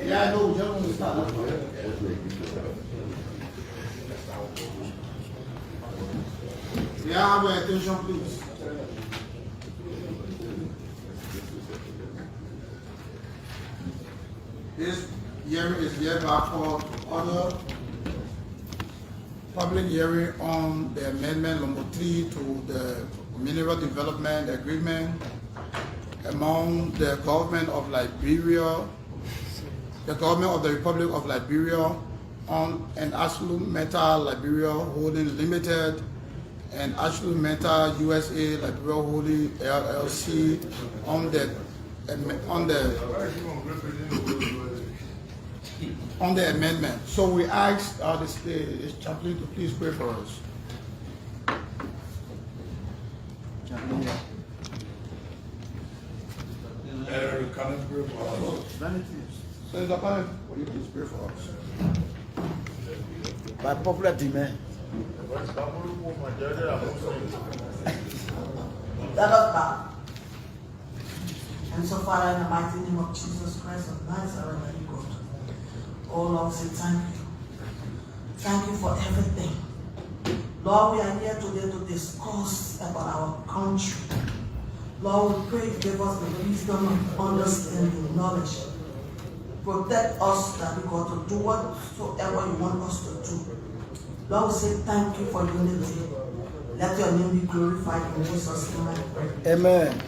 Yeah, I know. Just want to start. Yeah, have your attention, please. This hearing is hereby called order. Public hearing on the amendment number 3 to the Mineral Development Agreement among the government of Liberia, the government of the Republic of Liberia, on an Arcelar Mittal Liberia Holding Limited and Arcelar Mittal USA Liberia Holding LLC on the amendment. So we ask the chaplain to please pray for us. Senator Pan, will you please pray for us? By popular demand. Let us bow. And so, Father, in the mighty name of Jesus Christ of Nazareth, God, oh Lord, say thank you. Thank you for everything. Lord, we are here today to discuss about our country. Lord, we pray you give us the wisdom and understanding, knowledge. Protect us, that we got to do whatsoever you want us to do. Lord, we say thank you for unity. Let your name be glorified in Jesus' name. Amen.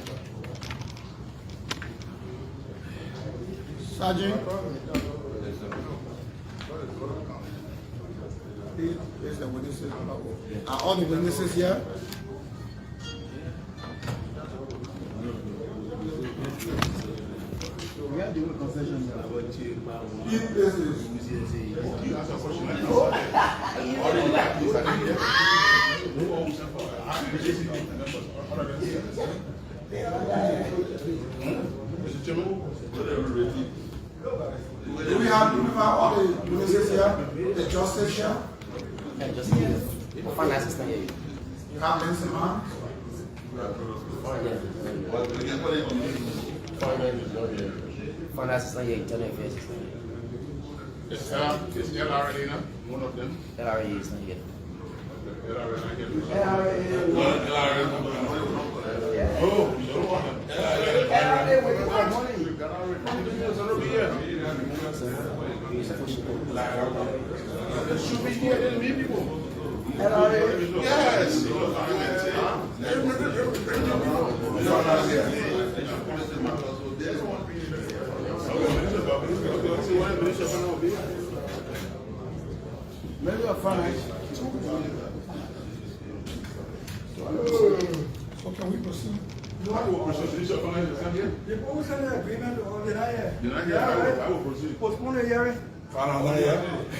Sergeant, please, the witnesses. Are all the witnesses here? We are doing concession. Do we have all the witnesses here? The justice here? Yeah, just here. Finance is not here. You have Lindsay man? Finance is not here. Internal affairs is not here. Is LRA not one of them? LRA is not here. Should be here than me people. Yes. Maybe a finance. So can we proceed? I will proceed. The proposal agreement or the I I will proceed. postpone the hearing.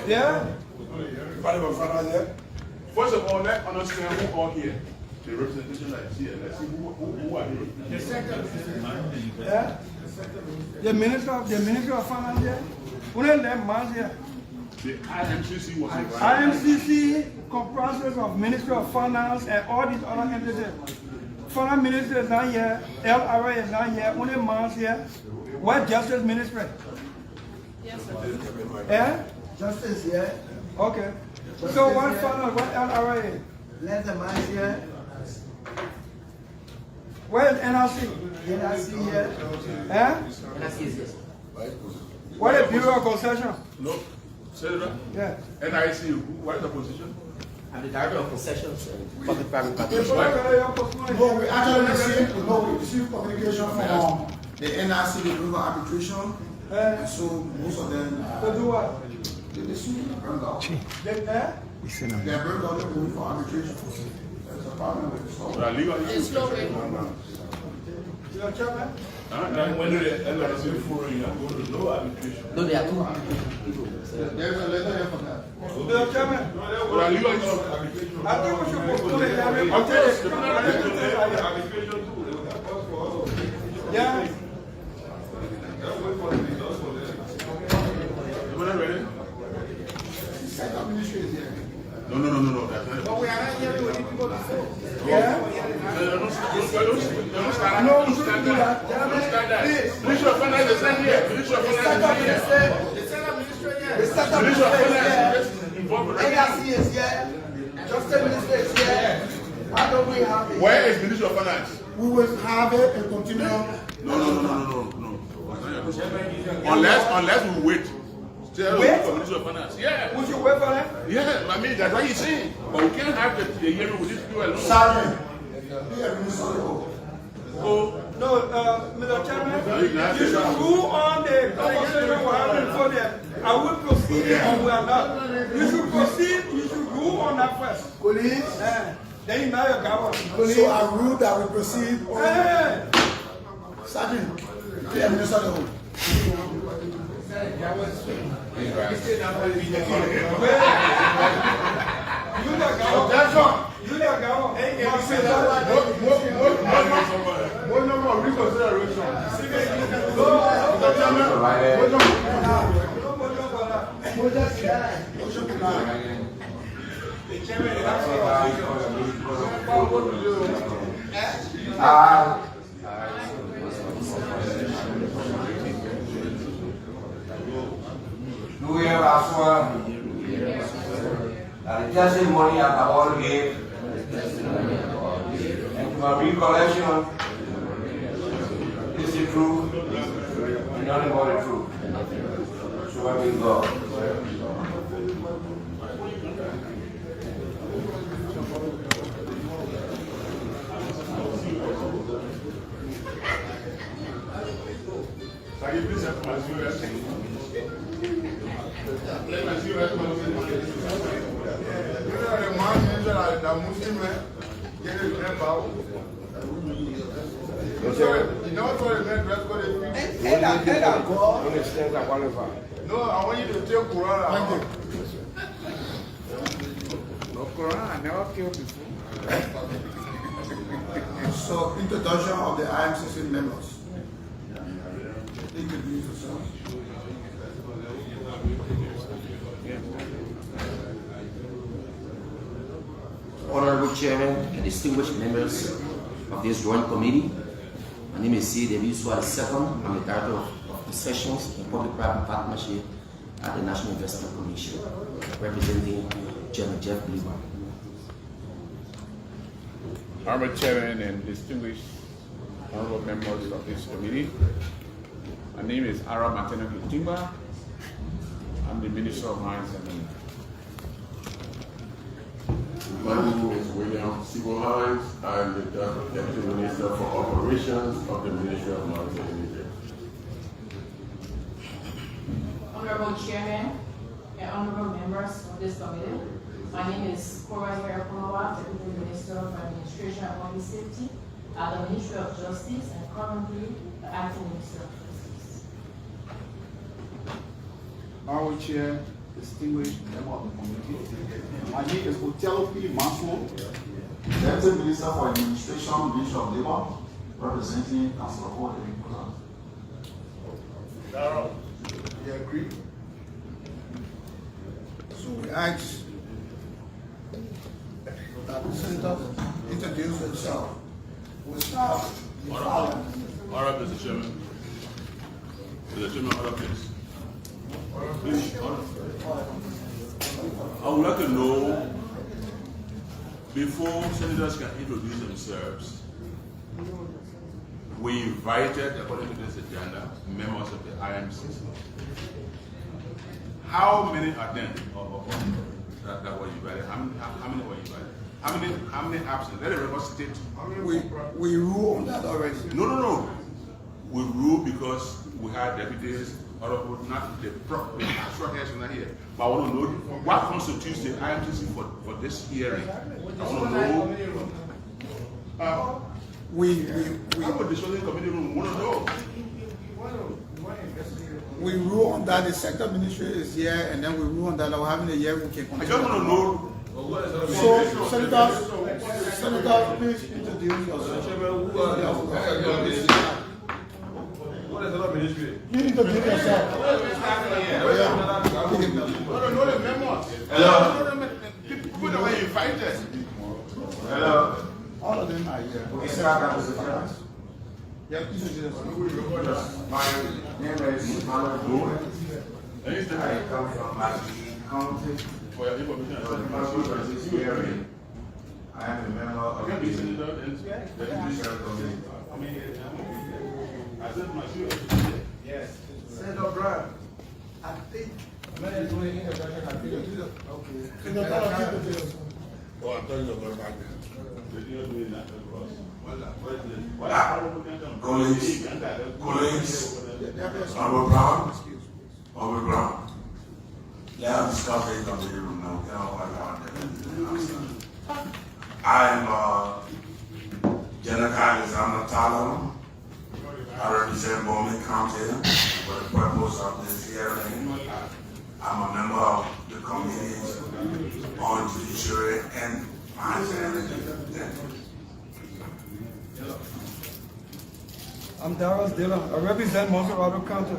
Yeah? First of all, let's understand who are here. The representation that is here. Let's see who are here. Yeah? The Minister of Finance here. Only them man here. The IMCC was invited. IMCC comprises of Ministry of Finance and all these other entities. Finance Minister is not here. LRA is not here. Only man here. What Justice Ministry? Yes, sir. Yeah? Justice here. Okay. So what finance, what LRA? Let the man here. Where is NRC? NRC here. Eh? NRC is here. What is Bureau of Concession? No. Senator? Yeah. NIC, what is the position? I'm the director of concessions and public-private partnerships. No, we actually received communication from the NRC, the River Arbitration. And so most of them To do what? they sued and burned out. They, eh? They are burned out, they're going for arbitration. There's a problem with the So story. legal. It's slow. Your chairman? When the NIC following, I'm going to no arbitration. No, there are two people. There's a letter here for that. Your chairman? But legal arbitration. I think we should postpone the hearing until the Yeah. Ready? Second ministry is here. No. That's not But we are not hearing what people before. Yeah? Don't stand there. Minister of Finance is not here. Minister of Finance is not here. The setup minister is here. ARC is here. Justice minister is here. Why don't we have it? Where is Minister of Finance? We will have it and continue. No. Unless we wait. Wait for Minister of Finance. Yeah. We should wait for them. Yeah, I mean that's what he's saying. But we can't have the hearing with these people alone. Sergeant. Oh. No, Mr. Chairman, you should rule on the conversation we're having before them. Are we proceeding or we are not? You should proceed, you should rule on that first. Police. Then you know your government. So I rule that we proceed. Sergeant. The administrator. Do we have sworn that the testimony that I all gave and to my recollection is the truth and nothing but the truth? So I will go. No, I want you to take Quran. Thank you. No Quran, I never killed before. So, introduction of the IMCC members. Introduce yourself. Honorable Chairman and distinguished members of this joint committee, my name is C. David Suarez II. I'm the Director of Concessions and Public-Private Partnership at the National Investment Commission, representing Chairman Jeff Bliber. Honorable Chairman and distinguished honorable members of this committee, my name is Arcelar Mittal. I'm the Minister of Mines and Energy. My name is William Sibo Hines. I'm the Deputy Minister for Operations of the Ministry of Mines and Energy. Honorable Chairman and honorable members of this committee, my name is Cora Heraponowa, Deputy Minister of Administration and Public Safety at the Ministry of Justice and currently the Acting Minister of Justice. Honorable Chair, distinguished member of the committee, my name is Otelo P. Maswo, Deputy Minister for Administration, Ministry of Labor, representing Councilor Code. You agree? So we ask that the senators introduce themselves. We'll start the following. All right, Mr. Chairman. Mr. Chairman, order, please. Please, order. I would like to know, before senators can introduce themselves, we invited, according to this agenda, members of the IMCC. How many are there that were invited? How many were invited? How many absent? Let the record state. We rule on that already. No. We rule because we had deputies, other people, not the actual heads not here. But I want to know what constitutes the IMCC for this hearing. I want to know. How about the Southern Committee room? We want to know. We rule on that. The sector ministry is here, and then we rule on that. We're having a year we can. I just want to know. So, Senator, please introduce yourself. What is the ministry? You introduce yourself. Hello. People that were invited. Hello. All of them are here. Yeah, please introduce yourself. My name is Manuel. I come from Agre County. For your information, For the purpose of this hearing, I am a member of the judicial committee. Yes. Senator Brown, I think. Okay. Oh, I thought you were going back there. Colleagues, Honorable Brown, let us stop it on the room now. I am General Alexander Talon. I represent Bowman County for the purpose of this hearing. I'm a member of the committee on judiciary and mines and energy. I'm Darius Dillon. I represent Monserrato County,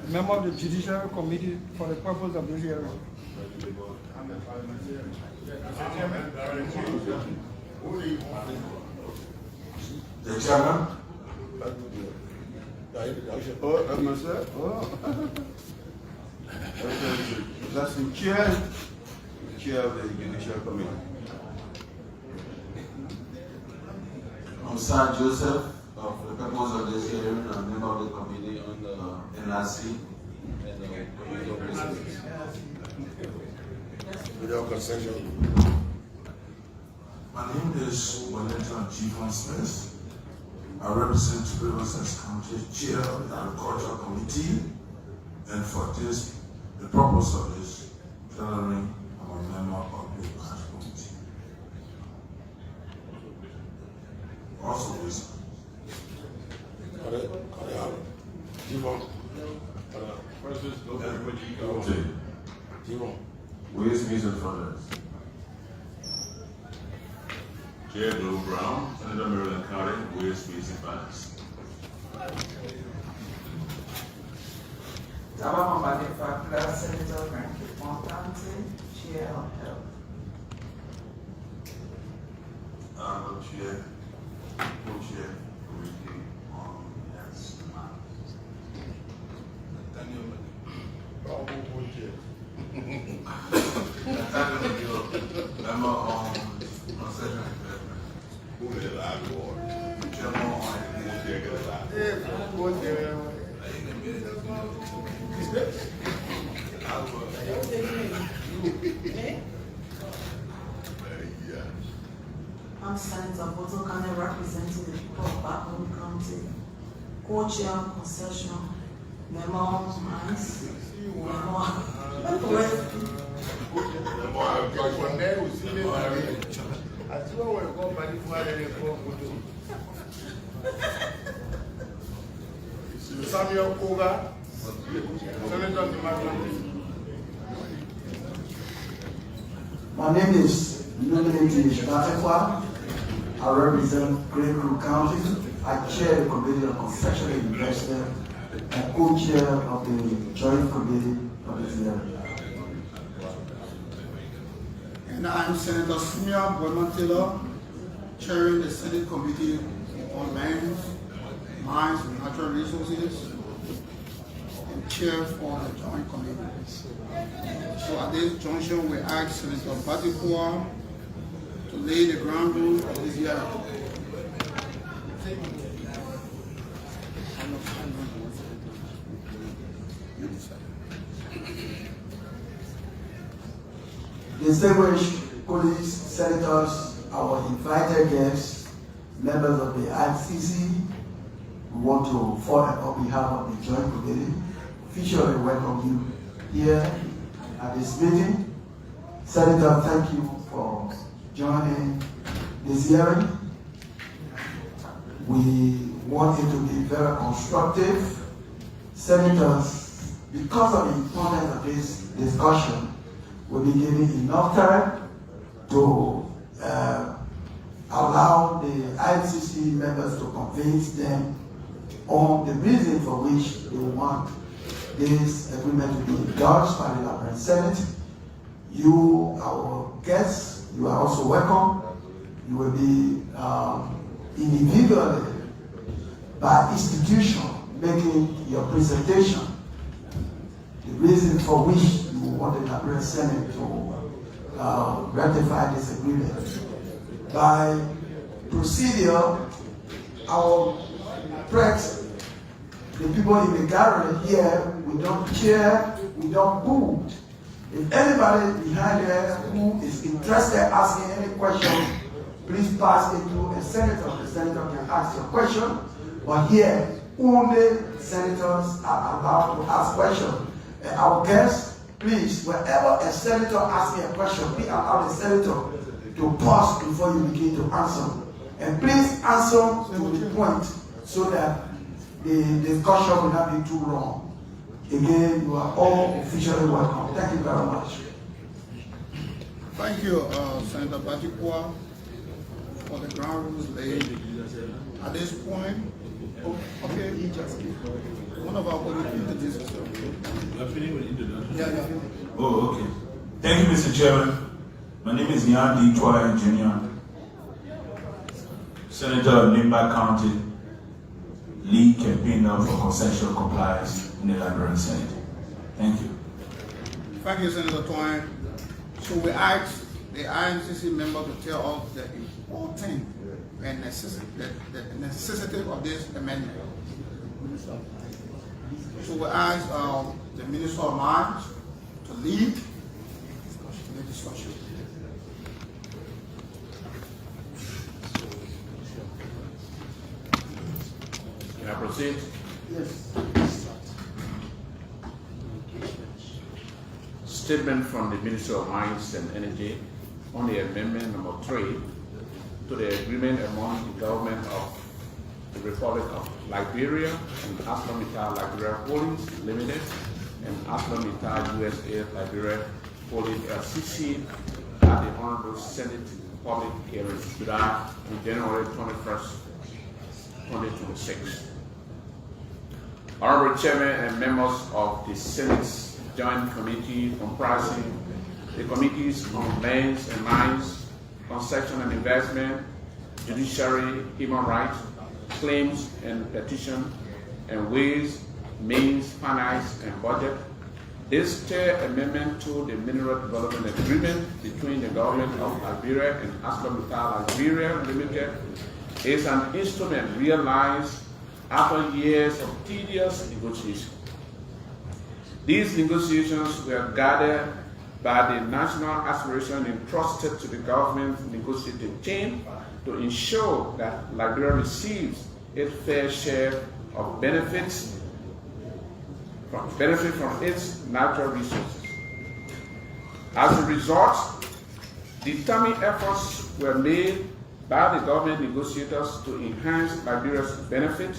member of the Judiciary Committee for the purpose of this hearing. The chairman? Oh, that's myself. Oh. That's the chair of the judicial committee. I'm Sir Joseph, of the purpose of this hearing, I'm a member of the committee on the NRC and the committee of residents. Without concession. My name is Wellington G. Von Smith. I represent Riverside County, chair of the Agricultural Committee, and for this, the purpose of this gathering, I'm a member of the Agricultural Committee. Also, this. Ways, Means and Funds. Chair Joe Brown, Senator Maryland County, Ways, Means and Finance. Senator Frankie County, Chair of Health. I'm chair, co-chair, committee on yes. Member on concession I'm Senator Boto County, representing the people of Baton County, co-chair of Concession, member of Mines, Samuel Koga, Senator My name is Nominati Shbatekwa. I represent Great Creek County. I chair the committee on concession and investment and co-chair of the joint committee of this area. And I'm Senator Simeon Boyman-Taylor, chairing the Senate Committee on Lands, Mines, and Natural Resources, and chair for the joint committee. So at this junction, we ask Senator Batikwa to lay the ground rules of this hearing. Distinguished colleagues, senators, our invited guests, members of the ICC, we want to, on behalf of the Joint Committee, officially welcome you here at this meeting. Senator, thank you for joining this hearing. We want it to be very constructive. Senators, because of the importance of this discussion, will be given enough time to allow the ICC members to convince them on the reason for which they want this agreement to be endorsed by the Liberian Senate. You, our guests, you are also welcome. You will be individually, by institution, making your presentation, the reason for which you want the Liberian Senate to ratify this agreement. By procedure, our press, the people in the gallery here, we don't cheer, we don't boo. If anybody behind there who is interested in asking any question, please pass it to a senator. The senator can ask your question. But here, only senators are allowed to ask questions. And our guests, please, whenever a senator asks me a question, please allow the senator to pause before you begin to answer. And please answer to the point so that the discussion will not be too long. Again, you are all officially welcome. Thank you very much. Thank you, Senator Bajikwa, for the ground rules laid. At this point, okay, one of our colleagues introduced himself. Yeah. Oh, okay. Thank you, Mr. Chairman. My name is Nyan D. Choi Jr., Senator of Nimba County, lead campaigner for concession compliance in the Liberian Senate. Thank you. Thank you, Senator Twine. So we asked the INCC member to tell us the important and the necessity of this amendment. So we asked the Minister of Mines to lead the discussion. Can I proceed? Yes. Statement from the Minister of Mines and Energy on the amendment number 3 to the agreement among the government of the Republic of Liberia and Arcelar Mittal Liberia Holdings Limited and Arcelar Mittal USA Liberia Holdings LCC at the Honorable Senate public hearing today on January 21st, 2026. Honorable Chairman and members of the Senate's Joint Committee comprising the committees on lands and mines, concession and investment, judiciary, human rights, claims and petition, and ways, means, finance, and budget. This third amendment to the Mineral Development Agreement between the government of Liberia and Arcelar Mittal Liberia Limited is an instrument realized after years of tedious negotiation. These negotiations were guided by the national aspiration entrusted to the government's negotiating team to ensure that Liberia receives its fair share of benefit from its natural resources. As a result, determined efforts were made by the government negotiators to enhance Liberia's benefit,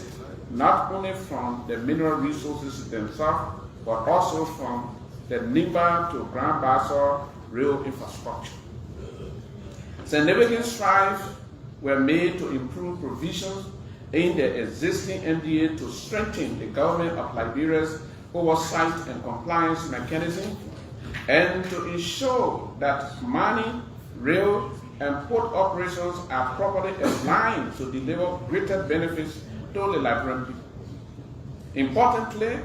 not only from the mineral resources themselves, but also from the Nimba to Grand Bassor rail infrastructure. Significant strides were made to improve provisions in the existing MDA to strengthen the government of Liberia's oversight and compliance mechanism and to ensure that mining, rail, and port operations are properly aligned to deliver greater benefits to the Liberian people. Importantly,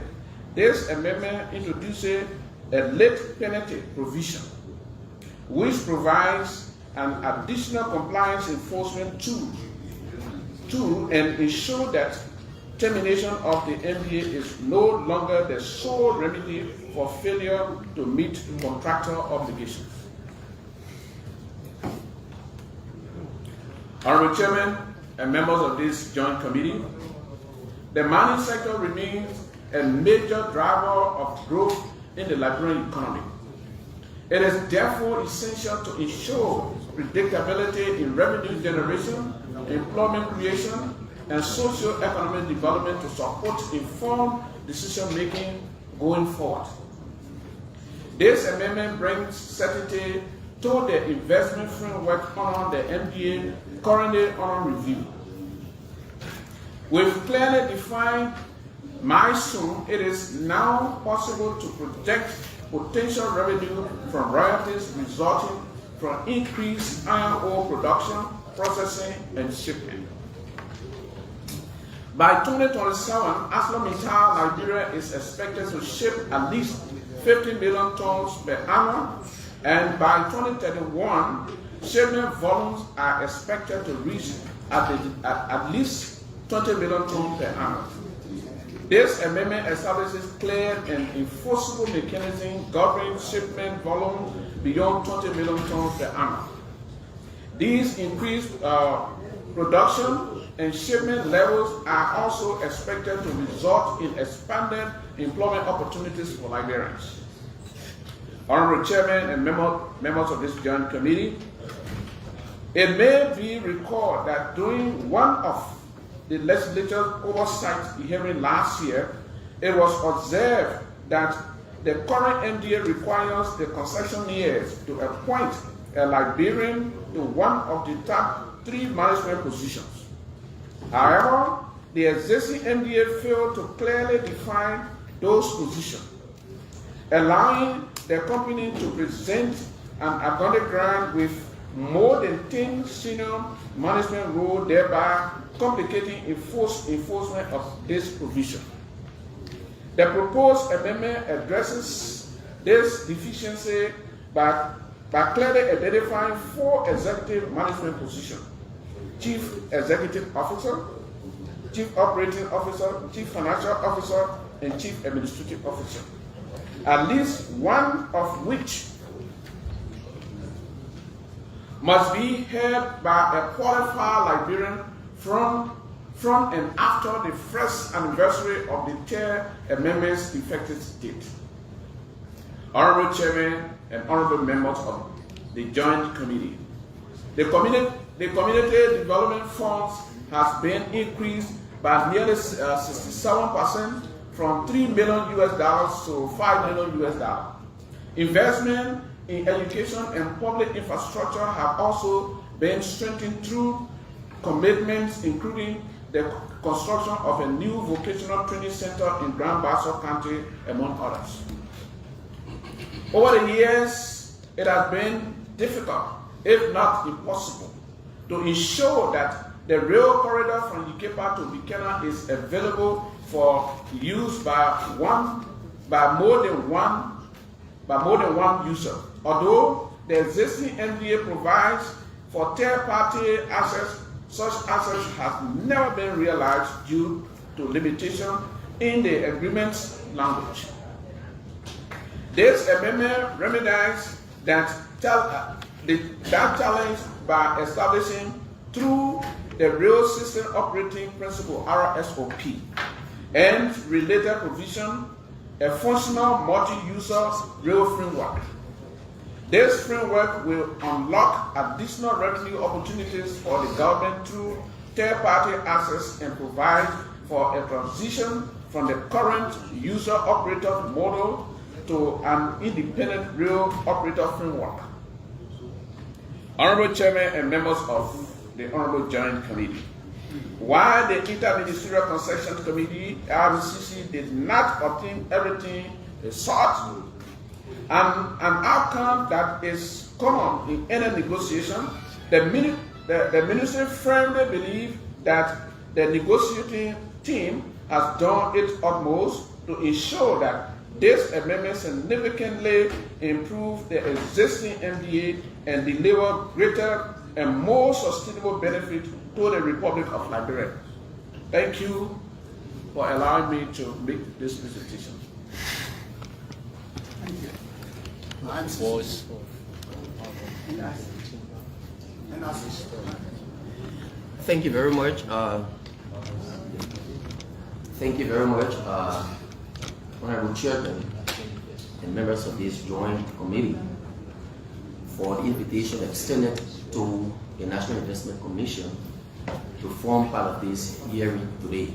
this amendment introduces a late penalty provision, which provides an additional compliance enforcement tool and ensure that termination of the MDA is no longer the sole remedy for failure to meet contractual obligations. Honorable Chairman and members of this joint committee, the mining sector remains a major driver of growth in the Liberian economy. It is therefore essential to ensure predictability in revenue generation, employment creation, and socio-economic development to support informed decision-making going forward. This amendment brings certainty to the investment framework on the MDA currently on review. With clearly defined milestone, it is now possible to project potential revenue from royalties resulting from increased iron ore production, processing, and shipping. By 2027, Arcelar Mittal Nigeria is expected to ship at least 50 million tons per annum, and by 2031, shipment volumes are expected to reach at least 20 million tons per annum. This amendment establishes clear and enforceable mechanism governing shipment volume beyond 20 million tons per annum. These increased production and shipment levels are also expected to result in expanded employment opportunities for Liberians. Honorable Chairman and members of this Joint Committee, it may be recalled that during one of the legislature's oversight hearing last year, it was observed that the current MDA requires the concessionaires to appoint a Liberian to one of the top 3 management positions. However, the existing MDA failed to clearly define those positions, allowing the company to present an abundant grant with more than 10 senior management roles, thereby complicating enforcement of this provision. The proposed amendment addresses this deficiency by clearly identifying 4 executive management positions: Chief Executive Officer, Chief Operating Officer, Chief Financial Officer, and Chief Administrative Officer, at least one of which must be held by a qualified Liberian from and after the first anniversary of the 3rd Amendment's effective date. Honorable Chairman and honorable members of the Joint Committee, the Community Development Funds has been increased by nearly 67% from $3 million to $5 million. Investment in education and public infrastructure have also been strengthened through commitments, including the construction of a new vocational training center in Grand Bassa County, among others. Over the years, it has been difficult, if not impossible, to ensure that the rail corridor from Ikepa to Bikena is available for use by more than one user. Although the existing MDA provides for third-party access, such access has never been realized due to limitation in the agreement's language. This amendment remedies that challenge by establishing, through the Rail System Operating Principle (RSOP) and related provision, a functional multi-user rail framework. This framework will unlock additional revenue opportunities for the government through third-party access and provide for a transition from the current user-operator model to an independent rail operator framework. Honorable Chairman and members of the Honorable Joint Committee, while the Interministerial Concession Committee, RCC, did not obtain everything it sought, an outcome that is common in any negotiation, the Ministry firmly believes that the negotiating team has done its utmost to ensure that this amendment significantly improves the existing MDA and deliver greater and more sustainable benefit to the Republic of Liberia. Thank you for allowing me to make this presentation. Thank you. Thank you very much. Honorable Chairman and members of this Joint Committee, for the invitation extended to the National Investment Commission to form part of this hearing today.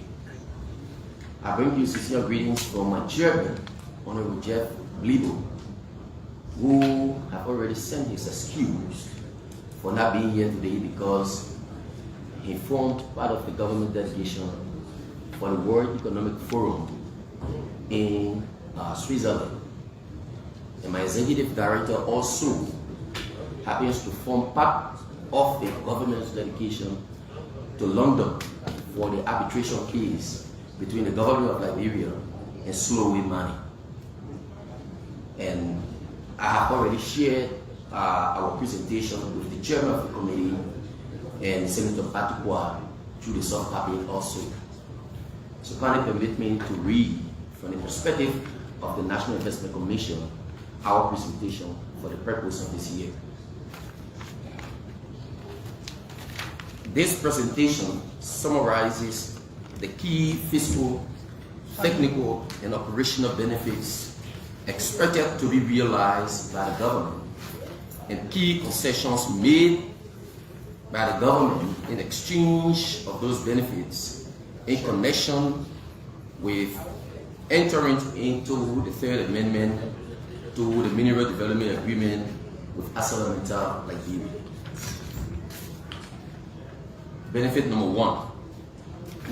I bring you sincere greetings from my chairman, Honorable Jeff Blibo, who have already sent his excuse for not being here today because he formed part of the government delegation for the World Economic Forum in Switzerland. And my executive director also happens to form part of a government's delegation to London for the arbitration case between the government of Liberia and Slowway Money. And I have already shared our presentation with the chairman of the committee and Senator Patukwa through the soft copy also. So kindly permit me to read from the perspective of the National Investment Commission our presentation for the purpose of this year. This presentation summarizes the key fiscal, technical, and operational benefits expected to be realized by the government and key concessions made by the government in exchange of those benefits in connection with entering into the Third Amendment to the Mineral Development Agreement with Arcelar Mittal, Liberia. Benefit number one,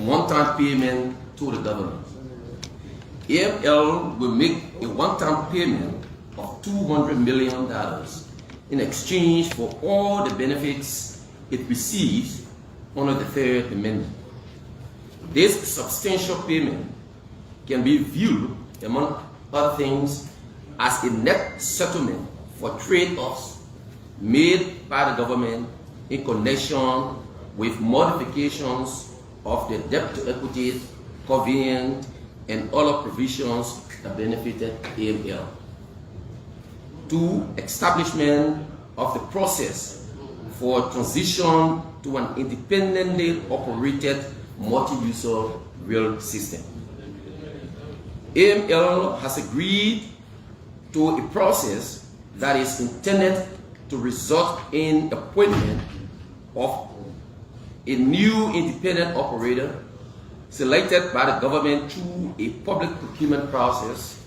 one-time payment to the government. AML will make a one-time payment of $200 million in exchange for all the benefits it receives under the Third Amendment. This substantial payment can be viewed, among other things, as a net settlement for trade-offs made by the government in connection with modifications of the debt-to-equity covenant and other provisions that benefited AML. 2. Establishment of the process for transition to an independently operated multi-user rail system. AML has agreed to a process that is intended to result in appointment of a new independent operator selected by the government through a public procurement process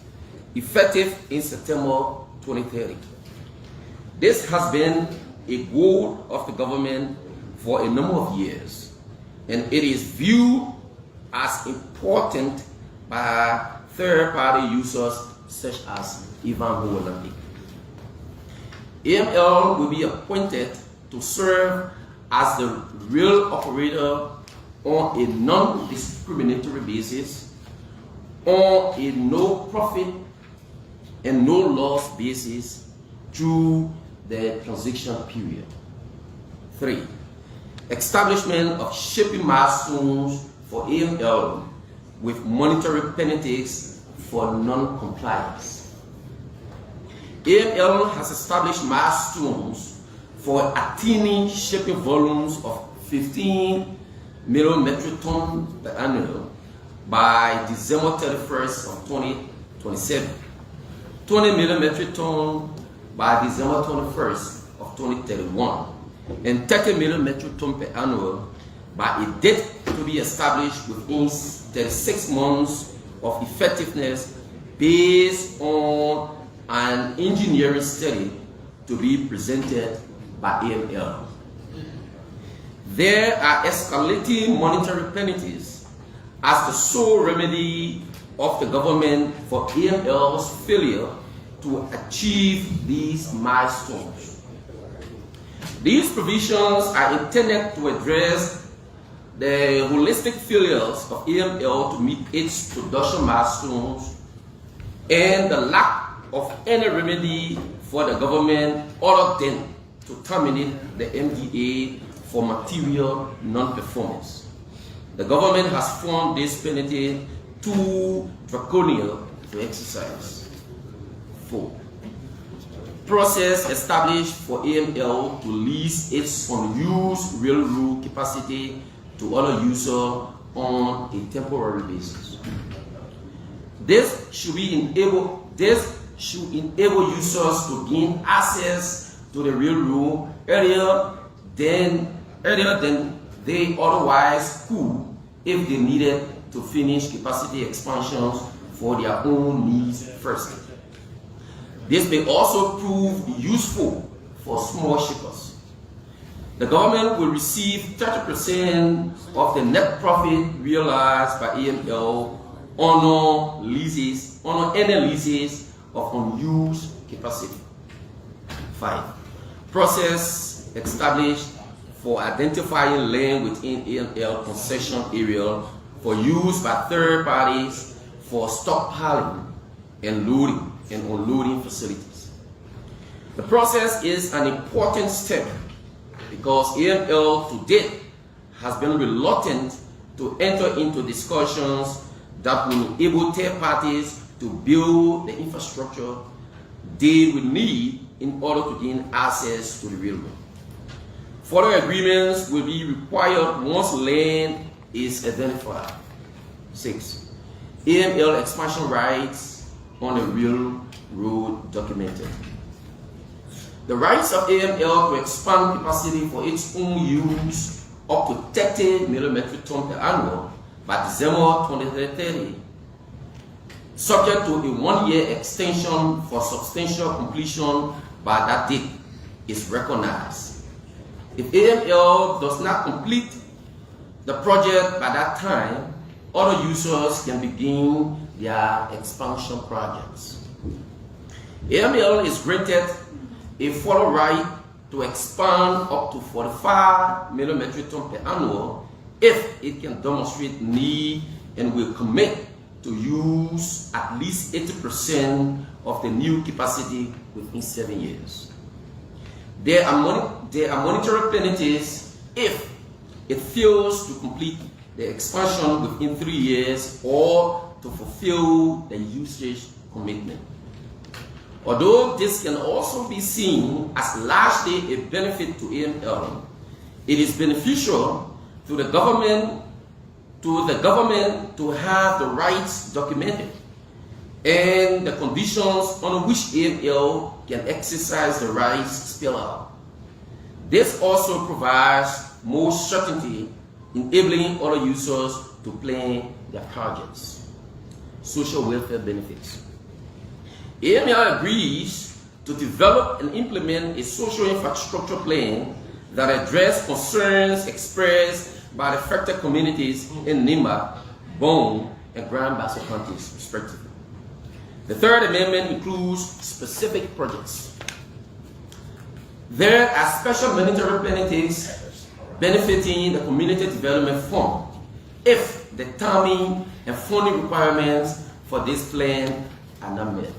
effective in September 2030. This has been a goal of the government for a number of years, and it is viewed as important by third-party users such as Ivan Bolandik. AML will be appointed to serve as the rail operator on a non-discriminatory basis, on a no-profit and no-loss basis through the transition period. 3. Establishment of shipping milestones for AML with monetary penalties for non-compliance. AML has established milestones for attaining shipping volumes of 15 million metric tons per annum by December 31st of 2027, 20 million metric tons by December 21st of 2031, and 30 million metric tons per annum by a date to be established within 36 months of effectiveness based on an engineering study to be presented by AML. There are escalating monetary penalties as the sole remedy of the government for AML's failure to achieve these milestones. These provisions are intended to address the holistic failures of AML to meet its production milestones and the lack of any remedy for the government other than to terminate the MDA for material non-performance. The government has found this penalty too draconian to exercise. 4. Process established for AML to lease its unused railroad capacity to other users on a temporary basis. This should enable users to gain access to the railroad earlier than they otherwise could if they needed to finish capacity expansions for their own needs first. This may also prove useful for small shippers. The government will receive 30% of the net profit realized by AML on any leases of unused capacity. 5. Process established for identifying land within AML concession area for use by third parties for stockpiling and loading and unloading facilities. The process is an important step because AML to date has been reluctant to enter into discussions that will enable third parties to build the infrastructure they will need in order to gain access to the railroad. Further agreements will be required once land is identified. 6. AML expansion rights on the railroad documented. The rights of AML to expand capacity for its own use up to 30 million metric tons per annum by December 2030, subject to a 1-year extension for substantial completion by that date, is recognized. If AML does not complete the project by that time, other users can begin their expansion projects. AML is granted a further right to expand up to 45 million metric tons per annum if it can demonstrate need and will commit to use at least 80% of the new capacity within 7 years. There are monetary penalties if it fails to complete the expansion within 3 years or to fulfill the usage commitment. Although this can also be seen as largely a benefit to AML, it is beneficial to the government to have the rights documented and the conditions on which AML can exercise the rights spelled out. This also provides more certainty, enabling other users to plan their projects. Social welfare benefits. AML agrees to develop and implement a social infrastructure plan that addresses concerns expressed by the affected communities in Nimba, Bone, and Grand Bassa counties, respectively. The Third Amendment includes specific projects. There are special monetary penalties benefiting the Community Development Fund if the timing and funding requirements for this plan are not met.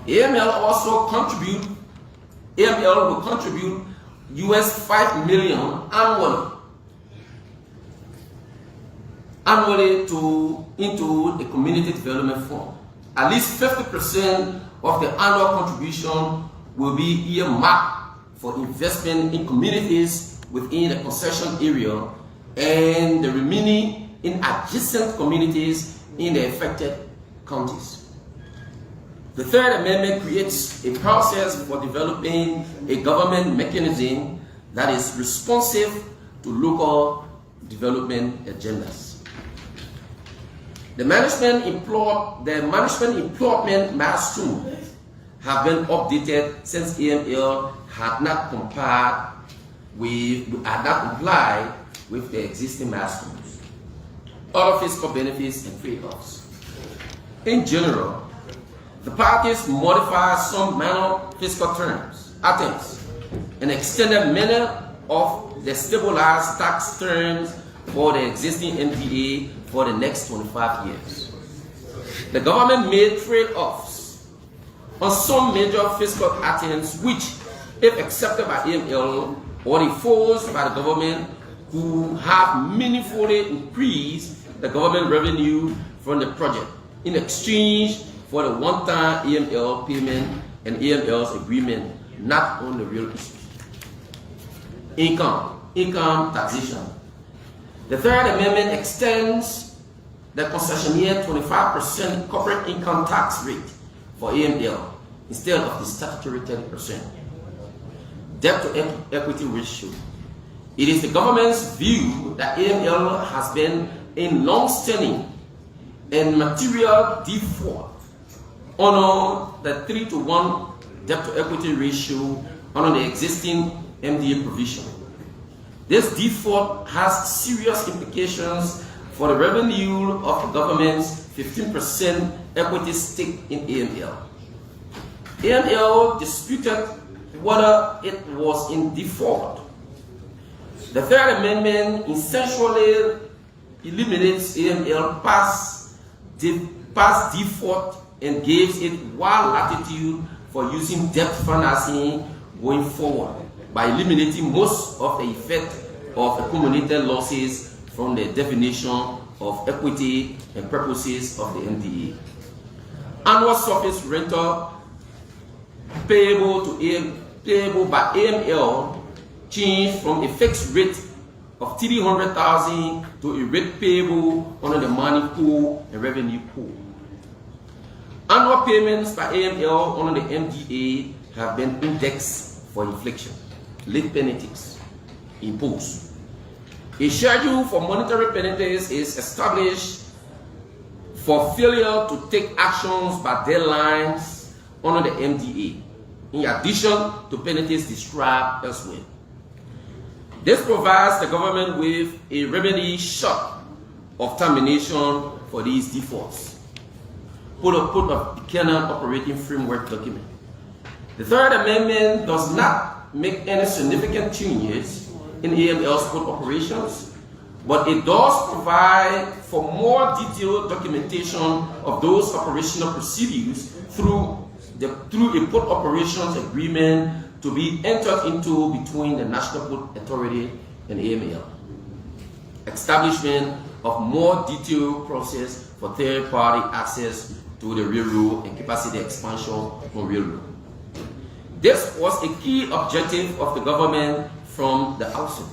AML will contribute US $5 million annually into the Community Development Fund. At least 50% of the annual contribution will be earmarked for investment in communities within the concession area and the remaining in adjacent communities in the affected counties. The Third Amendment creates a process for developing a government mechanism that is responsive to local development agendas. The management employment milestones have been updated since AML had not complied with the existing milestones. Other fiscal benefits and trade-offs. In general, the parties modified some minor fiscal items and extended many of the stabilized tax terms for the existing MDA for the next 25 years. The government made trade-offs on some major fiscal items which, if accepted by AML or enforced by the government, could have meaningfully increased the government revenue from the project in exchange for the one-time AML payment and AML's agreement not on the real issue. Income taxation. The Third Amendment extends the concessionaire 25% corporate income tax rate for AML instead of the statutory 30%. Debt to equity ratio. It is the government's view that AML has been in long-standing and material default under the 3-to-1 debt to equity ratio under the existing MDA provision. This default has serious implications for the revenue of the government's 15% equity stake in AML. AML disputed whether it was in default The third amendment essentially eliminates AML past default and gives it wide latitude for using debt financing going forward by eliminating most of the effect of accumulated losses from the definition of equity and purposes of the MDA. Annual surface rental payable by AML changed from a fixed rate of $300,000 to a rate payable under the money pool and revenue pool. Annual payments by AML under the MDA have been indexed for inflation. Late penalties imposed. A schedule for monetary penalties is established for failure to take actions by deadlines under the MDA, in addition to penalties described elsewhere. This provides the government with a remedy short of termination for these defaults. Put of the Buchanan Operating Framework document. The third amendment does not make any significant changes in AML's put operations, but it does provide for more detailed documentation of those operational procedures through a put operations agreement to be entered into between the National Port Authority and AML. Establishment of more detailed process for third-party access to the railroad and capacity expansion on railroad. This was a key objective of the government from the outset.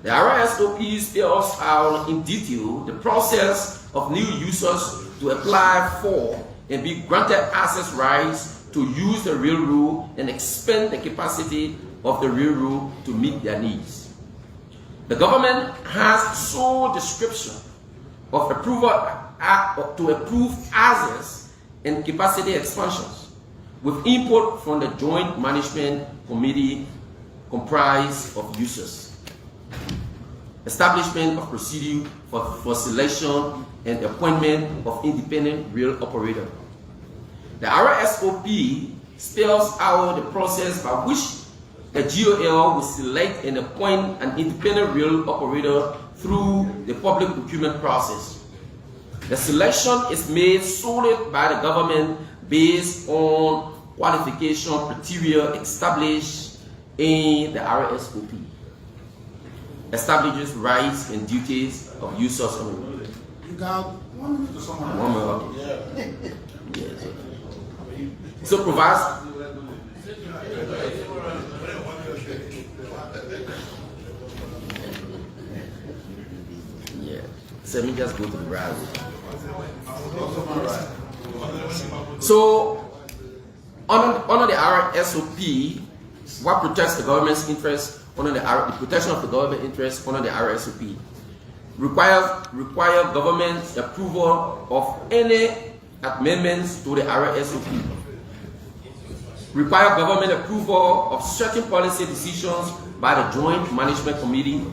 The RSOP spells out in detail the process of new users to apply for and be granted access rights to use the railroad and expand the capacity of the railroad to meet their needs. The government has sole description of approval to approve access and capacity expansions with input from the Joint Management Committee comprised of users. Establishment of procedure for selection and appointment of independent rail operator. The RSOP spells out the process by which the GOL will select and appoint an independent rail operator through the public procurement process. The selection is made solely by the government based on qualification criteria established in the RSOP. Establishes rights and duties of users on the road. You got 1 minute to summarize. 1 minute, okay. Yes. So provides. Yeah. So let me just go to the browser. So under the RSOP, what protects the government's interest under the protection of the government interest under the RSOP require government approval of any amendments to the RSOP. Require government approval of certain policy decisions by the Joint Management Committee.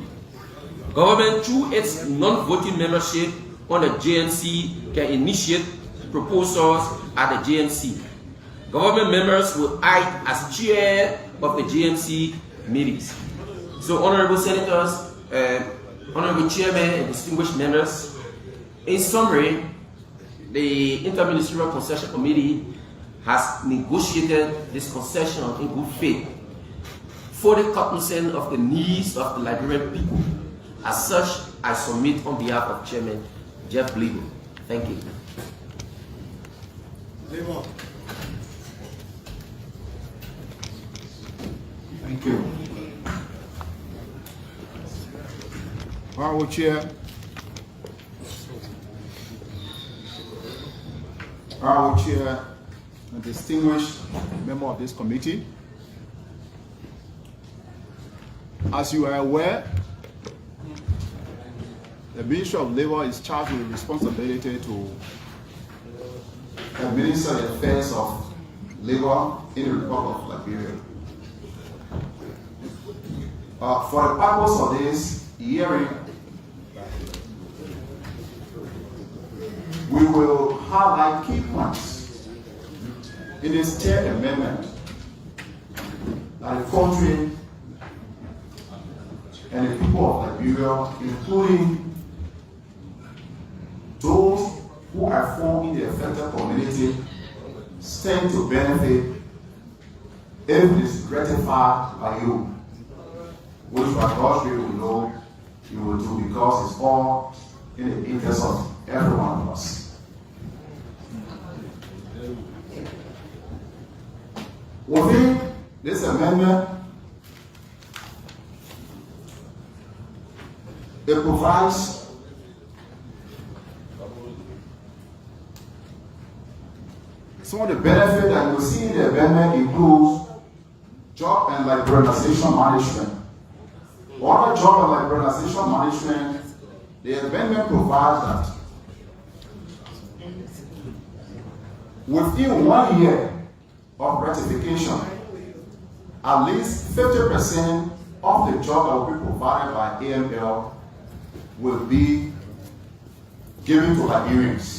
Government, through its non-voting membership on the JMC, can initiate proposals at the JMC. Government members will act as chair of the JMC meetings. So, honorable senators, honorable chairman, and distinguished members, in summary, the Interministerial Concession Committee has negotiated this concession in good faith, fully cognizant of the needs of the Liberian people. As such, I submit on behalf of Chairman Jeff Bleagle. Thank you. Thank you. Honorable Chair, Honorable Chair, a distinguished member of this committee, as you are aware, the Ministry of Labor is charged with the responsibility to administer the affairs of labor in the Republic of Liberia. For the purpose of this hearing, we will highlight key points in this third amendment that the country and the people of Liberia, including those who are from in the affected community, stand to benefit if it is ratified by you, which by God's will we know you will do, because it's all in the interest of every one of us. Within this amendment, it provides some of the benefits that you see in the amendment includes job and liberalization management. Under job and liberalization management, the amendment provides that within 1 year of ratification, at least 50% of the job that will be provided by AML will be given to Liberians.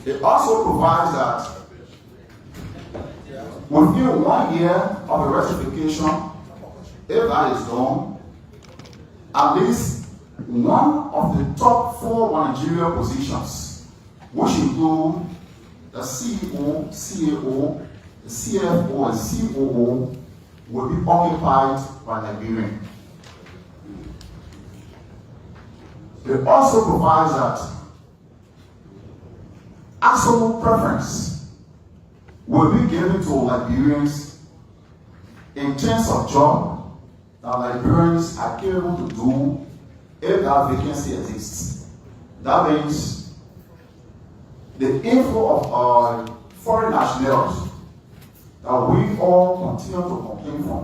It also provides that within 1 year of the ratification, if that is done, at least one of the top 4 managerial positions, which include the CEO, CAO, the CFO, and COO, will be occupied by Liberians. It also provides that absolute preference will be given to Liberians in terms of job that Liberians are capable to do if that vacancy exists. That means the inflow of foreign nationals that we all continue to complain from,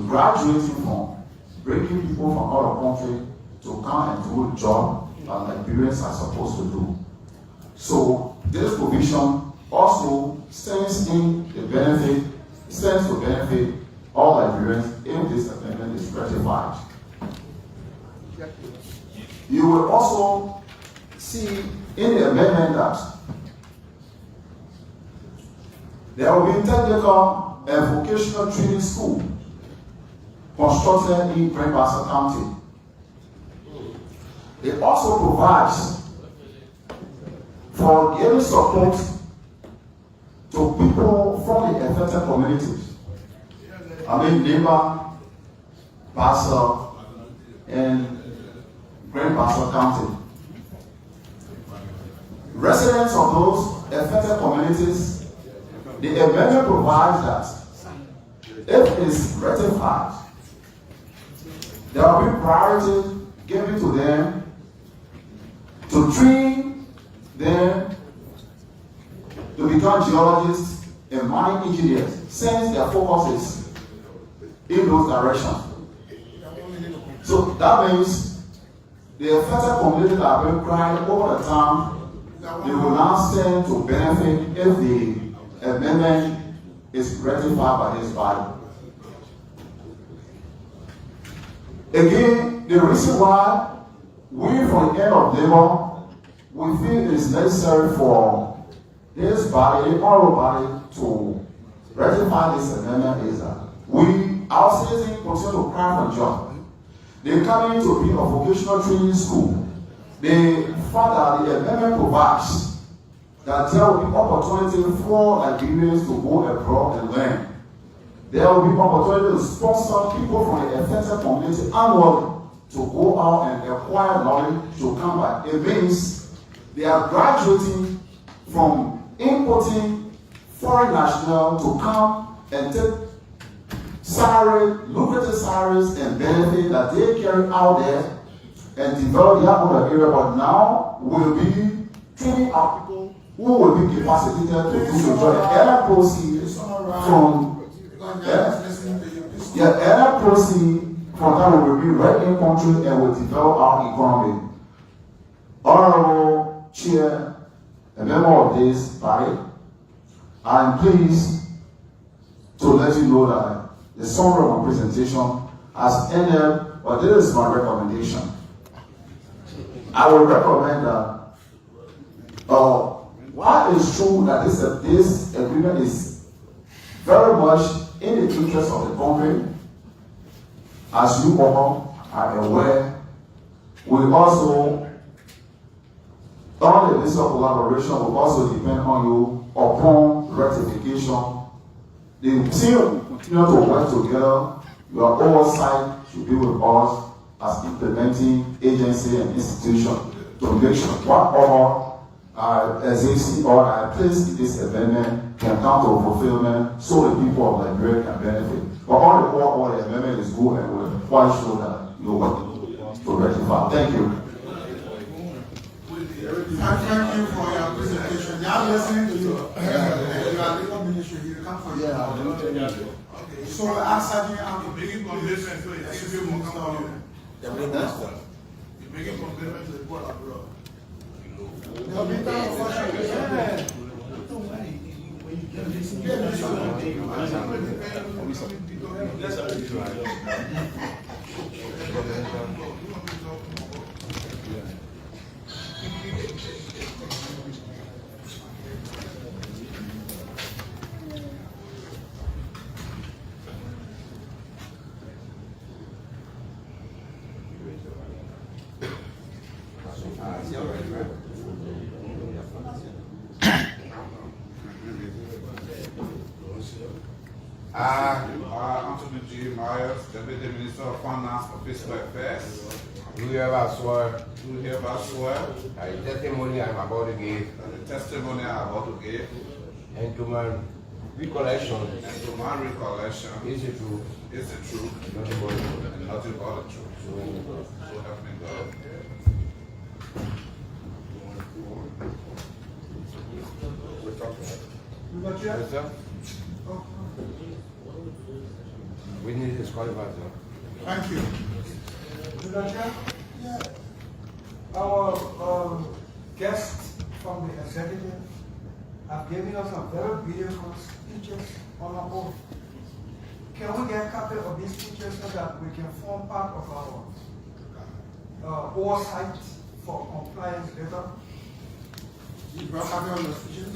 graduating from, bringing people from out of country to come and do a job that Liberians are supposed to do. So this provision also stands to benefit all Liberians if this amendment is ratified. You will also see in the amendment that there will be technical and vocational training school constructed in Grand Bassa County. It also provides for giving support to people from the affected communities. I mean, Lima, Bassa, and Grand Bassa County. Residents of those affected communities, the amendment provides that if it is ratified, there will be priority given to them to train them to become geologists and mining engineers, since their focus is in those directions. So that means the affected communities that have been crying over the time, they will now stand to benefit if the amendment is ratified by this body. Again, the reason why we from the end of labor, we feel it is necessary for this body, the oral body, to ratify this amendment is that our citizens continue to cry for jobs. They come in to be a vocational training school. The fact that the amendment provides that there will be opportunity for Liberians to go abroad and learn. There will be opportunity to sponsor people from the affected community annually to go out and acquire knowledge to come back. It means they are graduating from importing foreign nationals to come and take lucrative salaries and benefits that they carry out there and develop their own area, but now will be training our people who will be capacitated to do the job. Any proceeds from that will be right in country and will develop our economy. Honorable Chair, a member of this body, I am pleased to let you know that the summary of my presentation has ended, but this is my recommendation. I will recommend that while it's true that this agreement is very much in the interest of the country, as you all are aware, we also, all the list of collaboration will also depend on you upon ratification. The team will continue to work together. Your oversight should be with us as implementing agency and institution to make sure what all existing or are placed in this amendment can come to fulfillment so the people of Liberia can benefit. But all the amendment is good and we're quite sure that you will to rectify. Thank you. Thank you for your presentation. Now listening to you. You are legal ministry. You come for you. Okay. So answer I'm making commitment to the executive minister. You're making commitment to the board abroad. There'll be time for Anthony G. Myers, Deputy Minister of Finance for Fiscal Affairs. Do hereby swear Do hereby swear that the testimony I am about to give that the testimony I am about to give and to my recollection and to my recollection is the truth, is the truth nothing but the truth. and nothing but the truth. So help me God. Yes, sir. Witness is qualified, sir. Thank you. Mr. Chair? Yeah. Our guests from the executive have given us some very beautiful speeches on our own. Can we get a copy of these speeches so that we can form part of our oversight for compliance later? You brought copy of the speeches?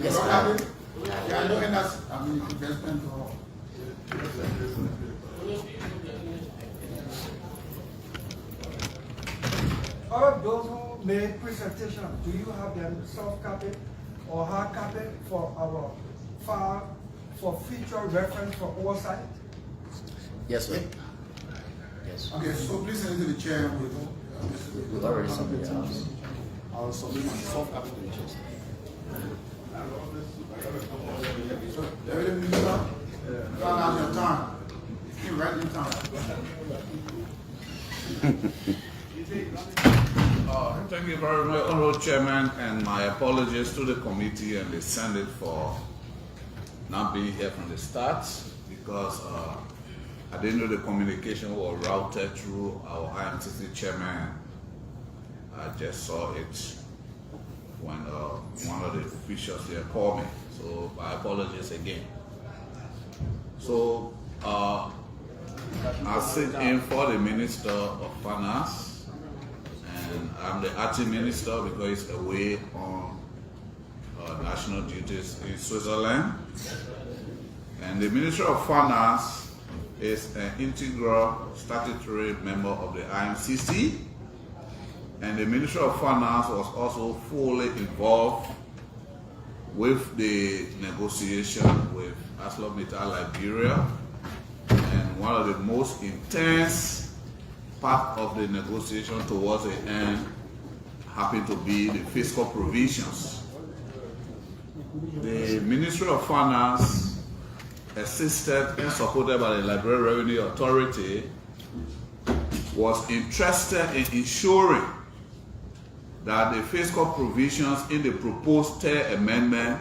Yes, You brought ma'am. copy? Yeah, looking at, I mean, investment for. All of those who made presentation, do you have them soft copy or hard copy for our file for future reference for oversight? Yes, sir. Yes. Okay, so please send it to the chair with. We've already submitted it. I'll submit my soft copy to the chair. So, Deputy Minister, found out your time. You right in time. Thank you very much, Honorable Chairman, and my apologies to the committee and the Senate for not being here from the start because I didn't know the communication was routed through our IMTC chairman. I just saw it when one of the officials here called me. So my apologies again. So I sit in for the Minister of Finance, and I'm the acting minister because he's away on national duties in Switzerland. And the Minister of Finance is an integral statutory member of the IMCC. And the Minister of Finance was also fully involved with the negotiation with Arcelar Mittal Liberia. And one of the most intense part of the negotiation towards the end happened to be the fiscal provisions. The Ministry of Finance, assisted and supported by the Liberia Revenue Authority, was interested in ensuring that the fiscal provisions in the proposed third amendment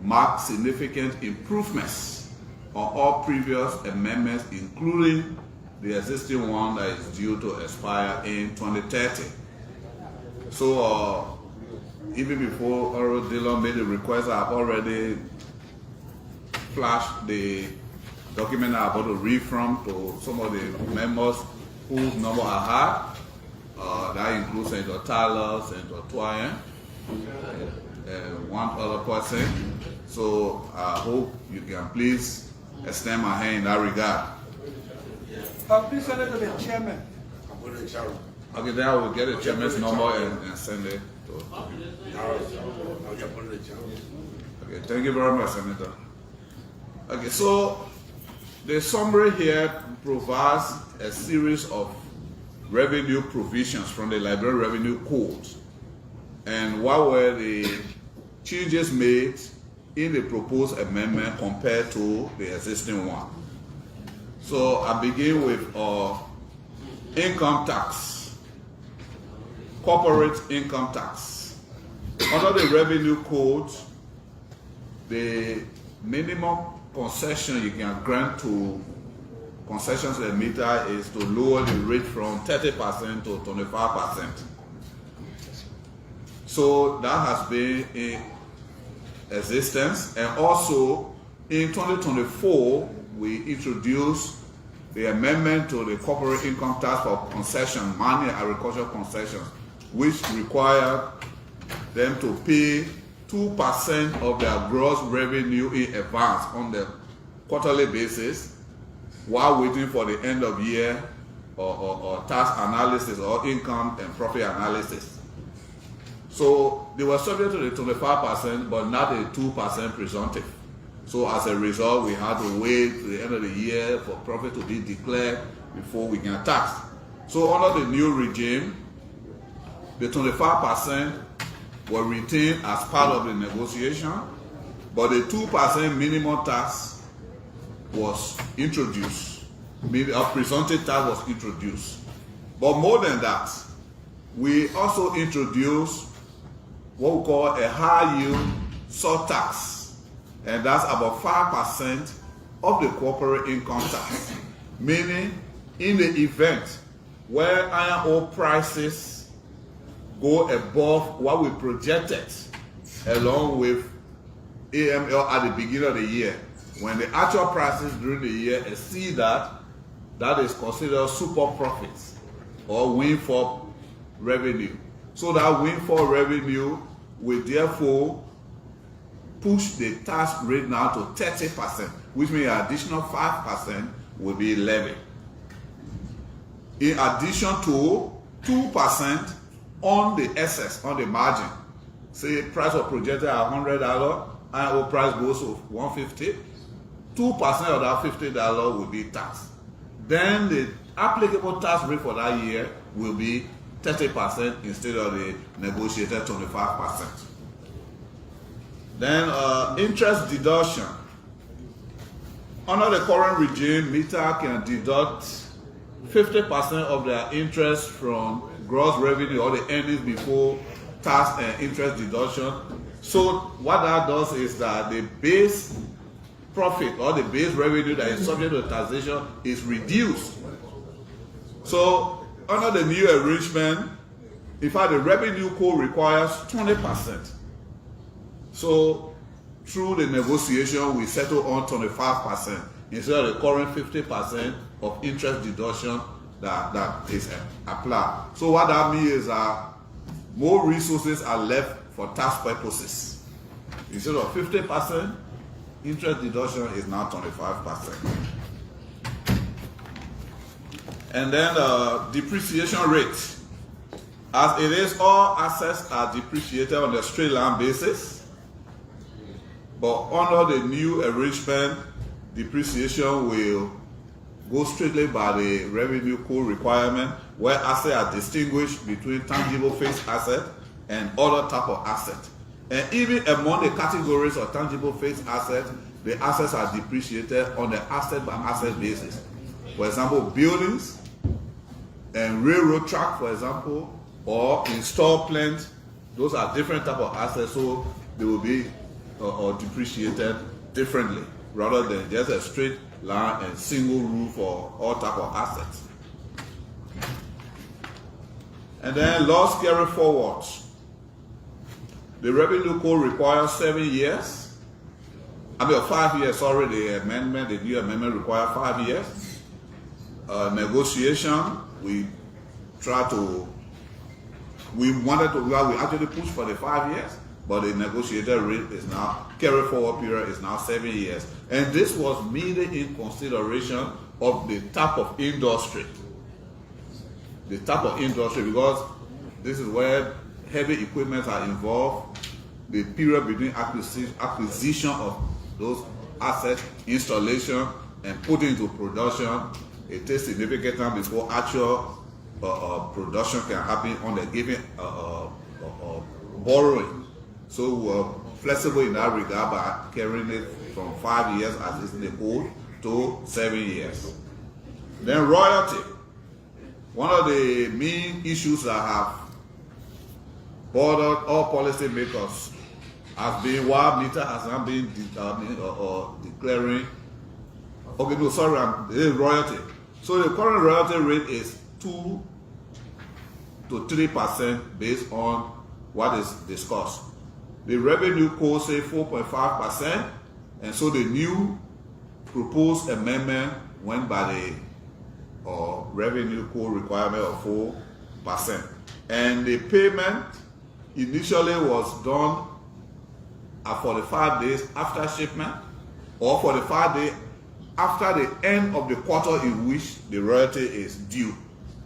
mark significant improvements on all previous amendments, including the existing one that is due to expire in 2030. So even before Honorable Dillon made the request, I have already flashed the document I'm about to read from to some of the members whose number I had. That includes Senator Tyler, Senator Twain, one other person. So I hope you can please extend my hand in that regard. Please send it to the chairman. Okay, then I will get the chairman's number and send it to. Okay, thank you very much, Senator. Okay, so the summary here provides a series of revenue provisions from the Liberia Revenue Code. And what were the changes made in the proposed amendment compared to the existing one? So I begin with income tax, corporate income tax. Under the Revenue Code, the minimum concession you can grant to concessions to the meter is to lower the rate from 30% to 25%. So that has been in existence, and also in 2024 we introduced the amendment to the corporate income tax for concession, mining and agricultural concessions, which required them to pay 2% of their gross revenue in advance on the quarterly basis while waiting for the end of year or tax analysis or income and profit analysis. So they were subject to the 25%, but not a 2% presumptive. So as a result, we had to wait to the end of the year for profit to be declared before we can tax. So under the new regime, the 25% were retained as part of the negotiation, but the 2% minimum tax was introduced. A presumptive tax was introduced. But more than that, we also introduced what we call a high yield surtax, and that's about 5% of the corporate income tax. Meaning, in the event where iron ore prices go above what we projected along with AML at the beginning of the year, when the actual prices during the year exceed that, that is considered super profits or windfall revenue. So that windfall revenue will therefore push the tax rate now to 30%, which means an additional 5% will be levied. In addition to 2% on the excess, on the margin. Say price was projected at $100, iron ore price goes to $150, 2% of that $50 will be taxed. Then the applicable tax rate for that year will be 30% instead of the negotiated 25%. Then interest deduction. Under the current regime, meter can deduct 50% of their interest from gross revenue or the earnings before tax and interest deduction. So what that does is that the base profit or the base revenue that is subject to taxation is reduced. So under the new arrangement, in fact, the revenue code requires 20%. So through the negotiation, we settle on 25% instead of the current 50% of interest deduction that is applied. So what that means is that more resources are left for tax purposes. Instead of 50%, interest deduction is now 25%. And then depreciation rate. As it is, all assets are depreciated on a straight line basis. But under the new arrangement, depreciation will go straightly by the revenue code requirement, where assets are distinguished between tangible fixed asset and other type of asset. And even among the categories of tangible fixed assets, the assets are depreciated on an asset by asset basis. For example, buildings and railroad track, for example, or installed plant, those are different type of assets, so they will be depreciated differently, rather than just a straight line and single rule for all type of assets. And then loss carry forward. The revenue code requires 7 years. 5 years, sorry, the new amendment requires 5 years. Negotiation, we actually pushed for the 5 years, but the negotiated rate is now, carry forward period is now 7 years. And this was mainly in consideration of the type of industry. The type of industry, because this is where heavy equipment are involved. The period between acquisition of those assets, installation, and putting into production, it takes significant time before actual production can happen on the given borrowing. So we're flexible in that regard by carrying it from 5 years as is the old to 7 years. Then royalty. One of the main issues that have bothered all policymakers has been why Mittal has not been declaring. Okay, no, sorry, it is royalty. So the current royalty rate is 2 to 3% based on what is discussed. The revenue code say 4.5%, and so the new proposed amendment went by the revenue code requirement of 4%. And the payment initially was done at 45 days after shipment, or 45 days after the end of the quarter in which the royalty is due.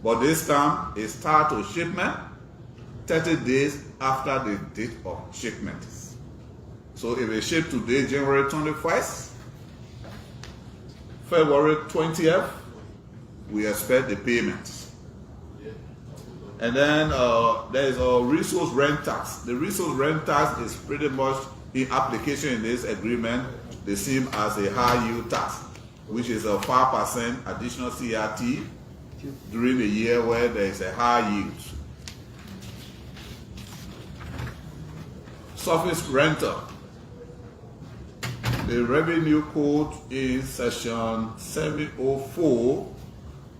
But this time it starts to shipment 30 days after the date of shipment. So if it shipped today, January 21st, February 20th, we expect the payment. And then there is a resource rent tax. The resource rent tax is pretty much in application in this agreement the same as a high yield tax, which is a 5% additional CRT during the year where there is a high yield. Surface rental. The revenue code in section 704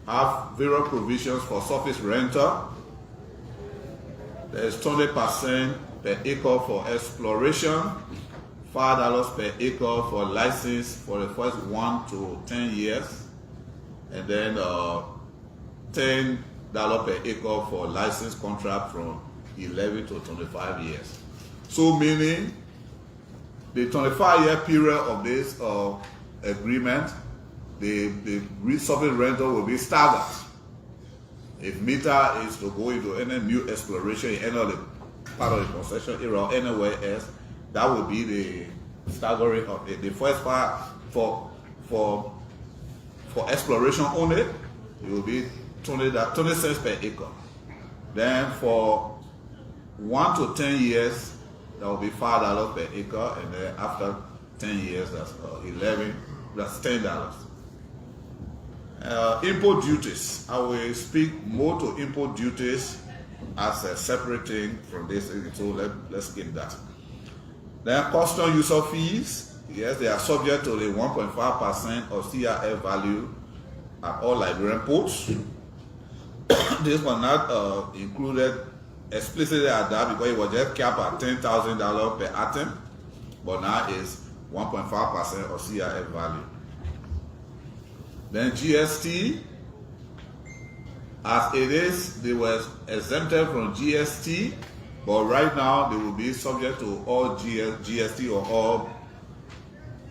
have various provisions for surface rental. There is 20% per acre for exploration, $5 per acre for license for the first 1 to 10 years, and then $10 per acre for license contract from 11 to 25 years. So meaning the 25-year period of this agreement, the surface rental will be staggered. If Mittal is to go into any new exploration in any of the part of the concession area or anywhere else, that would be the staggering of it. The first part for exploration only, it will be 20 cents per acre. Then for 1 to 10 years, that will be $5 per acre, and then after 10 years, that's 11. That's $10. Import duties. I will speak more to import duties as a separate thing from this, so let's skip that. Then custom user fees. Yes, they are subject to the 1.5% of CRF value at all Liberian ports. This was not included explicitly at that because it was just capped at $10,000 per item, but now it's 1.5% of CRF value. Then GST, as it is, they were exempted from GST, but right now they will be subject to all GST or all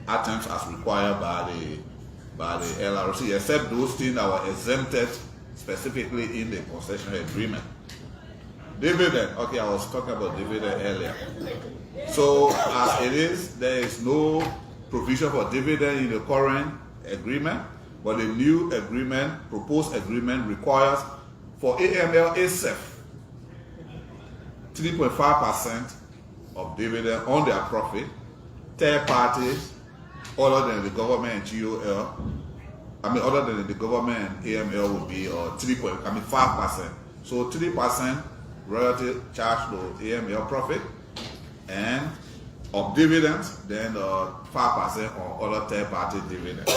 items as required by the LRC, except those things that were exempted specifically in the concession agreement. Dividend, okay, I was talking about dividend earlier. So as it is, there is no provision for dividend in the current agreement, but the new agreement, proposed agreement, requires for AML itself 3.5% of dividend on their profit. Third parties, other than the government and GOL, other than the government and AML would be 5%. So 3% royalty charged to AML profit, and of dividends, then 5% on other third-party dividends.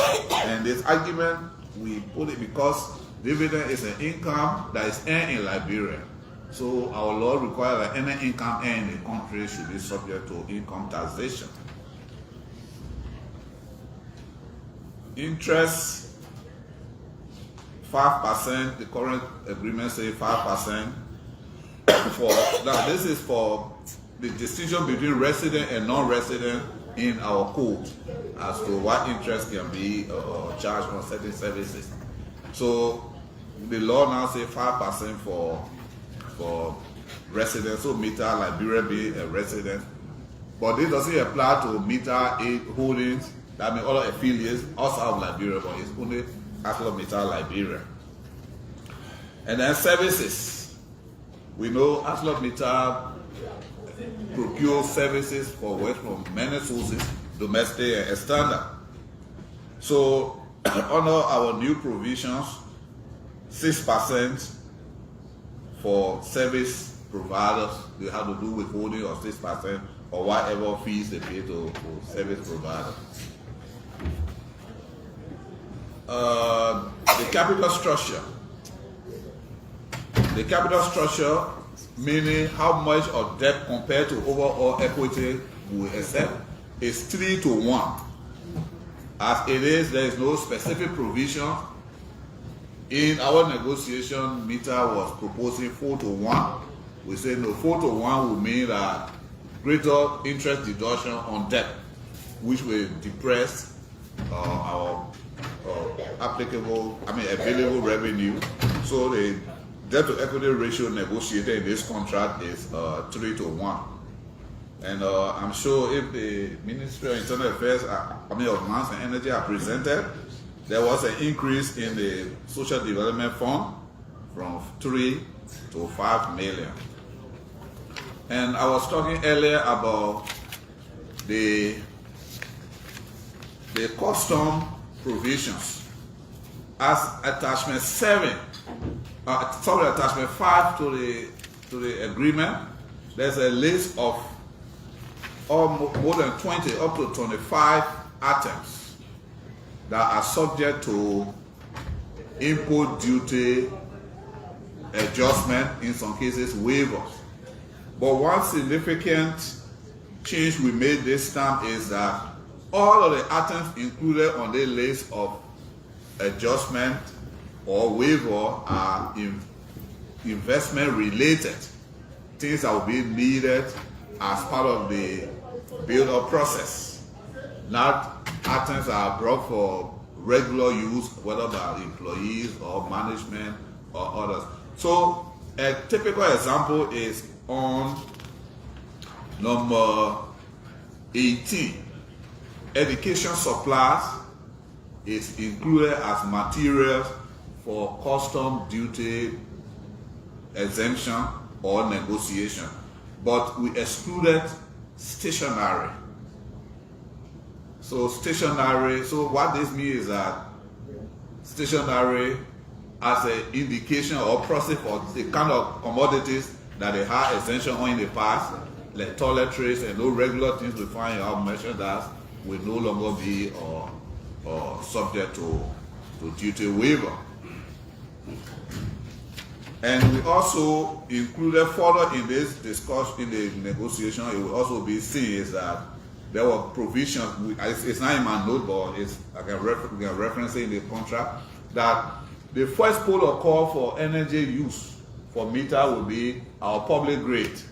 And this argument, we put it because dividend is an income that is earned in Liberia. So our law requires that any income earned in the country should be subject to income taxation. Interest, 5%, the current agreement says 5%. Now this is for the distinction between resident and non-resident in our code as to what interest can be charged on certain services. So the law now say 5% for residents, so Mittal Liberia being a resident. But this doesn't apply to Mittal 8 holdings, that means other affiliates outside of Liberia, but it's only Arcelar Mittal Liberia. And then services. We know Arcelar Mittal procures services for waste from many sources, domestic and external. So under our new provisions, 6% for service providers, they have to do withholding of 6% or whatever fees they pay to service providers. The capital structure. The capital structure, meaning how much of debt compared to overall equity we accept, is 3-to-1. As it is, there is no specific provision. In our negotiation, Mittal was proposing 4-to-1. We say no, 4-to-1 will mean that greater interest deduction on debt, which will depress our available revenue. So the debt to equity ratio negotiated in this contract is 3-to-1. And I'm sure if the Ministry of Internal Affairs, of Mines and Energy are presented, there was an increase in the Social Development Fund from 3 to 5 million. And I was talking earlier about the custom provisions. As attachment 5 to the agreement, there's a list of more than 20, up to 25 items that are subject to import duty adjustment, in some cases waivers. But one significant change we made this time is that all of the items included on the list of adjustment or waiver are investment related, things that will be needed as part of the build-up process. Not items that are brought for regular use, whether by employees or management or others. So a typical example is on number 18. Education supplies is included as materials for custom duty exemption or negotiation, but we excluded stationery. So so what this means is that stationery as an indication or process for the kind of commodities that they had exemption on in the past, like toiletries and no regular things we find in our merchandise, will no longer be subject to duty waiver. And we also included further in this discussion, in the negotiation, it will also be seen is that there were provisions, it's not in my note, but it's, we can reference it in the contract, that the first port of call for energy use for Mittal will be our public grid,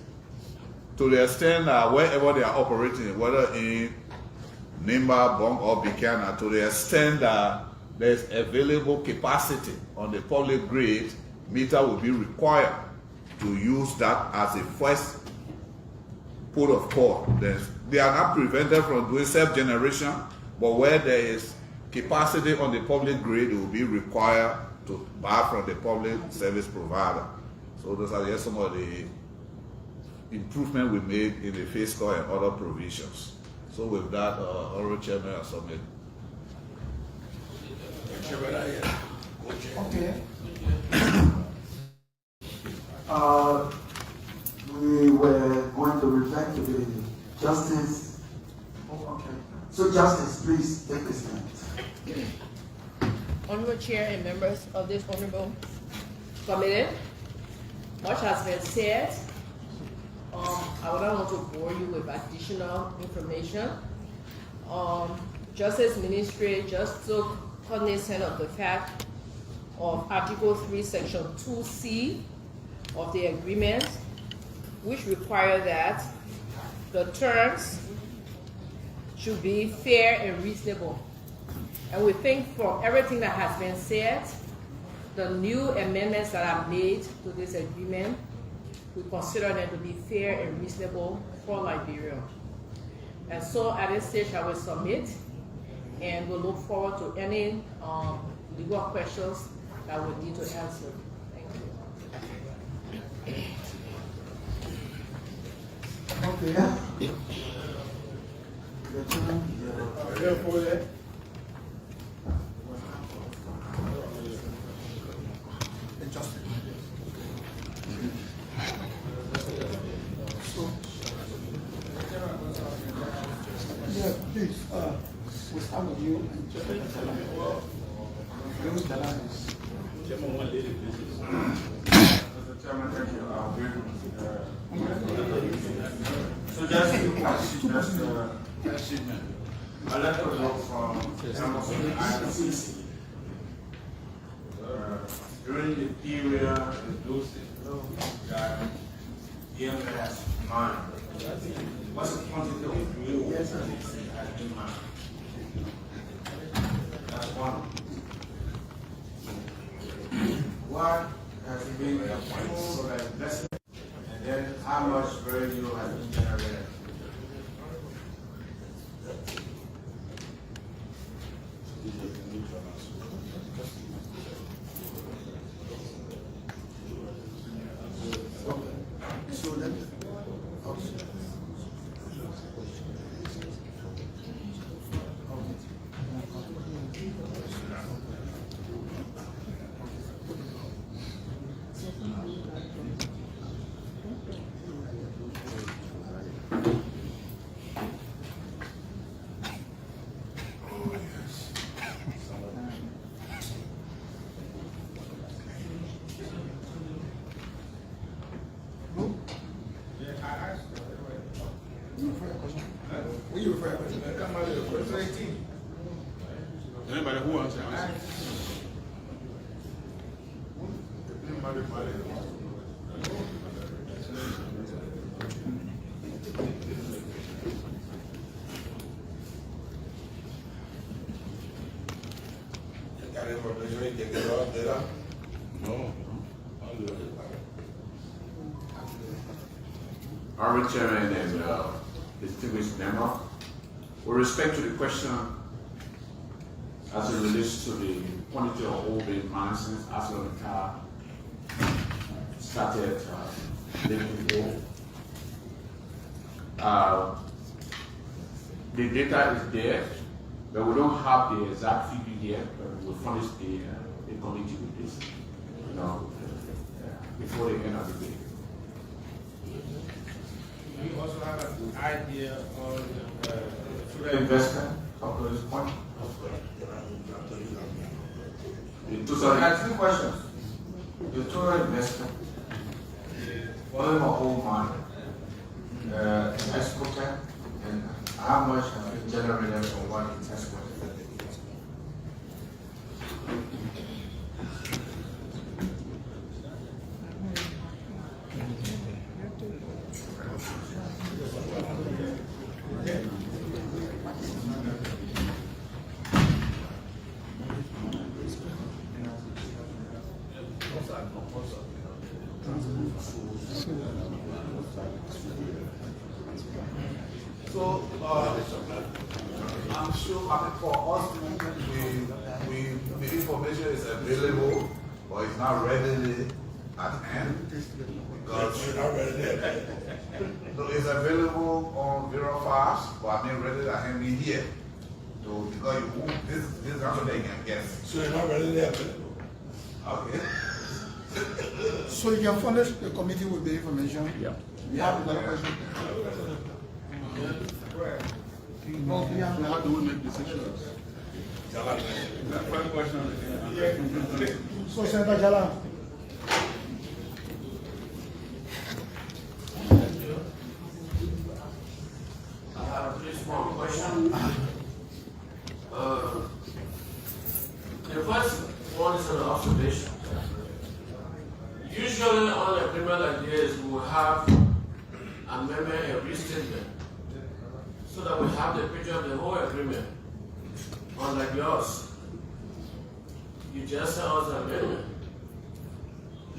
to the extent that wherever they are operating, whether in Nimba, Bong or Buchanan, to the extent that there's available capacity on the public grid, Mittal will be required to use that as a first port of call. They are not prevented from doing self-generation, but where there is capacity on the public grid, it will be required to buy from the public service provider. So those are just some of the improvements we made in the fiscal and other provisions. So with that, Honorable Chairman, I submit. Okay. We were going to return to the Justice. Oh, okay. So Justice, please take this stand. Honorable Chair and members of this honorable committee, much has been said. I would not want to bore you with additional information. Justice Ministry just took cognizance of the fact of Article 3, Section 2C of the agreement, which require that the terms should be fair and reasonable. And we think from everything that has been said, the new amendments that are made to this agreement, we consider them to be fair and reasonable for Liberia. And so at this stage I will submit, and we'll look forward to any legal questions that we need to answer. Thank you. Okay. Yeah, please, we start with you and just Mr. Chairman, thank you. So just a letter note from members of the ICC. During the period inclusive that EMS mine, what's the quantity of fuel has been mined? That's one. What has been the fuel investment, and then how much value has been generated? So then, Anybody who wants to answer? Got information, you can get all data. No. Honorable Chairman and distinguished member, with respect to the question as it relates to the quantity of oil being mined since Arcelar Mittal started lifting oil, the data is there, but we don't have the exact figure here. But we'll furnish the committee with this, before the end of the day. We also have an idea on The investment up to this point. So I have 2 questions. The total investment, volume of oil mine, exported, and how much has been generated from what it's exported? So, I'm sure, for us, the information is available, but it's not readily at hand. Because it's not readily. No, it's available on Verifast, but I mean readily at hand in here. So, because this is something they can guess. So it's not readily available. Okay. So you can furnish the committee with the information? Yeah. You have another question? No, yeah. How do we make decisions? One question. So Senator Jala. I have a very small question. The first one is an observation. Usually on an agreement like this, we will have amendment and restatement so that we have the picture of the whole agreement. Unlike yours, you just sent us an amendment.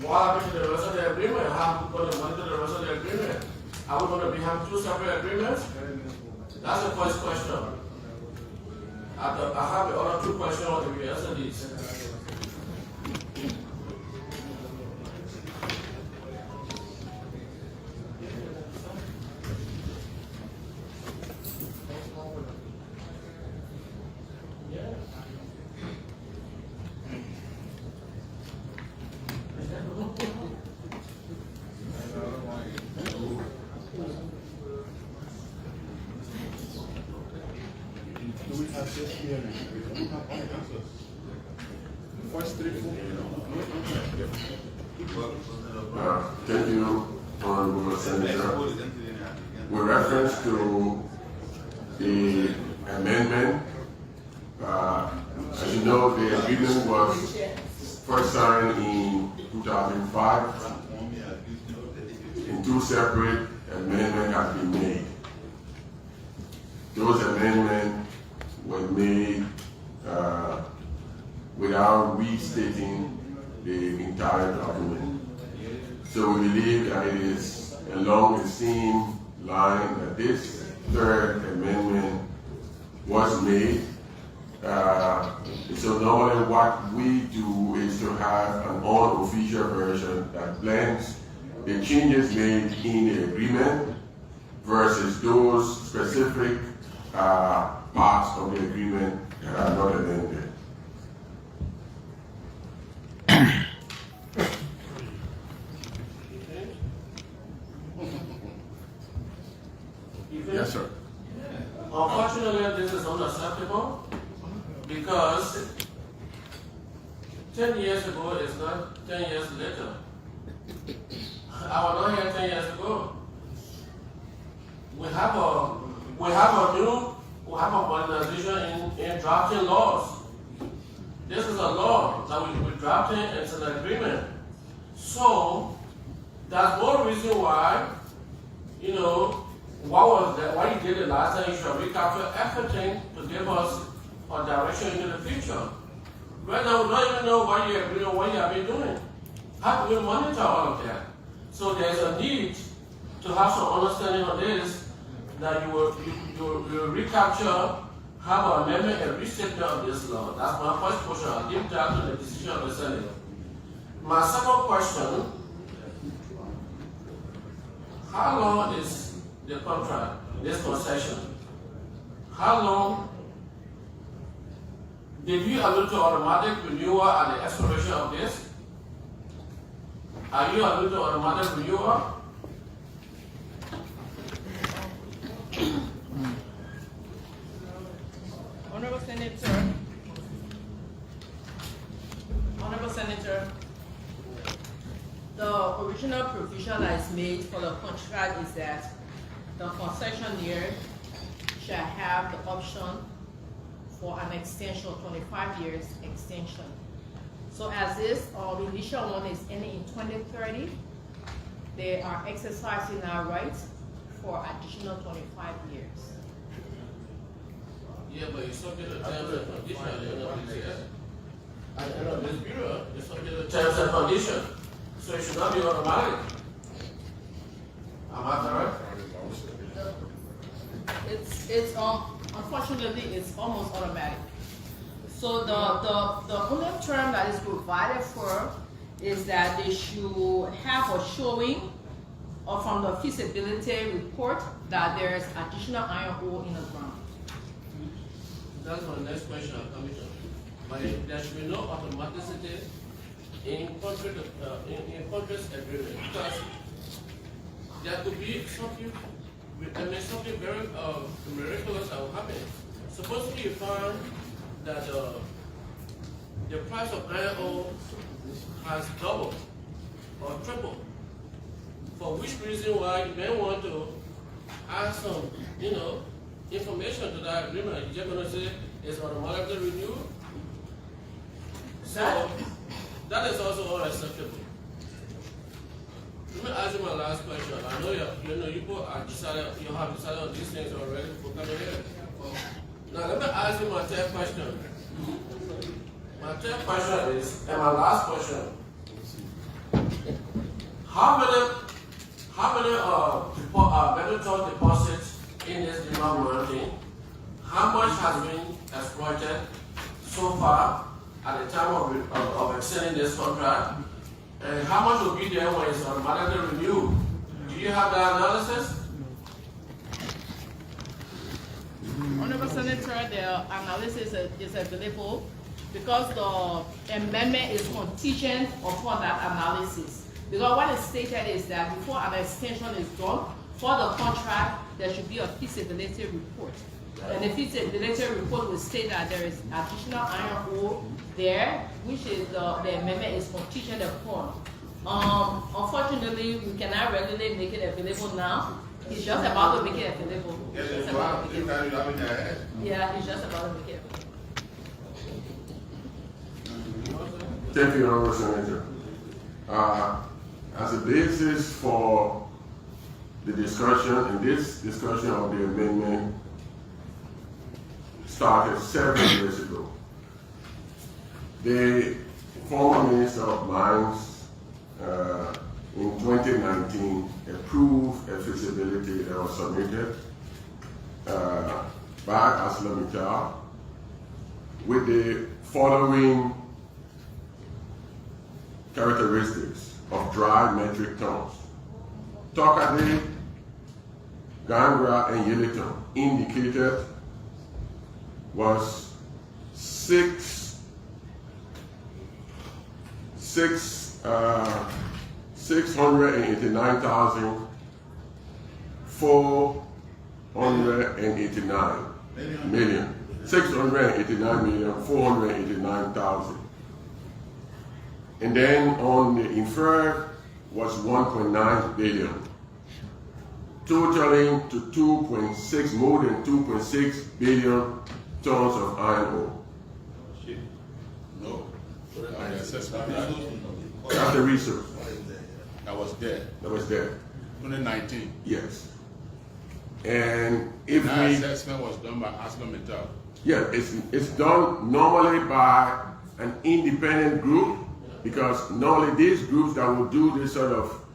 What happened to the rest of the agreement? How are we going to monitor the rest of the agreement? Are we going to have two separate agreements? That's the first question. I have the other two questions if you answer these. Thank you, Honorable Senator. With reference to the amendment, as you know, the agreement was first signed in 2005, and two separate amendments have been made. Those amendments were made without restating the entire document. So we believe that it is along the same line that this third amendment was made. So normally what we do is to have an unofficial version that blends the changes made in the agreement versus those specific parts of the agreement that are not amended. Yes, sir. Unfortunately, this is unacceptable because 10 years ago is not 10 years later. I was not here 10 years ago. We have a modernization in drafting laws. This is a law that we're drafting, it's an agreement. So that's one reason why, why you did it last time. You should recapture everything to give us a direction into the future. Right now, we don't even know what you agree on, what you have been doing. How do we monitor all of that? So there's a need to have some understanding of this, that you will recapture, have an amendment and restatement of this law. That's my first question. I'll give that to the decision of the Senate. My second question, how long is the contract, this concession? How long did you allude to automatic renewal at the expiration of this? Are you alluding to automatic renewal? Honorable Senator, the original provision that is made for the contract is that the concessionaire shall have the option for an extension, 25 years extension. So as this, the initial one is ending in 2030, they are exercising our rights for additional 25 years. Yeah, but it's subject to terms and conditions at the end of this year. At the end of this period, it's subject to terms and conditions. So it should not be automatic. Am I correct? It's unfortunately it's almost automatic. So the only term that is provided for is that they should have a showing or from the feasibility report that there is additional iron ore in the ground. That's my next question, Commissioner. But there should be no automaticity in contract agreement, because there could be something very miraculous that will happen. Supposedly you find that the price of iron ore has doubled or tripled. For which reason why you may want to add some, information to that agreement. You're just going to say it's automatically renewed. So that is also unacceptable. Let me ask you my last question. I know you have decided on these things already for coming here. Now let me ask you my third question. My third question is, and my last question. How many mandatory deposits in this development? How much has been exploited so far at the time of extending this contract? And how much will be there when it's automatically renewed? Do you have that analysis? Honorable Senator, the analysis is available because the amendment is contingent upon that analysis. Because what is stated is that before an extension is done for the contract, there should be a feasibility report. And the feasibility report will state that there is additional iron ore there, which is the amendment is contingent upon. Unfortunately, we cannot regularly make it available now. He's just about to make it available. Yeah, he's just about to make it available. Thank you, Honorable Senator. As a basis for the discussion, and this discussion of the amendment started 7 years ago. The former Minister of Mines in 2019 approved a feasibility that was submitted by Arcelar Mittal with the following characteristics of dry metric tons. Tokade, Gangra, and Yellowton indicated was 689,489,000. And then on the inferred was 1.9 billion, totaling to more than 2.6 billion tons of iron ore. No. That's the research. That was there. 2019. Yes. And if that assessment was done by Arcelar Mittal. Yeah, it's done normally by an independent group, because normally these groups that will do this sort of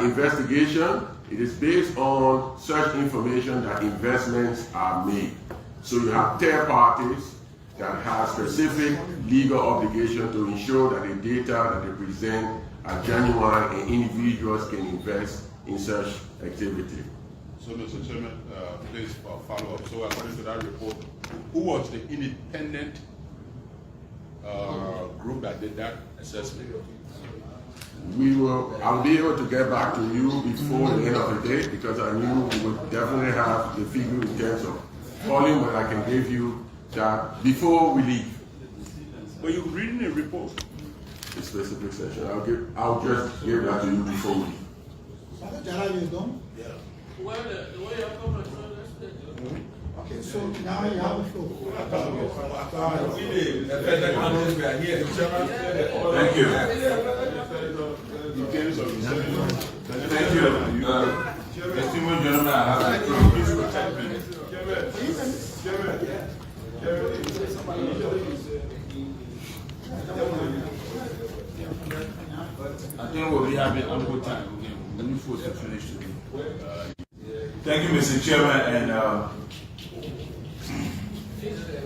investigation, it is based on such information that investments are made. So you have third parties that have specific legal obligation to ensure that the data that they present are genuine and individuals can invest in such activity. So, Mr. Chairman, please follow up. So, according to that report, who was the independent group that did that assessment? I'll be able to get back to you before the end of the day, because I knew we would definitely have the figure in terms of volume, but I can give you that before we leave. But you're reading a report. The specific session. I'll just give that to you before we leave. Yeah. Well, the way you're coming from, Okay, so now you have the floor. Thank you. Thank you. Distinguished gentlemen, I have the floor. Please protect me. I think we'll be having ample time. We need to finish today. Thank you, Mr. Chairman, and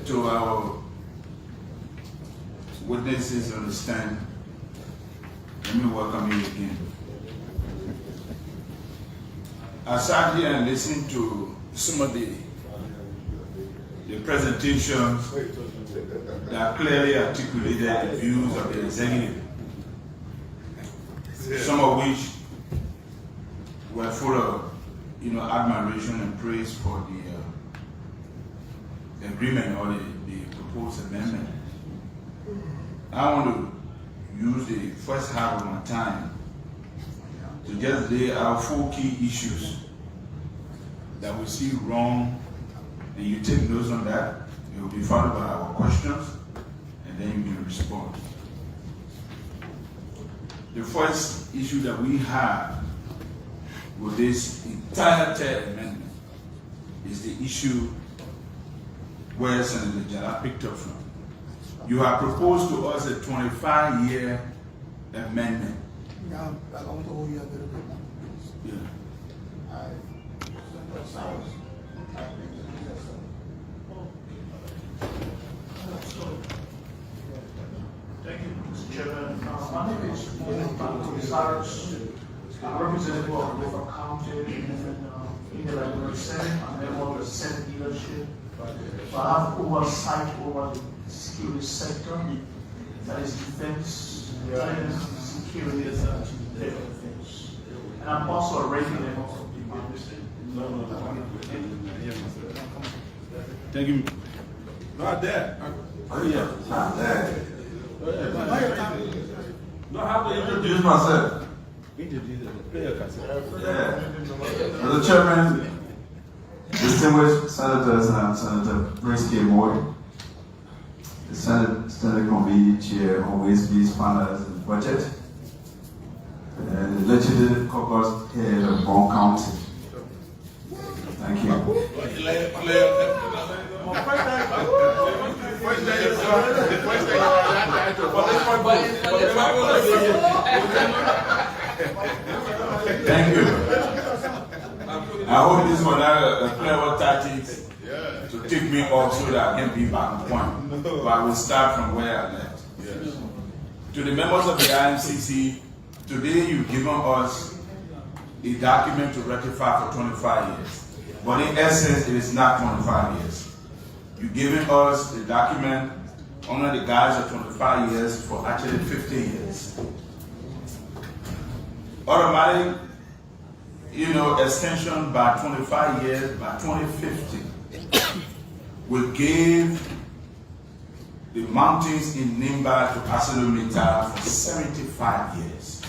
to our witnesses on the stand, let me welcome you again. I sat here and listened to some of the presentations that clearly articulated the views of the executive, some of which were full of admiration and praise for the agreement or the proposed amendment. I want to use the first half of my time to just lay out 4 key issues that we see wrong, and you take notes on that. It will be followed by our questions, and then you can respond. The first issue that we have with this entire third amendment is the issue where Senator Jala picked up from. You have proposed to us a 25-year amendment. Yeah, I want to hold you a little bit more. Yeah. Thank you, Mr. Chairman. My name is Cyrus. I'm representative of River County in the Liberal Senate. I'm a member of the Senate leadership. I have oversight over the security sector, that is defense, security, and defense. And I'm also a ranking member of the Thank you. Not that. Oh yeah, not that. No, I have to Introduce myself. Mr. Chairman, distinguished senators, and I'm Senator Prince K. Moore, the Senate Committee Chair on Waste, Peace, Finance, and Budget, and the Legislative Caucus Head of Bone County. Thank you. Thank you. I hope this was not a clever tactic to take me off so that I can be back on point. But I will start from where I left. To the members of the IMCC, today you've given us a document to ratify for 25 years. But in essence, it is not 25 years. You've given us a document under the guise of 25 years for actually 50 years. Automatic, extension by 25 years, by 2050, will give the mountains in Nimba to Arcelar Mittal for 75 years.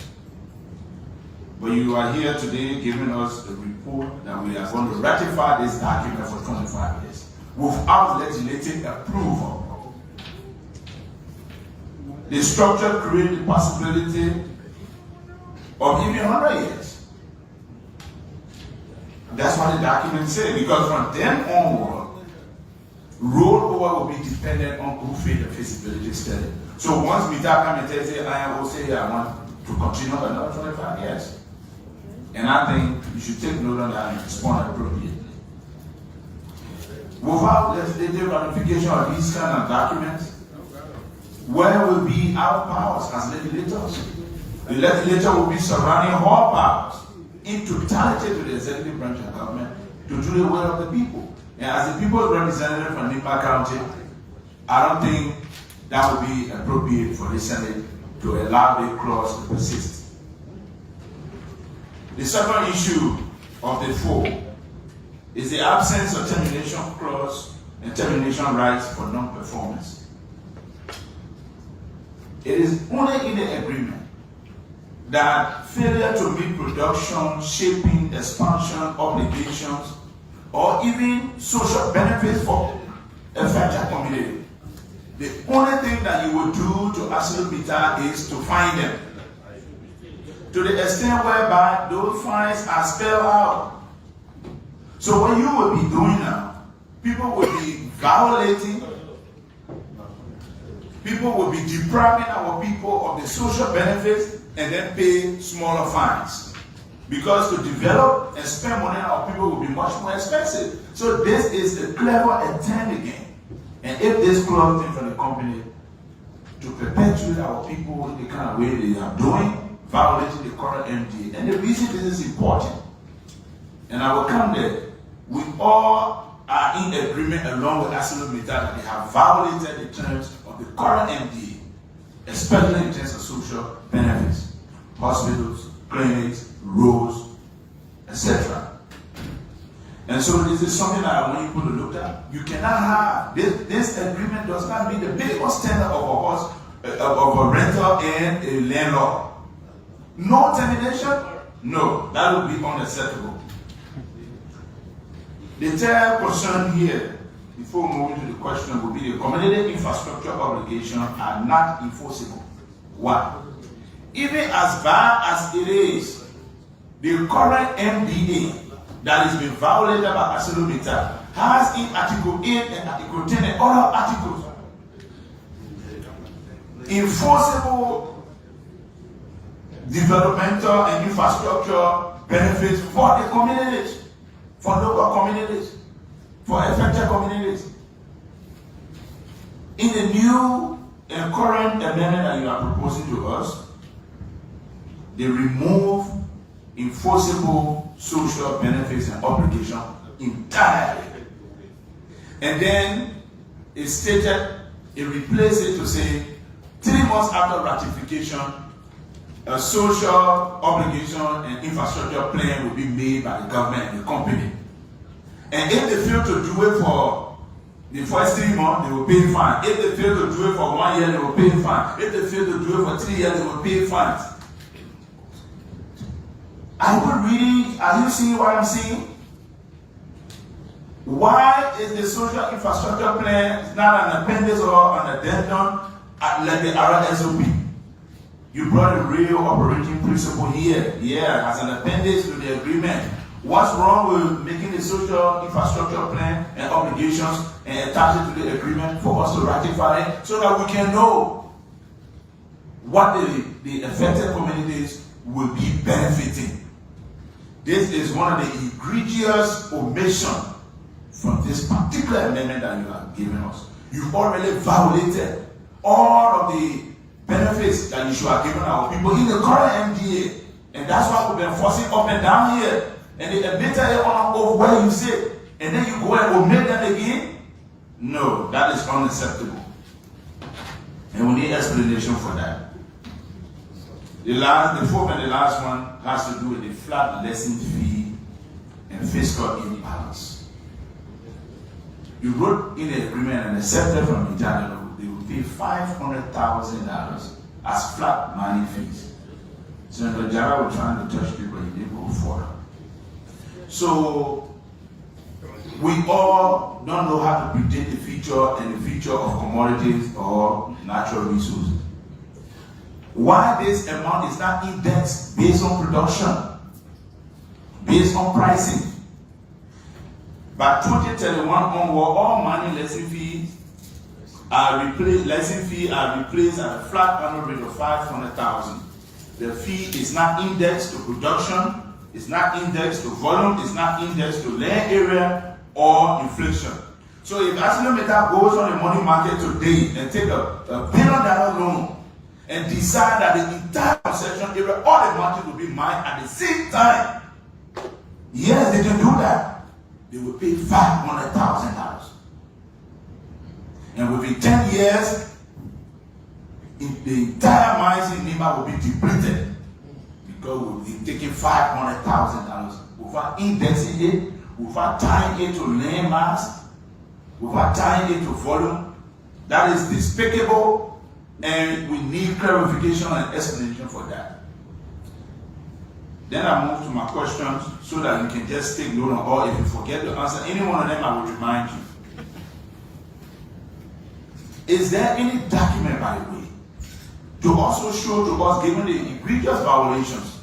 But you are here today giving us a report that we are going to ratify this document for 25 years without legislative approval. The structure creates the possibility of even 100 years. That's what the document says, because from then onward, rollover will be dependent on good faith and feasibility study. So once Mittal comes and says, I will say I want to continue another 25 years. And I think you should take note of that and respond appropriately. Without legislative ratification of these kind of documents, where will be our powers as legislators? The legislature will be surrounding all powers in totality to the executive branch of government to do the will of the people. And as the people's representative from Nimba County, I don't think that would be appropriate for the Senate to allow the clause to persist. The second issue of the four is the absence of termination clause and termination rights for non-performance. It is only in the agreement that failure to meet production, shaping, expansion, obligations, or even social benefits for a fragile community. The only thing that you will do to Arcelar Mittal is to fine them. To the extent whereby those fines are spelled out. So what you will be doing now, people will be violating, people will be depriving our people of the social benefits and then pay smaller fines. Because to develop and spend money on our people will be much more expensive. So this is a clever attempt again. And if this clause came from the company to perpetuate our people in the kind of way they are doing, violating the current MDA. And the reason this is important, and I will come there, we all are in agreement along with Arcelar Mittal that they have violated the terms of the current MDA, especially in terms of social benefits, hospitals, clinics, roads, etc. And so this is something that I want you to look at. You cannot have, this agreement does not meet the minimum standard of a rental and a landlord. No termination? No, that would be unacceptable. The third concern here, before moving to the question, will be the community infrastructure obligations are not enforceable. Why? Even as bad as it is the current MDA that is being violated by Arcelar Mittal has in Article 8 and Article 10 and other articles enforceable developmental and infrastructure benefits for the communities, for local communities, for affected communities. In the new and current amendment that you are proposing to us, they remove enforceable social benefits and obligations entirely. And then it stated, it replaced it to say, 3 months after ratification, a social obligation and infrastructure plan will be made by the government and the company. And if they fail to do it for the first 3 months, they will pay fine. If they fail to do it for 1 year, they will pay fine. If they fail to do it for 3 years, they will pay fines. Are you reading? Are you seeing what I'm seeing? Why is the social infrastructure plan not an appendix or an addendum like the RSOP? You brought a real operating principle here, as an appendix to the agreement. What's wrong with making the social infrastructure plan and obligations and attach it to the agreement for us to ratify it so that we can know what the affected communities will be benefiting? This is one of the egregious omissions from this particular amendment that you have given us. You've already violated all of the benefits that you should have given our people in the current MDA. And that's why we've been forcing up and down here. And they admitted it on over where you sit. And then you go and omit them again? No, that is unacceptable. And we need explanation for that. The fourth and the last one has to do with the flat lesson fee and fiscal imbalance. You wrote in the agreement and accepted from the judge they will pay $500,000 as flat money fees. Senator Jara was trying to touch people, he didn't go for it. So we all don't know how to predict the future and the future of commodities or natural resources. Why this amount is not indexed based on production, based on pricing? By 2031 onward, all money lesson fees are replaced at a flat annual rate of $500,000. The fee is not indexed to production, it's not indexed to volume, it's not indexed to land area or inflation. So if Arcelar Mittal goes on the money market today and take a $1 billion loan and decide that the entire concession area, all the market will be mined at the same time, yes, they can do that. They will pay $500,000. And within 10 years, the entire mines in Lima will be depleted because we'll be taking $500,000 without indexing it, without tying it to land mass, without tying it to volume. That is despicable, and we need clarification and explanation for that. Then I move to my questions so that you can just take note of, or if you forget to answer any one of them, I will remind you. Is there any document, by the way, to also show to us, given the egregious violations,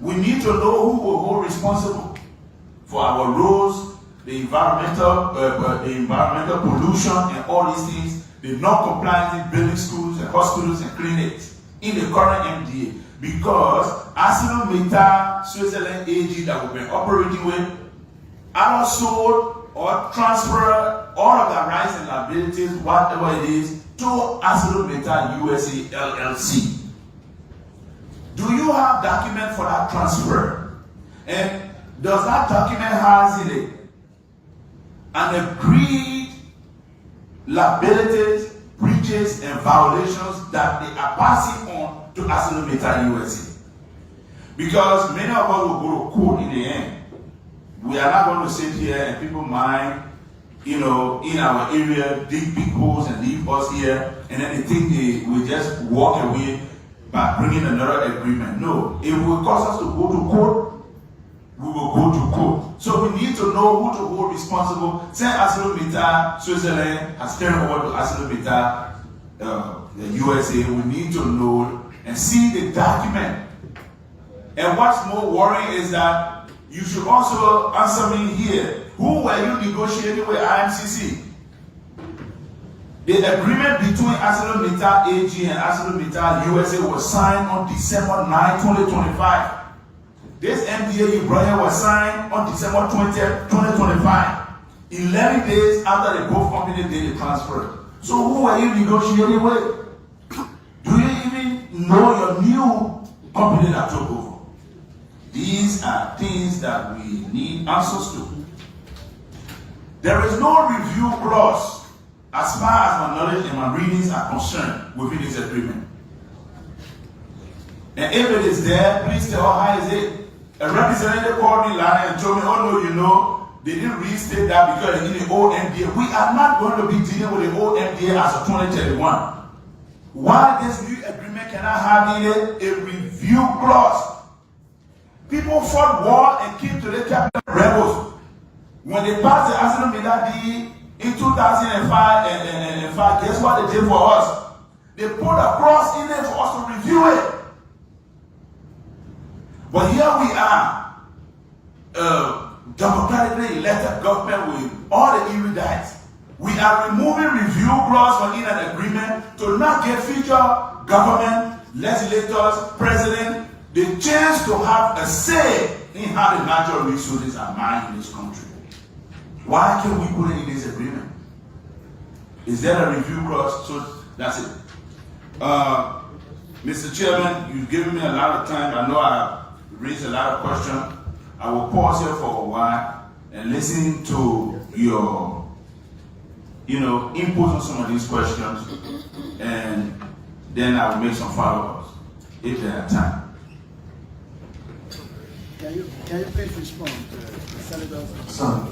we need to know who will hold responsible for our roads, the environmental pollution and all these things, the non-compliance in building schools and hospitals and clinics in the current MDA. Because Arcelar Mittal, Switzerland AG that we've been operating with, either sold or transferred all of their rights and liabilities, whatever it is, to Arcelar Mittal USA LLC. Do you have document for that transfer? And does that document has in it an agreed liabilities, breaches, and violations that they are passing on to Arcelar Mittal USA? Because many of us will go to court in the end. We are not going to sit here and people mine, in our area, dig big holes and leave us here, and then they think we just walk away by bringing another agreement. No, if it will cause us to go to court, we will go to court. So we need to know who to hold responsible. Say Arcelar Mittal, Switzerland has turned over to Arcelar Mittal, the USA. We need to know and see the document And what's more worrying is that you should also answer me here. Who were you negotiating with IMCC? The agreement between Arcelar Mittal AG and Arcelar Mittal USA was signed on December 9, 2025. This MDA you brought here was signed on December 20, 2025. 11 days after the both companies did the transfer. So who were you negotiating with? Do you even know your new company that took over? These are things that we need answers to. There is no review clause as far as my knowledge and my readings are concerned within this agreement. And if it is there, please tell how is it? A representative called me last and told me, oh no, you know, they didn't restate that because they need the old MDA. We are not going to be dealing with the old MDA as of 2031. Why this new agreement cannot have in it a review clause? People fought war and came to the capital rebels. When they passed the Arcelar Mittal deal in 2005, guess what they did for us? They put a clause in there for us to review it. But here we are, democratically elected government with all the erudites. We are removing review clause from in an agreement to not give future government, legislators, president the chance to have a say in how the natural resources are mined in this country. Why can't we put it in this agreement? Is there a review clause? So that's it. Mr. Chairman, you've given me a lot of time. I know I've raised a lot of questions. I will pause here for a while and listen to your input on some of these questions, and then I will make some follow-ups if there are time. Can you please respond to the Senator's? Son.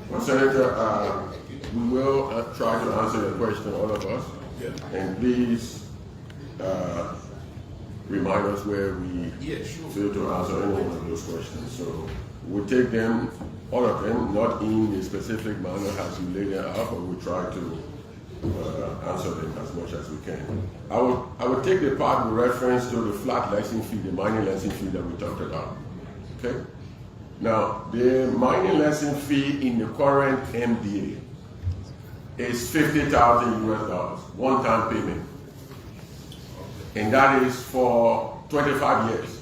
Well, Senator, we will try to answer your question, all of us. And please remind us where we fail to answer any one of those questions. So we'll take them, all of them, not in a specific manner as you lay them out, but we'll try to answer them as much as we can. I would take the part with reference to the flat licensing fee, the mining licensing fee that we talked about. Okay? Now, the mining licensing fee in the current MDA is $50,000 US, one-time payment. And that is for 25 years.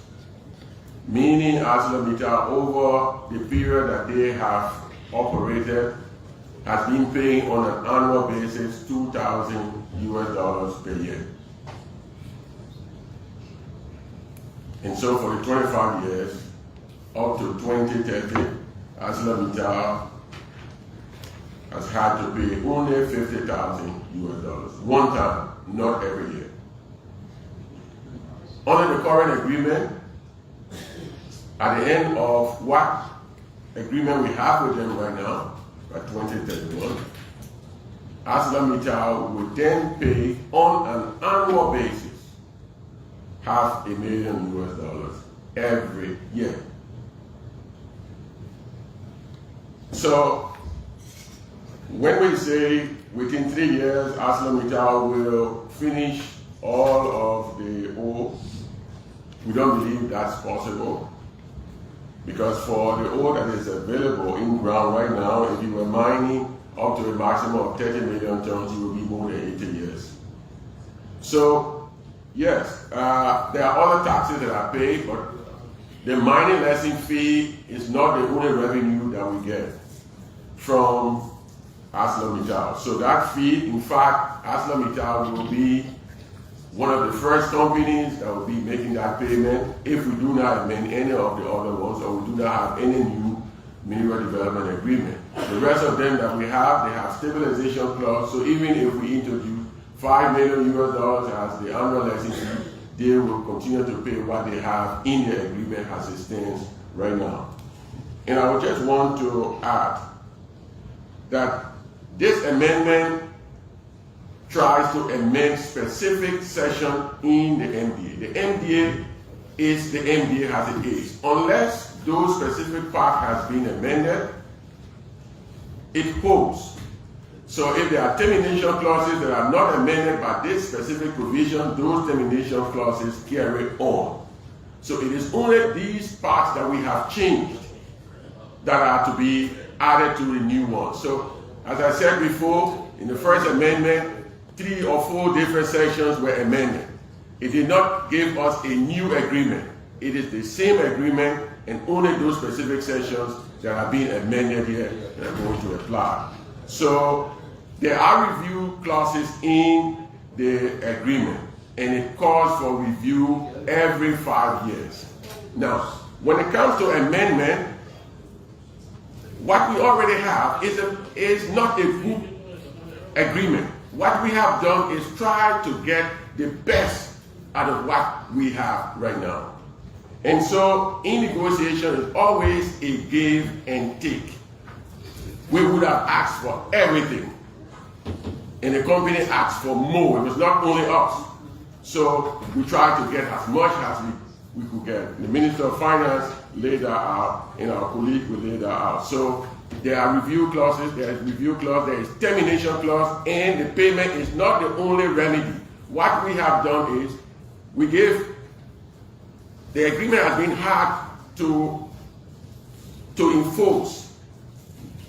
Meaning Arcelar Mittal, over the period that they have operated, has been paying on an annual basis $2,000 US per year. And so for the 25 years, up to 2030, Arcelar Mittal has had to pay only $50,000 US, one time, not every year. Under the current agreement, at the end of what agreement we have with them right now, by 2031, Arcelar Mittal will then pay on an annual basis $500,000 US every year. So when we say within 3 years Arcelar Mittal will finish all of the ore, we don't believe that's possible, because for the ore that is available in ground right now, if you were mining up to a maximum of 30 million tons, you will be more than 80 years. So yes, there are other taxes that are paid, but the mining licensing fee is not the only revenue that we get from Arcelar Mittal. So that fee, in fact, Arcelar Mittal will be one of the first companies that will be making that payment if we do not amend any of the other ones, or we do not have any new mineral development agreement. The rest of them that we have, they have stabilization clause, so even if we introduce $5 million US as the annual licensing fee, they will continue to pay what they have in the agreement as it stands right now. And I would just want to add that this amendment tries to amend specific section in the MDA. The MDA is the MDA as it is. Unless those specific part has been amended, it holds. So if there are termination clauses that are not amended by this specific provision, those termination clauses carry on. So it is only these parts that we have changed that are to be added to the new one. So as I said before, in the first amendment, 3 or 4 different sections were amended. It did not give us a new agreement. It is the same agreement, and only those specific sections that are being amended here that are going to apply. So there are review clauses in the agreement, and it calls for review every 5 years. Now, when it comes to amendment, what we already have is not a group agreement. What we have done is try to get the best out of what we have right now. And so in negotiation, it's always a give and take. We would have asked for everything, and the company asked for more. It was not only us. So we tried to get as much as we could get. The Minister of Finance laid that out, and our colleague will lay that out. So there are review clauses, there is review clause, there is termination clause, and the payment is not the only remedy. What we have done is we gave, the agreement has been hard to enforce.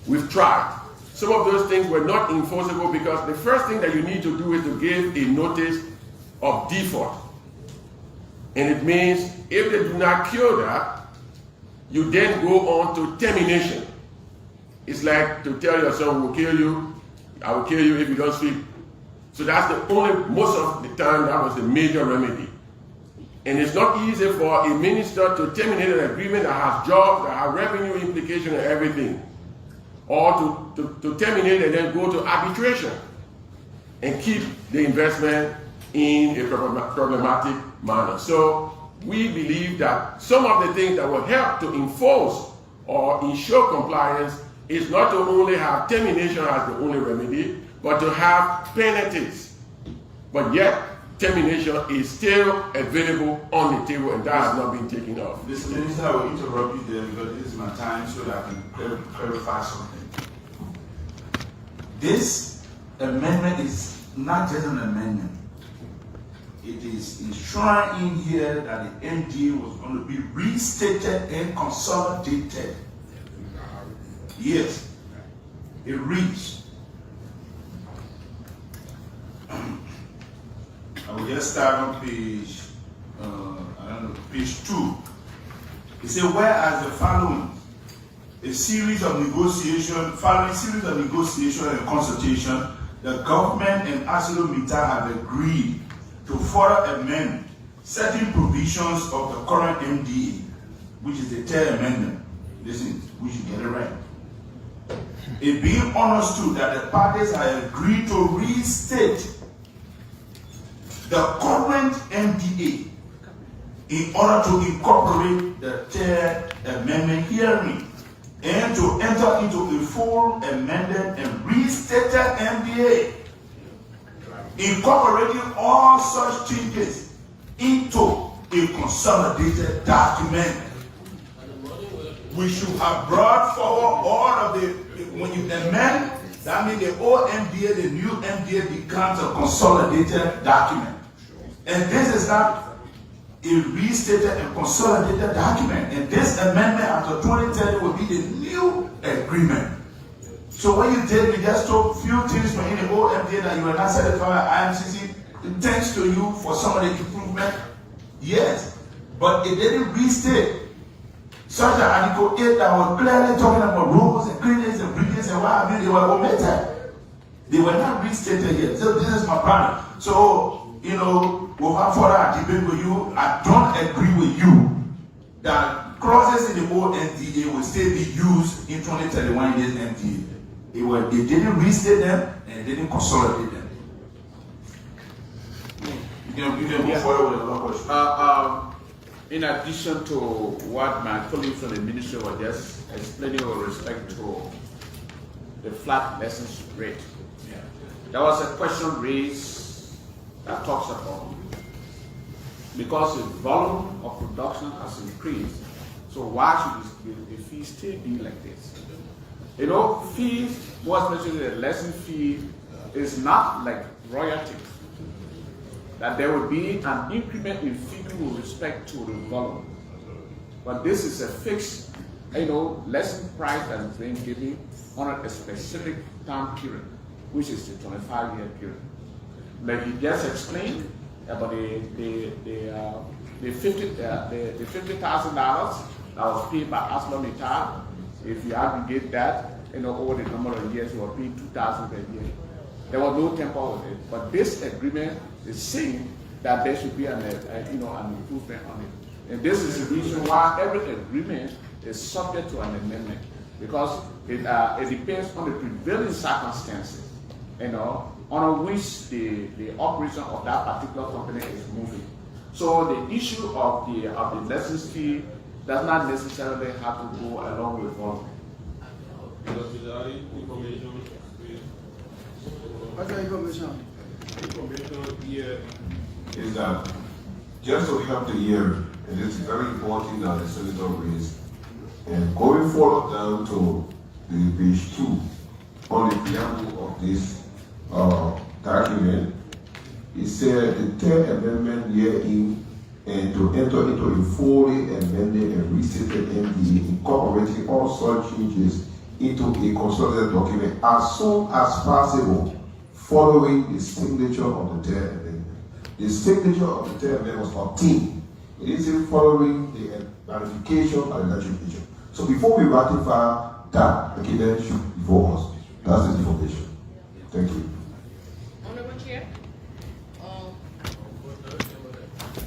We've tried. Some of those things were not enforceable because the first thing that you need to do is to give a notice of default. And it means if they do not cure that, you then go on to termination. It's like to tell your son, we'll kill you, I will kill you if you don't speak. So that's the only, most of the time, that was the major remedy. And it's not easy for a minister to terminate an agreement that has jobs, that have revenue implications and everything. Or to terminate and then go to arbitration and keep the investment in a problematic manner. So we believe that some of the things that will help to enforce or ensure compliance is not to only have termination as the only remedy, but to have penalties. But yet, termination is still available on the table, and that has not been taken off. Mr. Minister, I will interrupt you there because this is my time so that I can clarify something. This amendment is not just an amendment. It is enshrined in here that the MDA was going to be restated and consolidated. Yes, it reads. I will just start on page, page 2. It says, whereas the following following series of negotiation and consultation, the government and Arcelar Mittal have agreed to further amend certain provisions of the current MDA, which is the third amendment. Listen, we should get it right. It being understood that the parties have agreed to restate the current MDA in order to incorporate the third amendment hearing and to enter into a full amended and restated MDA, incorporating all such changes into a consolidated document. We should have brought forward all of the, when you amend, that means the old MDA, the new MDA becomes a consolidated document. And this is not a restated and consolidated document. And this amendment after 2030 will be the new agreement. So what you did, you just took a few things from the old MDA that you were not satisfied with IMCC. Thanks to you for some of the improvement. Yes. But it didn't restate. Such that Article 8 that was clearly talking about rules and credits and bridges and what have you, they were omitted. They were not restated yet. So this is my problem. So, you know, without further debate with you, I don't agree with you that clauses in the old MDA will still be used in 2031 in this MDA. They didn't restate them and they didn't consolidate them. You can move forward with another question. In addition to what my colleague from the ministry was just explaining with respect to the flat license rate, There was a question raised that talks about because the volume of production has increased, so why should the fee still be like this? You know, fees, more especially the lesson fee, is not like royalties. That there will be an increment in fee with respect to the volume. But this is a fixed, lesson price that is being given on a specific time period, which is the 25-year period. Like you just explained about the $50,000 that was paid by Arcelar Mittal. If you aggregate that, over the number of years, you are paying $2,000 per year. There was no temper with it, but this agreement is saying that there should be an improvement on it. And this is the reason why every agreement is subject to an amendment, because it depends on the prevailing circumstances, on which the operation of that particular company is moving. So the issue of the license fee does not necessarily have to go along with volume. What's the information? Information here is that just to recap the year, it is very important that the senator raised, and going forward down to the page 2 on the preamble of this document, it said the third amendment herein and to enter into a fully amended and restated MDA incorporating all such changes into a consolidated document as soon as possible following the signature of the third amendment. The signature of the third amendment was obtained. It is following the ratification by the legislature. So before we ratify that, the document should be before us. That's the information. Thank you. Honorable Chair.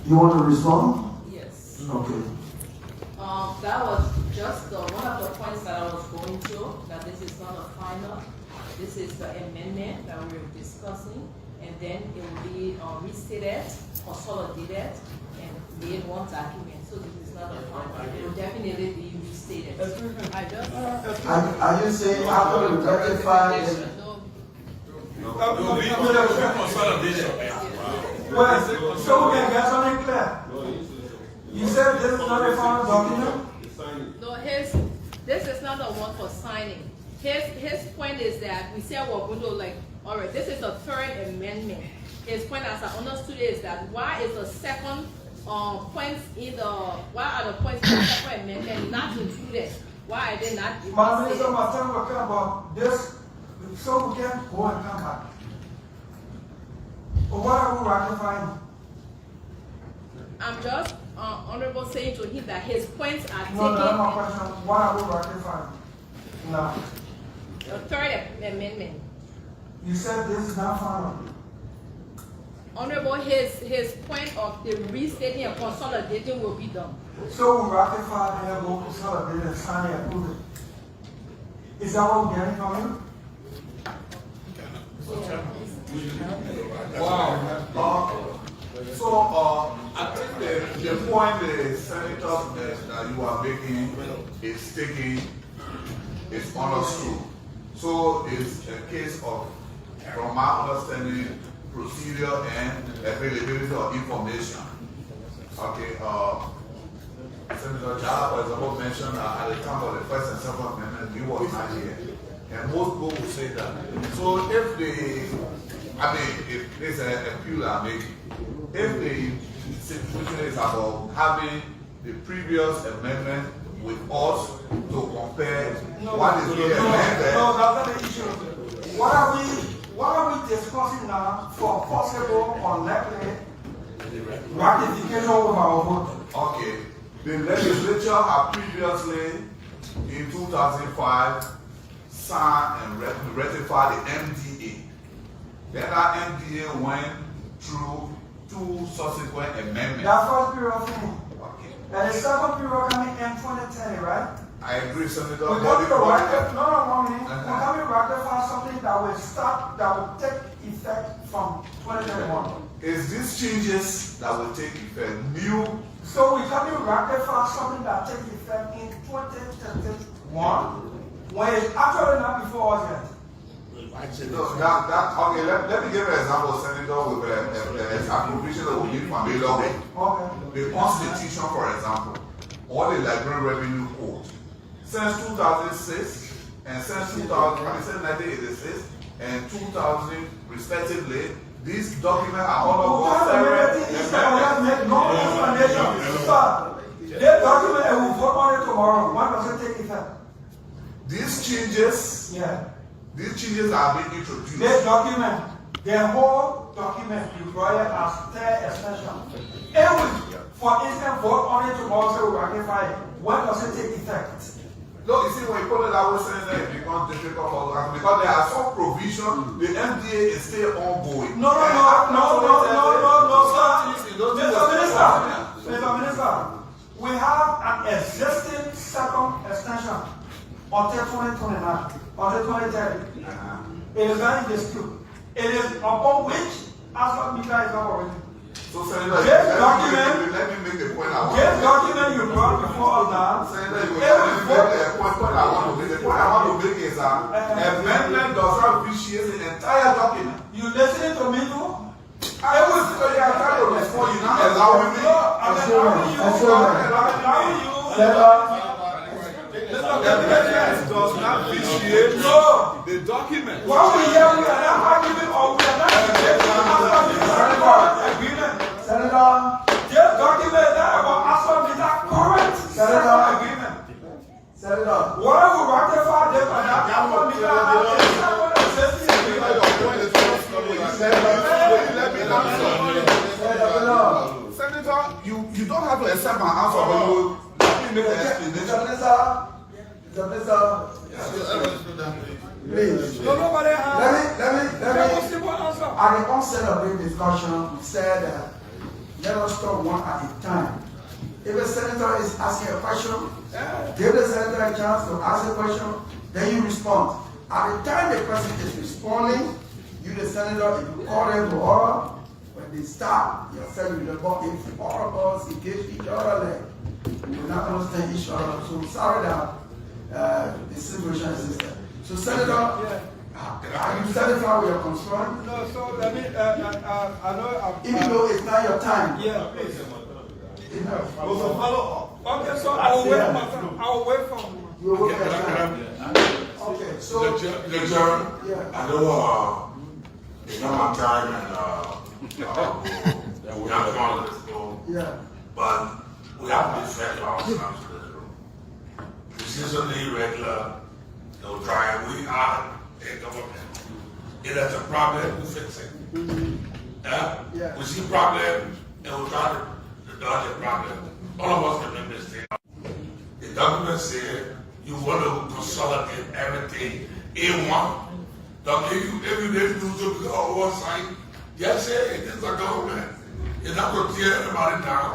You want to respond? Yes. Okay. That was just one of the points that I was going to, that this is not a final. This is the amendment that we're discussing, and then it will be restated, consolidated, and made one document. So this is not a final. It will definitely be restated. Are you saying after we ratify it? Well, so we can get something clear. You said this is not a final document? No, this is not the one for signing. His point is that we said we're going to all right, this is the third amendment. His point, as I understood it, is that why is the second points why are the points in the second amendment not included? Why are they not included? My minister, my time will come about this, so we can go and come back. But what are we ratifying? I'm just honorable saying to him that his points are taken. No, that's my question. What are we ratifying? No. The third amendment. You said this is not final. Honorable, his point of the restating and consolidating will be done. So we ratify and then we'll consolidate and sign and approve it. Is that what we're getting from you? Wow. So I think the point the senator that you are making is taking is understood. So it's a case of, from my understanding, procedure and availability of information. Okay, Senator Jala, for example, mentioned at the time of the first and second amendment, he was not here. And most people will say that. So if if there's a appeal I'm making, if the situation is about having the previous amendment with us to compare what is being amended. No, that's not the issue. What are we discussing now for possible or likely ratification of our vote? Okay. The legislature had previously, in 2005, signed and ratified the MDA. Then that MDA went through 2 subsequent amendments. That first period thing. Okay. And the second period coming in 2010, right? I agree, Senator. We're coming to ratify something that will take effect from 2021. It's these changes that will take effect. So we're coming to ratify something that takes effect in 2021 when it's actually not before us yet. No, okay, let me give an example, Senator, with an appropriation that will be familiar with. Okay. The Constitution, for example, or the Liberian Revenue Code. Since 2006 and since 1986 and 2000 respectively, these documents are all of No explanation. Sir, that document, I will vote on it tomorrow. When does it take effect? These changes, these changes are being introduced. This document, the whole document required as third extension. For instance, vote on it tomorrow, so we ratify it. When does it take effect? No, you see, when you put it that way, Senator, it becomes difficult for us because there are some provisions. The MDA is still ongoing. No, sir. Mr. Minister, we have an existing second extension until 2029, until 2030. It is not in dispute. It is upon which Arcelar Mittal is operating. So, Senator, this document, let me make the point this document you brought before us now. Senator, you let me make the point I want to make. The point I want to make is that amendment does not appreciate the entire document. You listening to me too? I was trying to respond. You not allowing me. Does not appreciate the document. What we hear, we are not arguing or we are not agreement. Senator, this document that about Arcelar Mittal current agreement. Senator, why we ratify this and that Arcelar Mittal existing agreement? Senator, you don't have to accept my answer, but you let me make an explanation. Please. No, nobody has. Let me. At the onset of this discussion, we said that let us talk one at a time. If a senator is asking a question, give the senator a chance to ask a question, then you respond. At the time the person is responding, you, the senator, if you call them to order, when they start, you say you if all of us engage each other, we will not understand each other. So sorry that the situation is system. So, Senator, are you satisfied with your concern? No, so let me, I know. Even though it's not your time. Yeah, please. Follow up. Okay, so I will wait from you. You will wait for your time. Okay, so. I know it's not my time and we're not calling this go. Yeah. But we have to be fair to ourselves. This isn't irregular. No trying. We are a government. If there's a problem, we fix it. We see problem and we try to dodge the problem. All of us can make mistakes. The document said you want to consolidate everything in one. Don't if you didn't do something on one side, just say it is a government. It's not going to tear anybody down.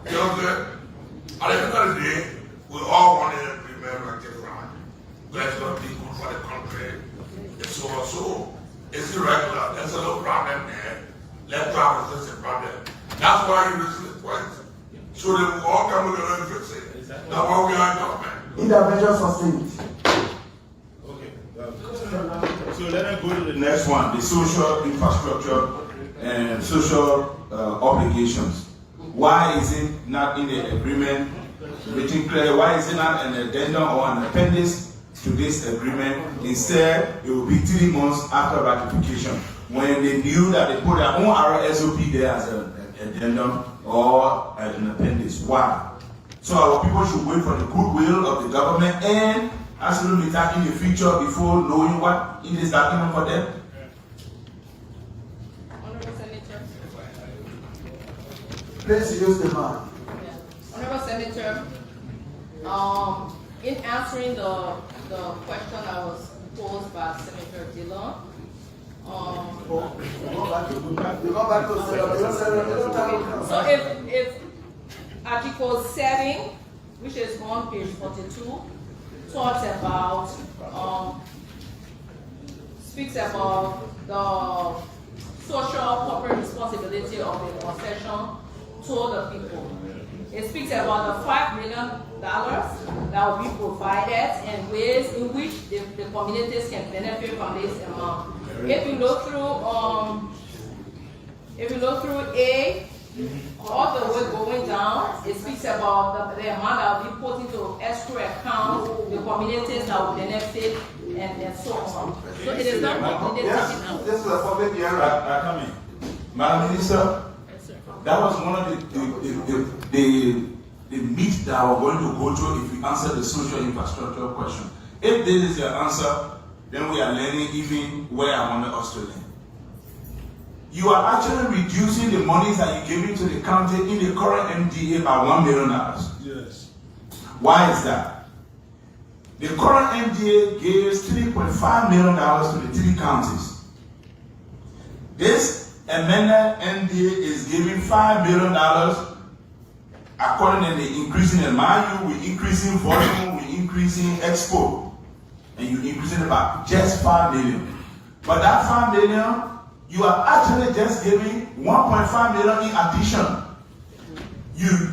You know what I'm saying? At the end of the day, we all want an agreement like this one. Let's not be good for the country. And so on. So it's irregular. There's a little problem there. Let's try to fix the problem. That's why you listen to the point. So that we all come together and fix it. That's why we are in government. Intervention sustained. So let us go to the next one, the social infrastructure and social obligations. Why is it not in the agreement written clear? Why is it not an addendum or an appendix to this agreement? Instead, it will be 3 months after ratification when they knew that they put their own RSOP there as an addendum or as an appendix. Why? So our people should wait for the goodwill of the government and absolutely talk in the future before knowing what in this document for them. Honorable Senator. Please use the mic. Honorable Senator, in answering the question that was posed by Senator Dillon, so if Article 7, which is on page 42, talks about, speaks about the social corporate responsibility of the concession to the people. It speaks about the $5 million that will be provided and ways in which the communities can benefit from this amount. If you look through A, all the way going down, it speaks about the amount that will be put into escrow account, the communities that will benefit, and so on. So it is not community. Yes, this is a public hearing. I come in. Madam Minister, that was one of the meat that we're going to go through if we answer the social infrastructure question. If this is your answer, then we are learning even where I wanted us to learn. You are actually reducing the monies that you give into the county in the current MDA by $1 million. Yes. Why is that? The current MDA gives $3.5 million to the 3 counties. This amended MDA is giving $5 million accordingly, increasing the value, we're increasing volume, we're increasing export, and you're increasing it by just $5 million. But that $5 million, you are actually just giving $1.5 million in addition. You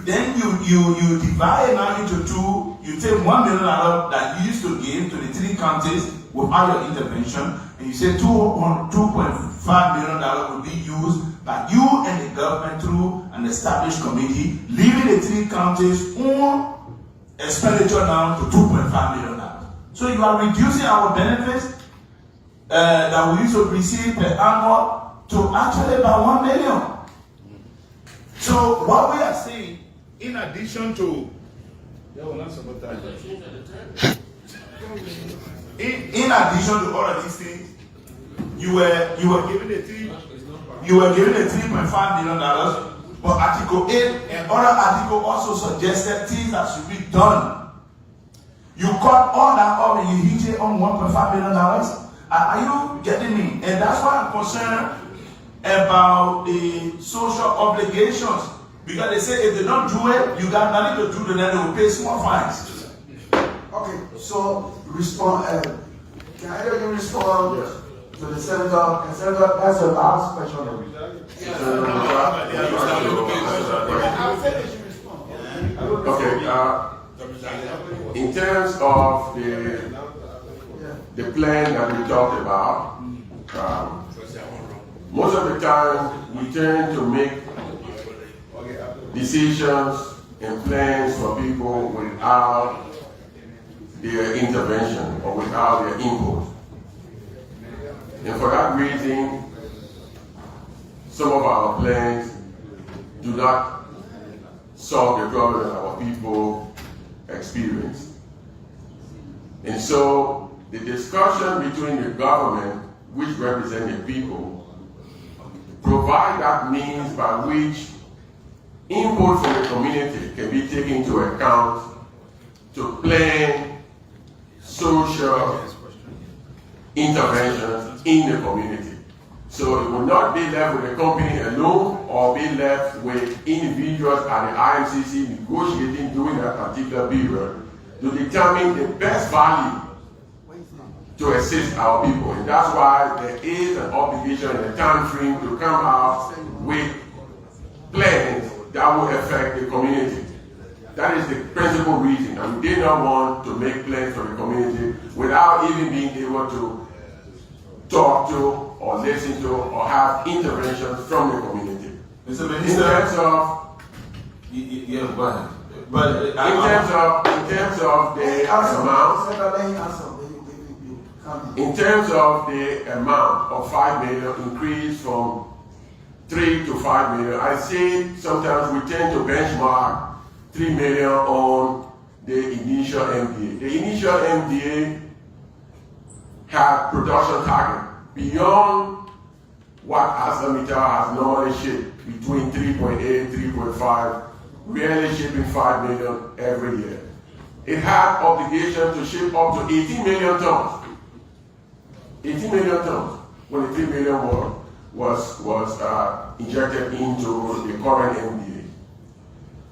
divide it now into 2. You take $1 million that you used to give to the 3 counties without your intervention, and you say $2.5 million will be used by you and the government through an established committee, leaving the 3 counties on expenditure down to $2.5 million. So you are reducing our benefits that we used to receive per annual to actually by $1 million. So what we are saying, in addition to in addition to all of these things, you were given the $3.5 million, but Article 8 and other article also suggested things that should be done. You cut all that off and you hit it on $1.5 million. Are you getting me? And that's why I'm concerned about the social obligations, because they say if they don't do it, you got nothing to do, then they will pay small fines. Okay, so respond. Can I really respond to the senator? And senator, that's the last question. Okay. In terms of the plan that we talked about, most of the time we tend to make decisions and plans for people without their intervention or without their input. And for that reason, some of our plans do not solve the problem that our people experience. And so the discussion between the government, which represents the people, provide that means by which input from the community can be taken into account to plan social interventions in the community. So it will not be left with the company alone or be left with individuals at the IMCC negotiating during that particular period to determine the best value to assist our people. And that's why there is an obligation and a time frame to come out with plans that will affect the community. That is the principal reason. And we did not want to make plans for the community without even being able to talk to or listen to or have interventions from the community. Mr. Minister, in terms of go ahead. But in terms of the amount, in terms of the amount of $5 million increase from 3 to 5 million, I say sometimes we tend to benchmark 3 million on the initial MDA. The initial MDA had production target beyond what Arcelar Mittal has normally shipped, between 3.8 and 3.5, rarely shipping 5 million every year. It had obligation to ship up to 18 million tons. 18 million tons when the 3 million was injected into the current MDA.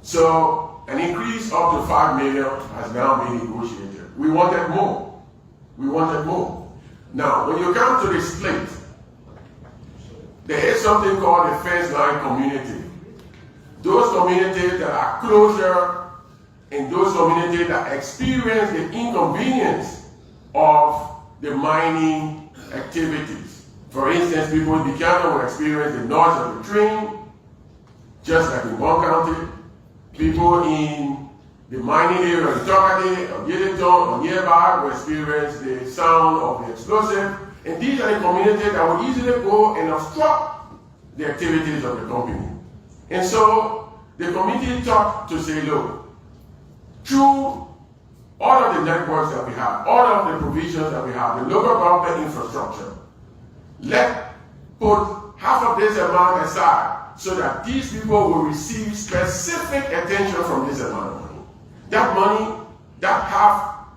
So an increase up to 5 million has now been negotiated. We wanted more. We wanted more. Now, when you come to the split, there is something called a first line community. Those communities that are closer in those communities that experience the inconvenience of the mining activities. For instance, people in Buchanan will experience the noise of the train, just like in one county. People in the mining area of Tokade, or Yedington, or nearby will experience the sound of the explosive. And these are the communities that will easily go and obstruct the activities of the company. And so the committee talked to say, look, through all of the networks that we have, all of the provisions that we have, the local government infrastructure, let's put half of this amount aside so that these people will receive specific attention from this amount of money. That money, that half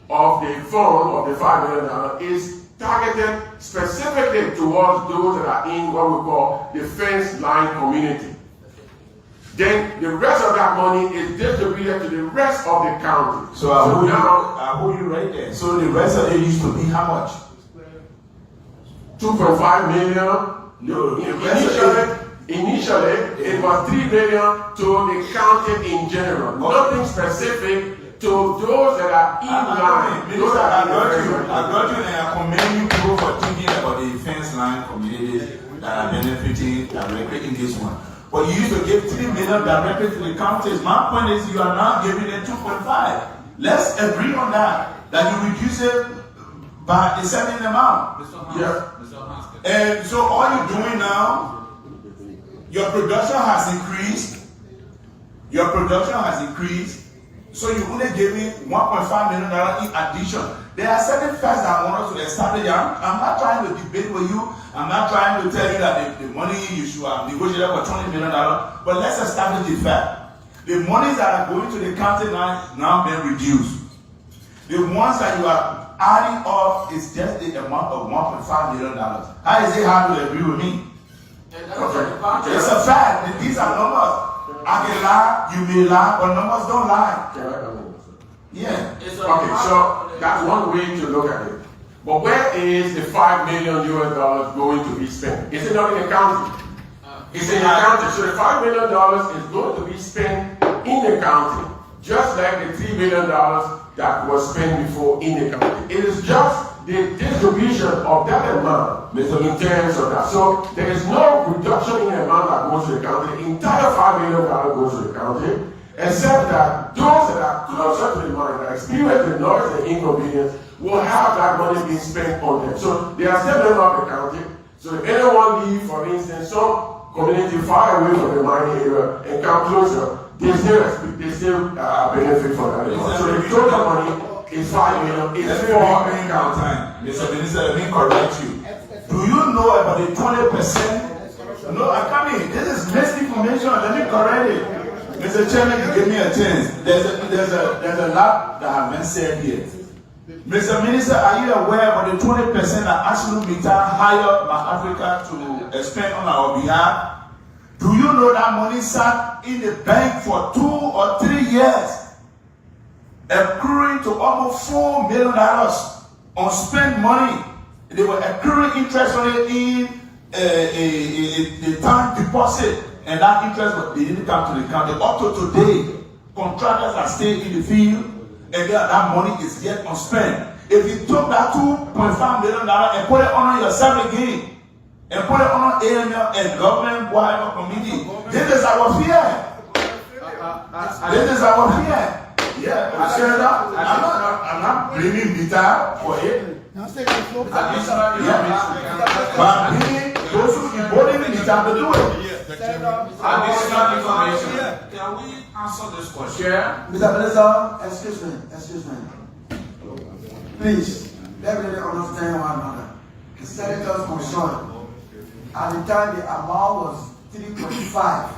of the fund of the $5 million is targeted specifically towards those that are in what we call the fence line community. Then the rest of that money is distributed to the rest of the county. So I hold you right there. So the rest of it used to be how much? 2.5 million. Initially, it was 3 million to the county in general. Nothing specific to those that are in line. Minister, I got you and I commend you people for thinking about the fence line communities that are benefiting directly in this one. But you used to give 3 million directly to the counties. My point is you are now giving them 2.5. Let's agree on that you reduce it by a certain amount. Yeah. And so all you're doing now, your production has increased. Your production has increased. So you only gave me $1.5 million in addition. There are certain facts that I want us to establish. I'm not trying to debate with you. I'm not trying to tell you that the money you should have negotiated for $20 million. But let's establish the fact. The monies that are going to the county now being reduced. The ones that you are adding up is just the amount of $1.5 million. How is it hard to agree with me? Okay. It's a fact. These are numbers. I can lie, you may lie, but numbers don't lie. Yeah. Okay, so that's one way to look at it. But where is the $5 million going to be spent? Is it not in the county? It's in the county. So the $5 million is going to be spent in the county, just like the $3 million that was spent before in the county. It is just the distribution of that amount in terms of that. So there is no reduction in the amount that goes to the county. The entire $5 million goes to the county, except that those that are closer to the money, that experience the noise and inconvenience, will have that money being spent on them. So they are still members of the county. So if anyone leave, for instance, some community far away from the mining area and come closer, they still benefit from that. So the total money is $5 million. It's for time. Mr. Minister, let me correct you. Do you know about the 20%? No, I come in. This is misinformation. Let me correct it. Mr. Chairman, you give me a chance. There's a lot that have been said here. Mr. Minister, are you aware of the 20% that Arcelar Mittal hired my Africa to expend on our behalf? Do you know that money sat in the bank for 2 or 3 years, accruing to almost $4 million on spent money? They were accruing interest on it in the time deposit, and that interest they didn't come to the county. Up to today, contractors are staying in the field, and that money is yet unspent. If you took that $2.5 million and put it on yourself again, and put it on AML and government-wide committee, this is our fear. This is our fear. Yeah, I'm not blaming Mittal for it. But blaming those who voted Mittal to do it. Additional information. Can we answer this question? Mr. Minister, excuse me. Please, let me understand one another. The senators concerned, at the time the amount was 3.5.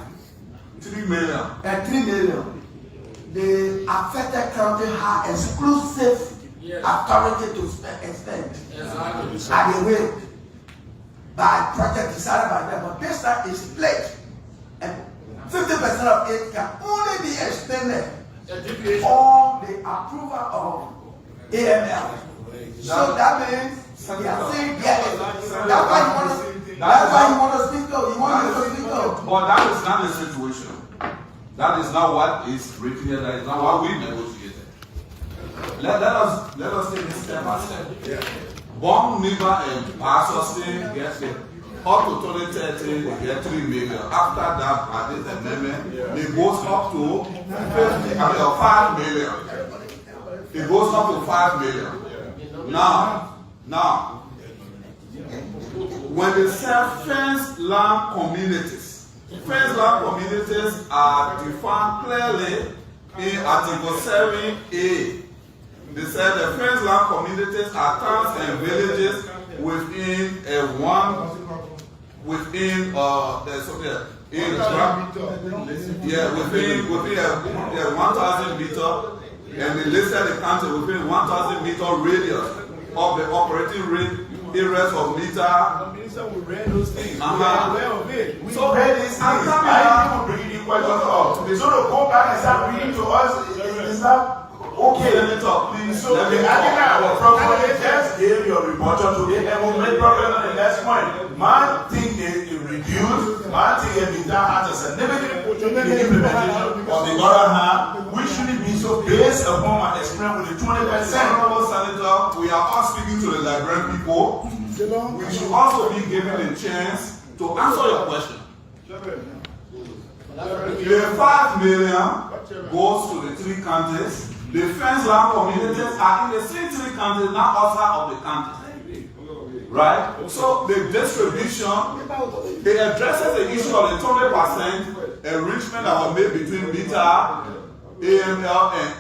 3 million. And 3 million. The affected county had exclusive authority to expend. Exactly. At the rate by project decided by them. But this time is split. And 50% of it can only be expended on the approval of AML. So that means they are saying yes. That's why you want to speak up. You want to speak up. But that is not the situation. That is not what is written here. That is not what we negotiated. Let us take this step by step. Bomb Niva and Pastor gets it. Up to 2030, they get 3 million. After that, by this amendment, it goes up to 5 million. It goes up to 5 million. Now, when they say fenced land communities are defined clearly in Article 7A. They said the fenced land communities are towns and villages within within 1,000 meter, and they listed the county within 1,000 meter radius of the operating areas of meter. We read those things. We So are aware of it. We read these things. Why are you bringing the questions up? So to go back and start reading to us is not okay. Let me talk, please. So the argument our properly just gave your rebuttal today, and we'll make progress on the next point. Man think they reduce, man think they has a significant portion in the implementation. On the other hand, we shouldn't be so based upon my experience with the 20%. Honorable Senator, we are all speaking to the Liberian people. We should also be given a chance to answer your question. The 5 million goes to the 3 counties. The fenced land communities are in the same 3 counties, not outside of the counties. Right? So the distribution, it addresses the issue of the 20% enrichment that was made between META, AML, and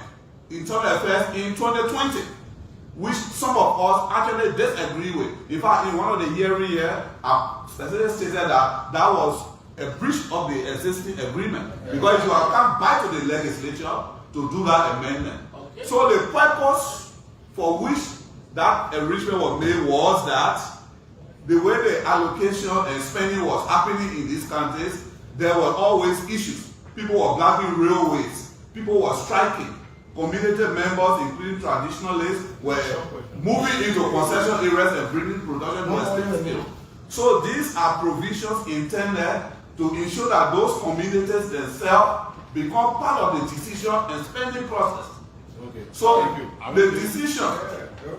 internal affairs in 2020. Which some of us actually disagree with. In fact, in one of the hearings here, specifically stated that that was a breach of the existing agreement. Because you can't buy to the legislature to do that amendment. Okay. So the purpose for which that enrichment was made was that the way the allocation and spending was happening in these countries, there were always issues. People were blocking railways. People were striking. Community members, including traditionalists, were moving into concession areas and bringing production to a state scale. So these are provisions intended to ensure that those communities themselves become part of the decision and spending process. Okay. So the decision,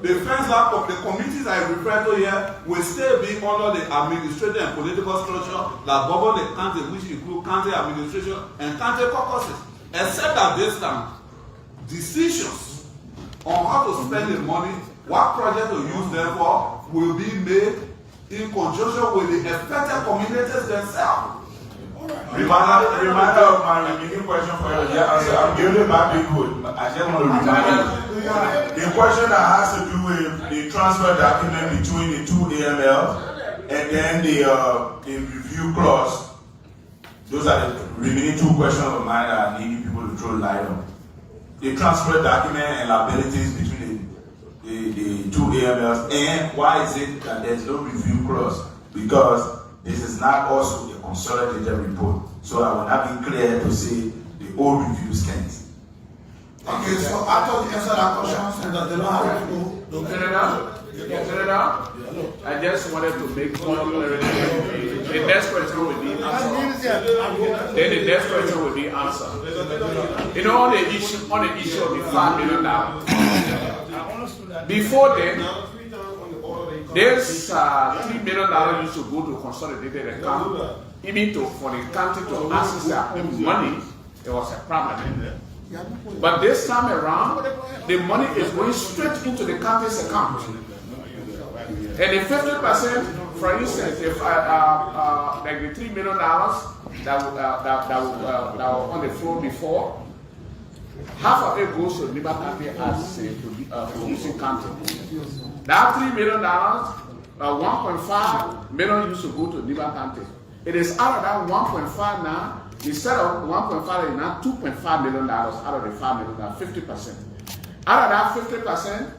the fenced land of the communities I refer to here will still be under the administrative and political structure that govern the county, which include county administration and county caucuses, except at this time. Decisions on how to spend the money, what project to use them for, will be made in conjunction with the affected communities themselves. Reminder of my remaining question for you. I'm giving my big hood. I just want to remind you. The question that has to do with the transfer document between the 2 AML and then the review clause. Those are the remaining 2 questions of mine that I need people to throw light on. The transfer document and liabilities between the 2 AMLs, and why is it that there's no review clause? Because this is not also a consolidated report. So I will not be clear to say the old reviews can't. Okay, so after the answer that question, so that they don't have to Senator, I just wanted to make one clarification. The next question will be answered. Then the next question will be answered. You know, on the issue of the $5 million. Before then, there's $3 million used to go to consolidated account. Even for the county to access their money, it was a problem. But this time around, the money is going straight into the county's account. And the 50%, for instance, if like the $3 million that were on the floor before, half of it goes to Liba County as a producing county. That $3 million, 1.5 million used to go to Liba County. It is out of that 1.5 now. Instead of 1.5, it's now $2.5 million out of the $5 million, 50%. Out of that 50%,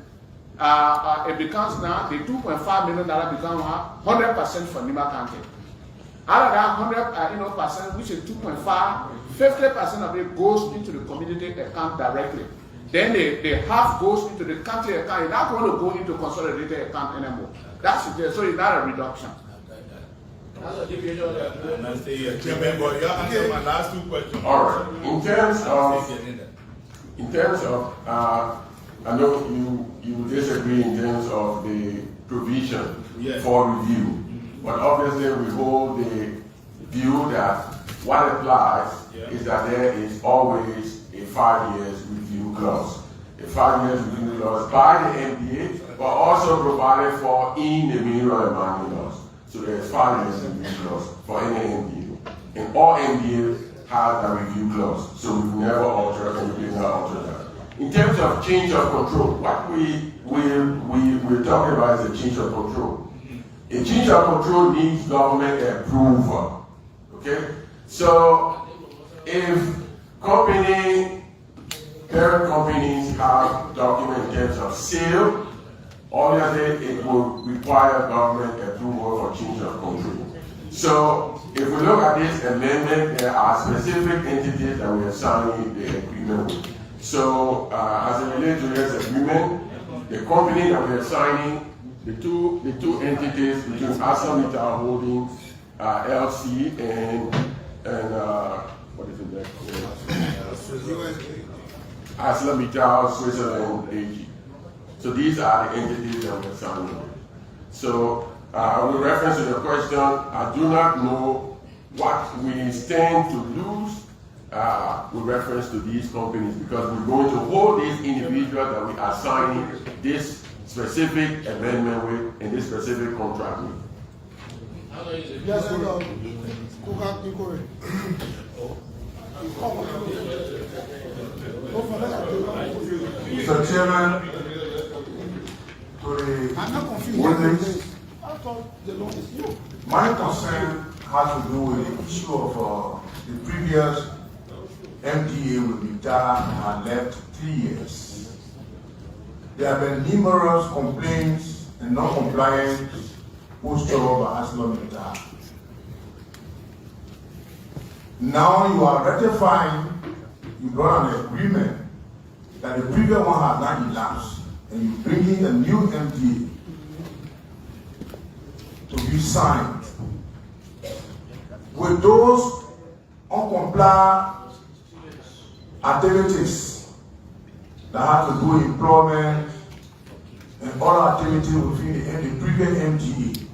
it becomes now the $2.5 million becomes 100% for Nima County. Out of that 100% which is 2.5, 50% of it goes into the community account directly. Then the half goes into the county account. It's not going to go into consolidated account anymore. That's it. So it's not a reduction. My last two questions. All right. In terms of, I know you disagree in terms of the provision for review, but obviously we hold the view that what applies is that there is always a 5 years review clause. A 5 years review clause by the MDA, but also provided for in the mineral and mining laws. So there's 5 years review clause for any MDA. And all MDA has a review clause. So we've never altered and we did not alter that. In terms of change of control, what we're talking about is a change of control. A change of control needs government approval. Okay? So if parent companies have documents in terms of sale, obviously it will require government approval for change of control. So if we look at this amendment, there are specific entities that we are signing the agreement with. So as it relates to this agreement, the company that we are signing, the two entities between Arcelar Mittal Holdings LC and what is it there? Arcelar Mittal Switzerland AG. So these are the entities that we are signing with. So with reference to the question, I do not know what we stand to lose with reference to these companies, because we're going to hold these individuals that we are signing this specific amendment with and this specific contract with. Yes, Mr. Chairman, to the witness, my concern has to do with the issue of the previous MDA with Mittal had left 3 years. There have been numerous complaints and non-compliance posted by Arcelar Mittal. Now you are ratifying, you brought an agreement that the previous one has not elapsed, and you bring in a new MDA to be signed. With those uncompliant activities that have to do with employment and other activities within the previous MDA,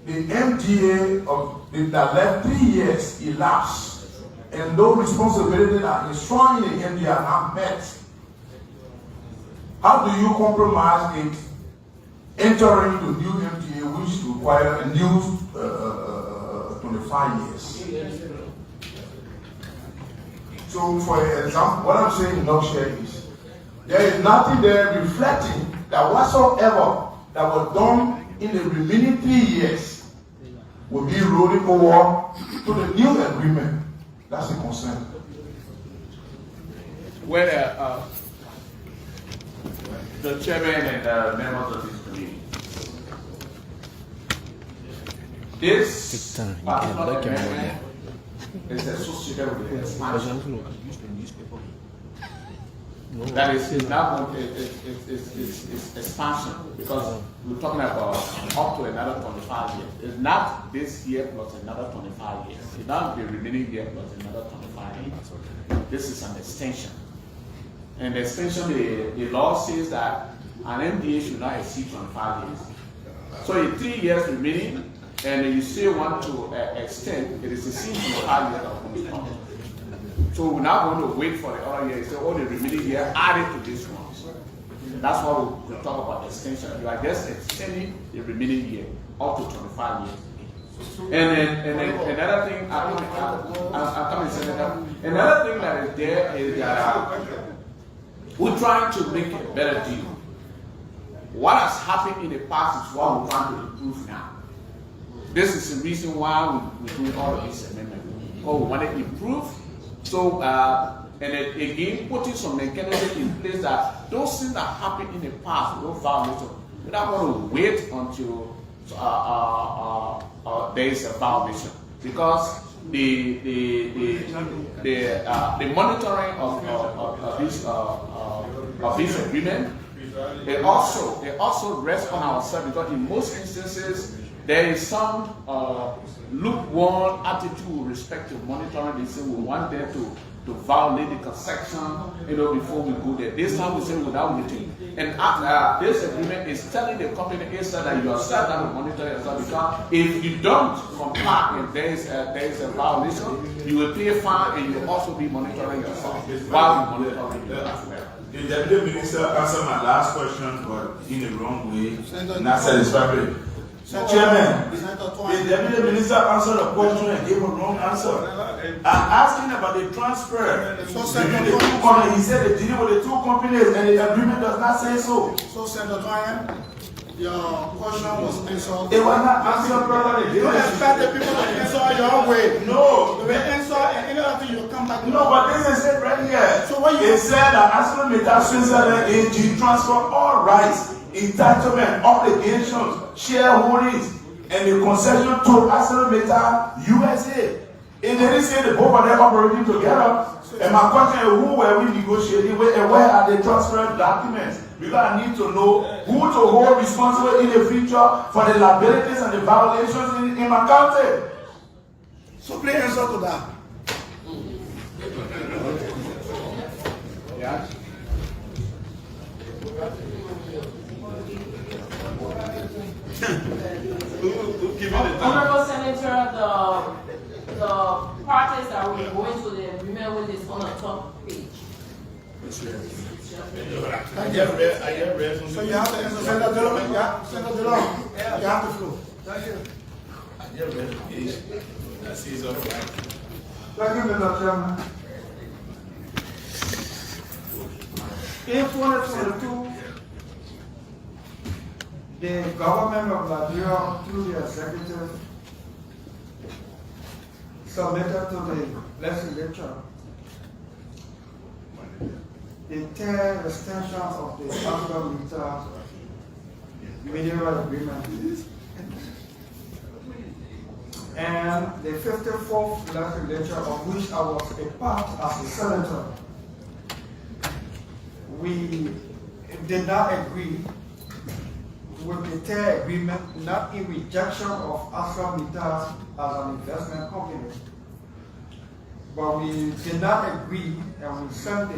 the MDA that left 3 years elapsed, and no responsibility that is strong in the MDA are not met. How do you compromise it entering the new MDA, which requires a new 25 years? So, for example, what I'm saying in nutshell is, there is nothing there reflecting that whatsoever that was done in the remaining 3 years will be rolling over to the new agreement. That's the concern. Well, the chairman and members of this committee, this particular amendment is associated with the expansion. That is now it's expansion, because we're talking about up to another 25 years. It's not this year plus another 25 years. It's not the remaining year plus another 25 years. This is an extension. And the extension, the law says that an MDA should not exceed 25 years. So in 3 years remaining, and you still want to extend, it is a 5 years of commitment. So we're not going to wait for the other year. Say, oh, the remaining year added to this one. That's why we talk about extension. You are just extending the remaining year up to 25 years. And then another thing, another thing that is there is that we're trying to make a better deal. What has happened in the past is what we're trying to improve now. This is the reason why we're doing all of these amendments. Because we want to improve. So, and again, putting some mechanism in place that those things that happened in the past, no violation, we don't want to wait until there is a violation, because the monitoring of this agreement, they also rest on ourselves, because in most instances there is some lukewarm attitude with respect to monitoring. They say we want them to violate the concession, before we go there. This time we say without waiting. And this agreement is telling the company itself that you are set down to monitor yourself, because if you don't comply and there is a violation, you will pay a fine and you will also be monitoring yourself while you monitoring yourself. The Deputy Minister answered my last question, but in the wrong way, not satisfactory. Chairman, the Deputy Minister answered the question and gave a wrong answer. I'm asking about the transfer between the two companies. He said they deal with the two companies and the agreement does not say so. So, Senator Ryan, your question was answered. It was not answered properly. You expect the people to answer your way. No. They will answer and anything you come back. No, but this is it right here. So what you it said that Arcelar Mittal Switzerland AG transfer all rights, entitlement, obligations, shareholdings, and the concession to Arcelar Mittal USA. It didn't say the both of them operating together. And my question is, who were we negotiating with and where are the transfer documents? Because I need to know who to hold responsible in the future for the liabilities and the violations in my country. So please answer to that. Yeah. Honorable Senator, the parties that will go into the agreement with is on the top page. So you have to answer, Senator Dillon. Yeah, Senator Dillon. You have the floor. Thank you. I just read the page. That says all right. Thank you, Mr. Chairman. In 2022, the government of Nigeria, through the executive, submitted to the legislature the 10 extension of the Arcelar Mittal mineral agreement and the 54th legislature, of which I was a part as a senator. We did not agree with the TER agreement, not in rejection of Arcelar Mittal as an investment company, but we did not agree and we sent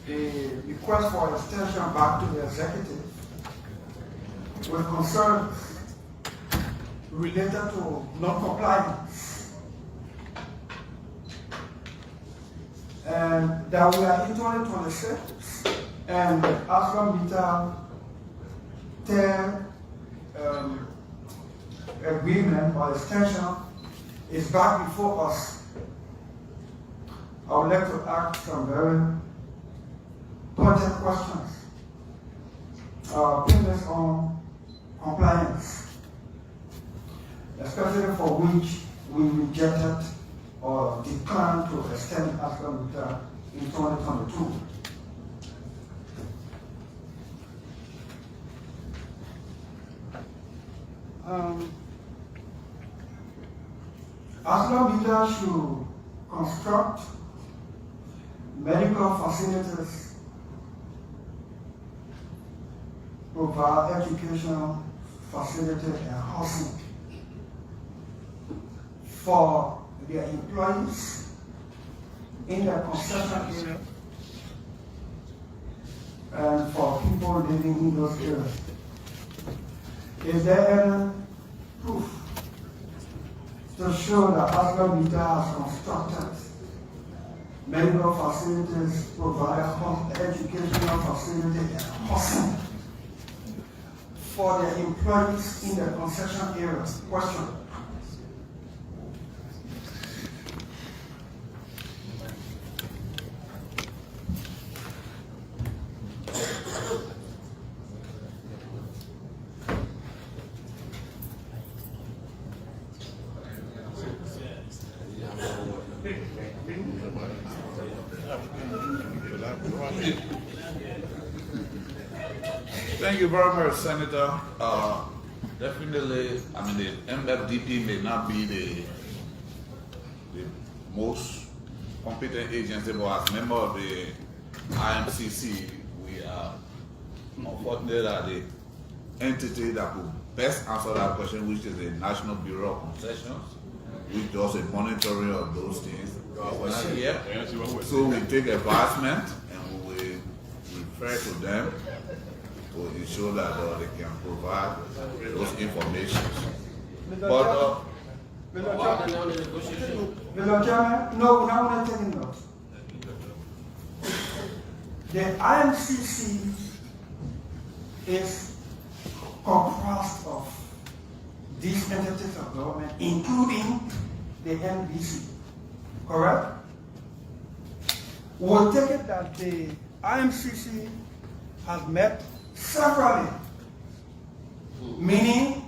the request for extension back to the executive with concerns related to non-compliance. And that we are in 2026 and Arcelar Mittal TER agreement or extension is back before us. I would like to ask some very pointed questions. Opinions on compliance, especially for which we rejected or declined to extend Arcelar Mittal in 2022. Arcelar Mittal should construct medical facilities, provide educational facilities and housing for their employees in the concession area and for people living in those areas. Is there any proof to show that Arcelar Mittal has constructed medical facilities, provide educational facilities and housing for their employees in the concession areas? Question. Thank you very much, Senator. Definitely, I mean, the MFDP may not be the most competent agency, but as member of the IMCC, we are unfortunate that the entity that could best answer that question, which is the National Bureau of Concessions, which does a monitoring of those things. So we take advisement and we refer to them to ensure that they can provide those information. But Mr. Chairman, no, we're not going to take notes. The IMCC is comprised of these entities of government, including the NBC, correct? We'll take it that the IMCC has met separately, meaning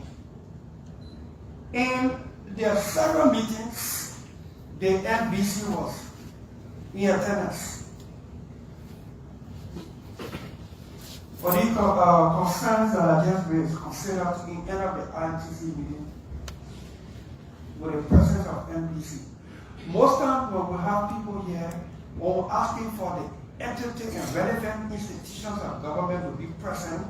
in their several meetings, the NBC was in attendance. For the concerns that I just raised, considered in any of the IMCC meeting with the presence of NBC. Most times when we have people here, when we're asking for the entity and relevant institutions of government to be present,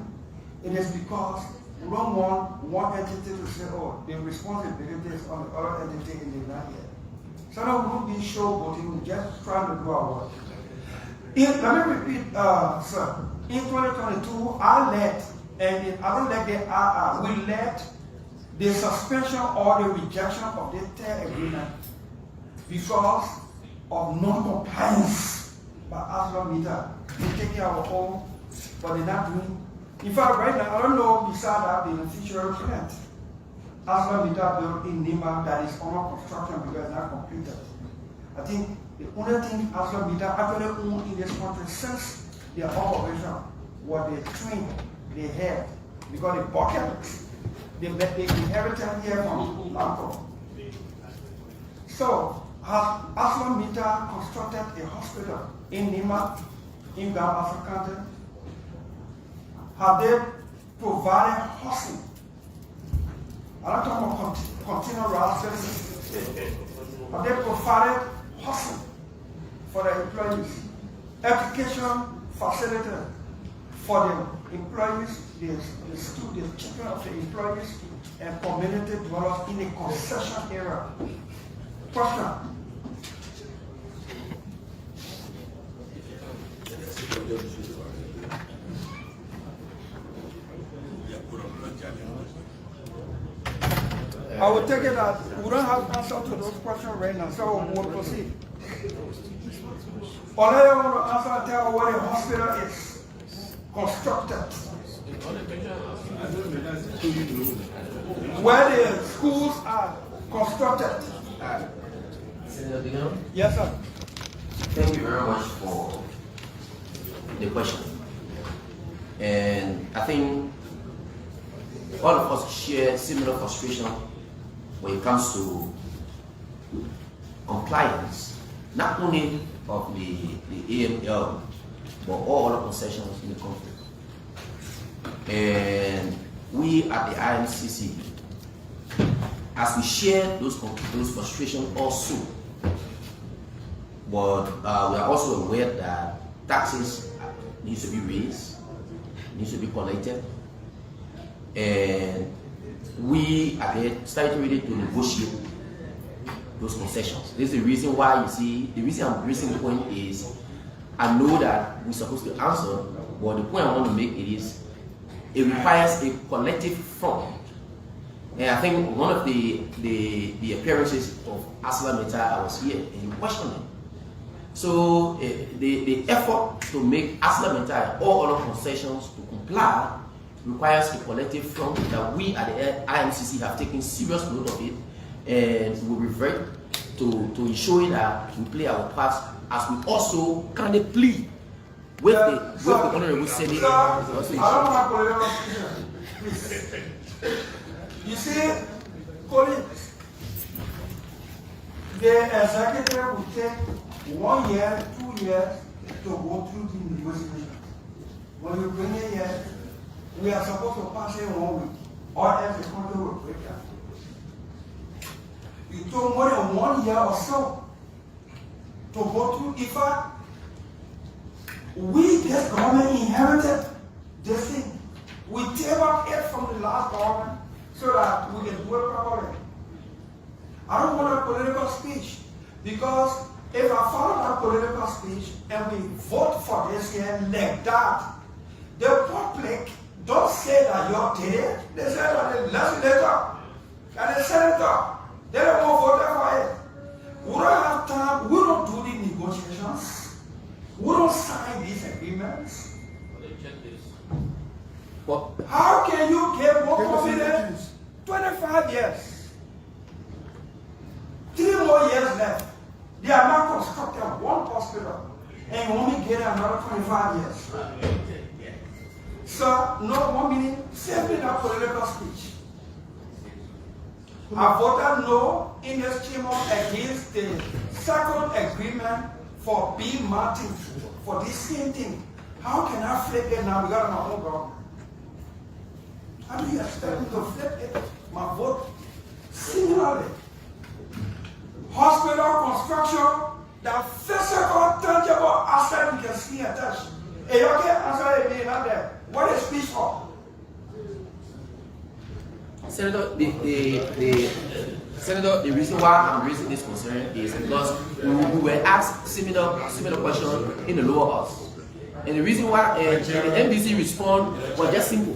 it is because we don't want one entity to say, oh, the responsibility is on the other entity and they're not here. So that we won't be showboating, we're just trying to do our work. Let me repeat, sir. In 2022, I led, and I don't let the we led the suspension or the rejection of the third agreement because of non-compliance by Arcelar Mittal. We're taking our own, but they're not doing. In fact, right now, I don't know beside that beneficiary plant, Arcelar Mittal built in Nima that is under construction because it's not completed. I think the only thing Arcelar Mittal actually owned in this country since their operation was the train they had, because the bucket they inherited here from Lamco. So, has Arcelar Mittal constructed a hospital in Nima, in Gambasa County? Have they provided housing? I'm not talking about continual route services. Have they provided housing for the employees? Education facility for the employees, the students, children of the employees, and community dwellers in the concession area. Question. I will take it that we don't have answer to those questions right now, so we'll proceed. All I want to answer and tell where the hospital is constructed. Where the schools are constructed. Yes, sir. Thank you very much for the question. And I think all of us share similar frustration when it comes to compliance, not only of the AML, but all other concessions in the country. And we at the IMCC, as we share those frustrations also, but we are also aware that taxes need to be raised, need to be collected, and we are starting ready to negotiate those concessions. This is the reason why you see, the reason I'm raising the point is, I know that we're supposed to answer, but the point I want to make it requires a collective front. And I think one of the appearances of Arcelar Mittal, I was here and questioning. So the effort to make Arcelar Mittal and all other concessions to comply requires a collective front that we at the IMCC have taken serious note of it, and we revert to ensuring that we play our part as we also kind of plead with the Honorable Senate. I don't have political please. You see, colleagues, the executive will take 1 year, 2 years to go through the negotiation. When you bring it here, we are supposed to pass it 1 week, or else the country will break down. It took more than 1 year or so to go through. In fact, we, this government, inherited this thing. We table it from the last government so that we can do it properly. I don't want a political speech because if I follow that political speech and we vote for this here like that, the public don't say that you're dead. They say that the legislator and the senator, they don't want to vote for it. We don't have time. We don't do the negotiations. We don't sign these agreements. How can you give more confidence? 25 years. 3 more years left. They are not constructing one hospital and you only get another 25 years. So, no 1 minute, simply not political speech. I voted no in this chamber against the second agreement for B Martin for this same thing. How can I flip it now? We got my own government. How do you expect me to flip it? My vote. Similarly, hospital construction, that physical, tangible asset you can see and touch. Hey, you can answer me not there. What is speech for? Senator, Senator, the reason why I'm raising this concern is because we were asked similar question in the lower house. And the reason why the NBC respond was just simple.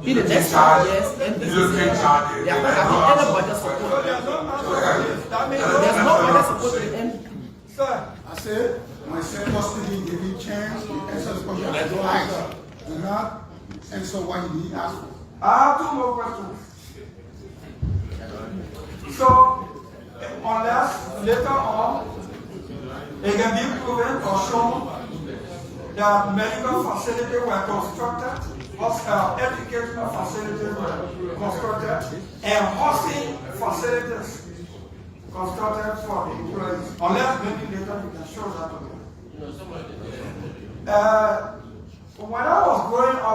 In the next 5 years, NBC said they are not having any budget support. There's no budget support to the NBC. Sir, I said, my senator speaking, give me chance to answer the question. I don't answer. Do not answer what he asked for. I have 2 more questions. So, unless later on it can be proven or shown that medical facilities were constructed, educational facilities were constructed, and housing facilities constructed for the employees. Unless maybe later you can show that to me. When I was growing up,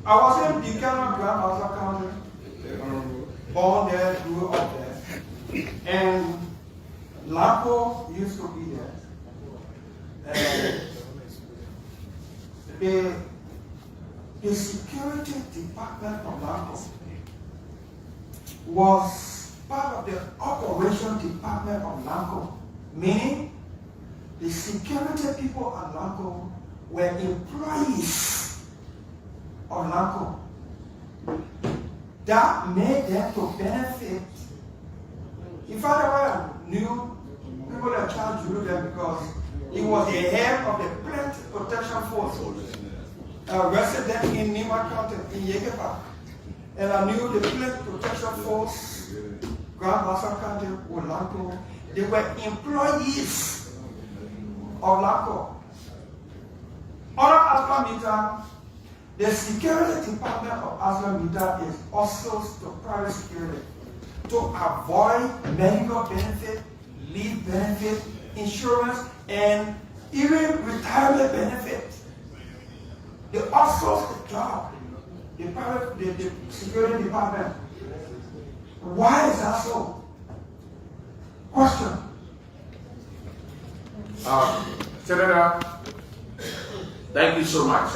I was in Buchanan, Grand Bassa County, born there, grew up there, and LACO used to be there. The security department of LACO was part of the operation department of LACO, meaning the security people at LACO were employees of LACO. That made them to benefit. In fact, I knew people that charged you them because he was the head of the Plant Protection Force, resident in Nima County, in Yegepa. And I knew the Plant Protection Force, Grand Bassa County, or LACO. They were employees of LACO. Under Arcelar Mittal, the security department of Arcelar Mittal is also to private security to avoid medical benefit, leave benefit, insurance, and even retirement benefit. They outsource the job, the security department. Why is that so? Question. Senator, thank you so much.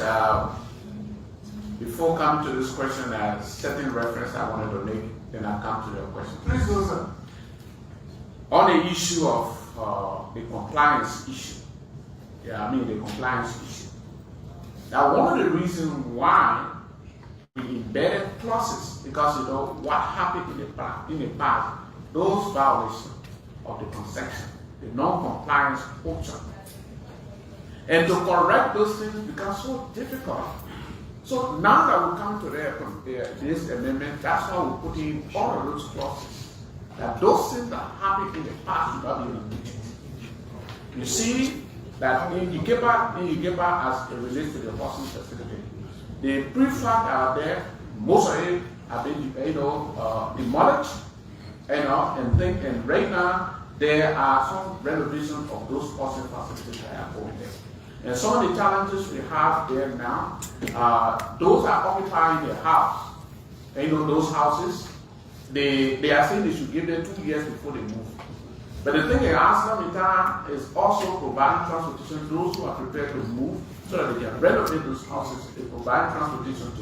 Before coming to this question, certain reference I wanted to make, then I'll come to your question. Please do, sir. On the issue of the compliance issue, the compliance issue. Now, one of the reasons why we embedded clauses, because you know what happened in the past, those violations of the concession, the non-compliance culture, and to correct those things becomes so difficult. So now that we come to this amendment, that's why we put in all of those clauses, that those things that happened in the past will not be repeated. You see that in Yegepa as it relates to the housing facility, the prefab are there, most of it have been demolished, and right now there are some renovations of those housing facilities that are going there. And some of the challenges we have there now, those are occupying their house. And you know, those houses, they are saying they should give them 2 years before they move. But the thing is, Arcelar Mittal is also providing transportation to those who are prepared to move so that they can renovate those houses. They provide transportation to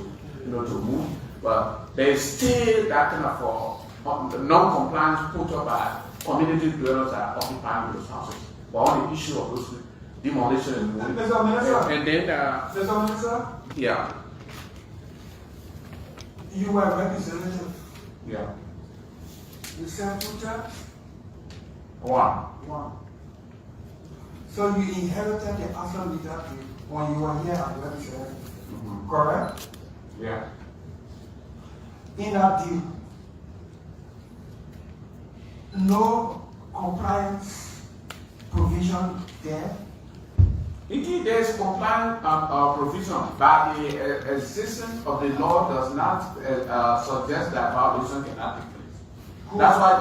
move. But there is still that kind of non-compliance put up by community dwellers that are occupying those houses. But on the issue of those demolition and moving. And then, Mr. Minister? Yeah. You were a representative. Yeah. You sent 2 terms? One. So you inherited the Arcelar Mittal when you were here at representative, correct? Yeah. In that deal, no compliance provision there? Indeed, there is compliance provision, but the existence of the law does not suggest that violation cannot take place. That's why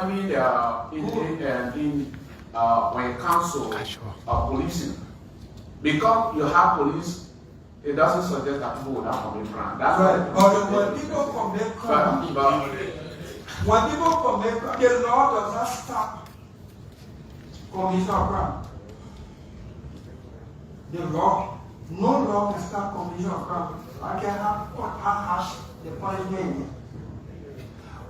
when council policing, because you have police, it doesn't suggest that people will not commit crime. That's right. But when people commit crime, the law does not stop commission of crime. The law, no law can stop commission of crime. I can have harsh the punishment here.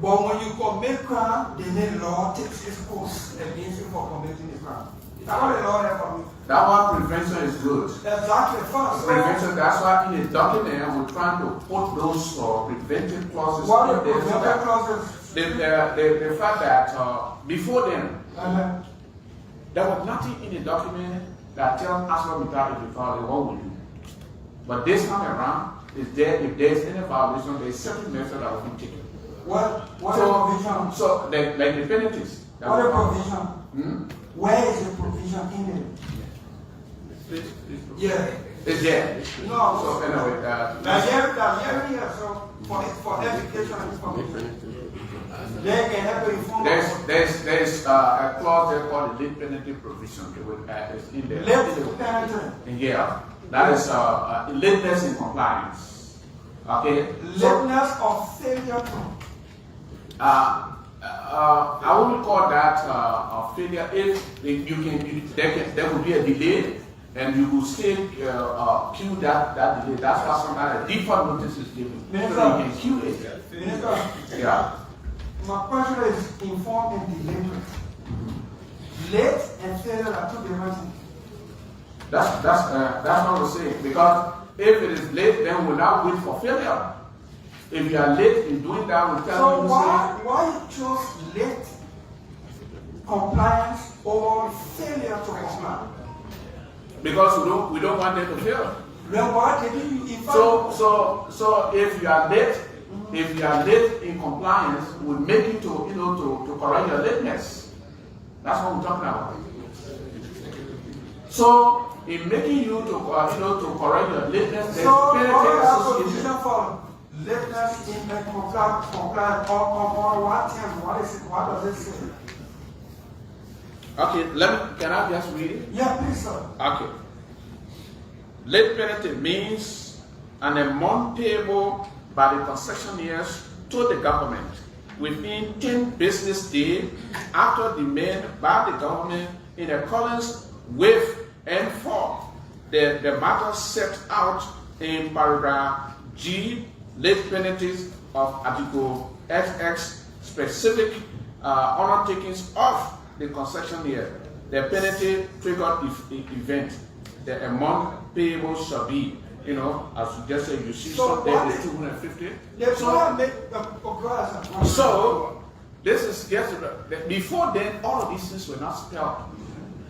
But when you commit crime, then the law takes its course against you for committing the crime. That's what the law for me. That one prevention is good. Exactly. First. Prevention, that's why in the document we're trying to put those preventive clauses What in are there. preventive clauses? The fact that before then, there was nothing in the document that tells Arcelar Mittal if you violate, what will you do? But this time around, if there's any violation, there's certain measures that will be taken. What provision? So, like the penalties. What a provision? Where is the provision in it? Yeah. It's there. No. So, anyway, so for education and information. They can help you inform. There's a clause there called the late penalty provision. It's in there. Late penalty? Yeah. That is lateness in compliance. Okay? Lateness of failure to. I wouldn't call that a failure if there will be a delay and you will still queue that delay. That's why sometimes a default notice is given. So you can queue it. Yeah. My question is informed and delinquent. Late and failure are two different things. That's what we're saying. Because if it is late, then we'll not wait for failure. If you are late in doing that, we'll tell you. So why you chose late compliance or failure to comply? Because we don't want them to fail. Then why did you So if you are late, in compliance, we make you to correct your lateness. That's what we're talking about. So in making you to correct your lateness, there's penalty associated. For lateness in the compliance on what term? What is it? What does it say? Okay, can I just read it? Yeah, please, sir. Okay. Late penalty means an amount payable by the concessionaires to the government within 10 business days after demand by the government in accordance with and for the matter set out in paragraph G, late penalties of Article XX, specific undertakings of the concessionaire. The penalty triggered event, the amount payable shall be, as you just said, you see something is 250. So this is just before then, all of these things were not spelled,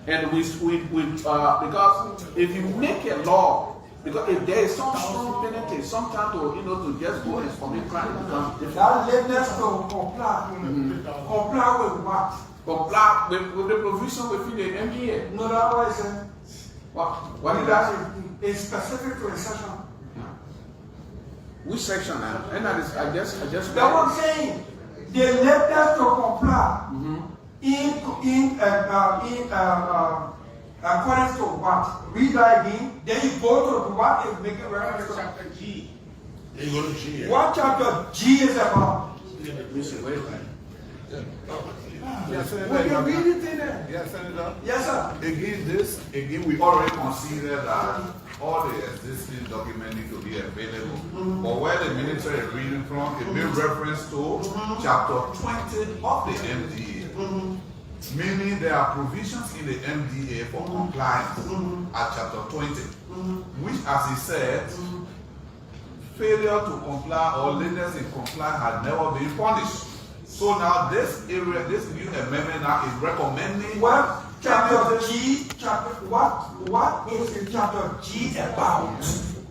and because if you make a law, because if there is some strong penalty, sometimes to just go and commit crime becomes difficult. That lateness to comply. Comply with what? Comply with the provision within the MDA. No, that was what is that? It's specific to a section. Which section now? And I just. That's what I'm saying. The lateness to comply According to what? Read that again. Then you go to what is making reference to Chapter G. Then you go to G. what chapter G is about. Yes, Senator. Will you read it in there? Yes, Senator. Yes, sir. Again, we already considered that all the existing documents need to be available. But where the minister is reading from, it made reference to chapter 20 of the MDA. Meaning there are provisions in the MDA for compliance at chapter 20, which, as he said, failure to comply or lateness in compliance has never been punished. So now this area, this new amendment now is recommending What chapter G? What is the chapter G about?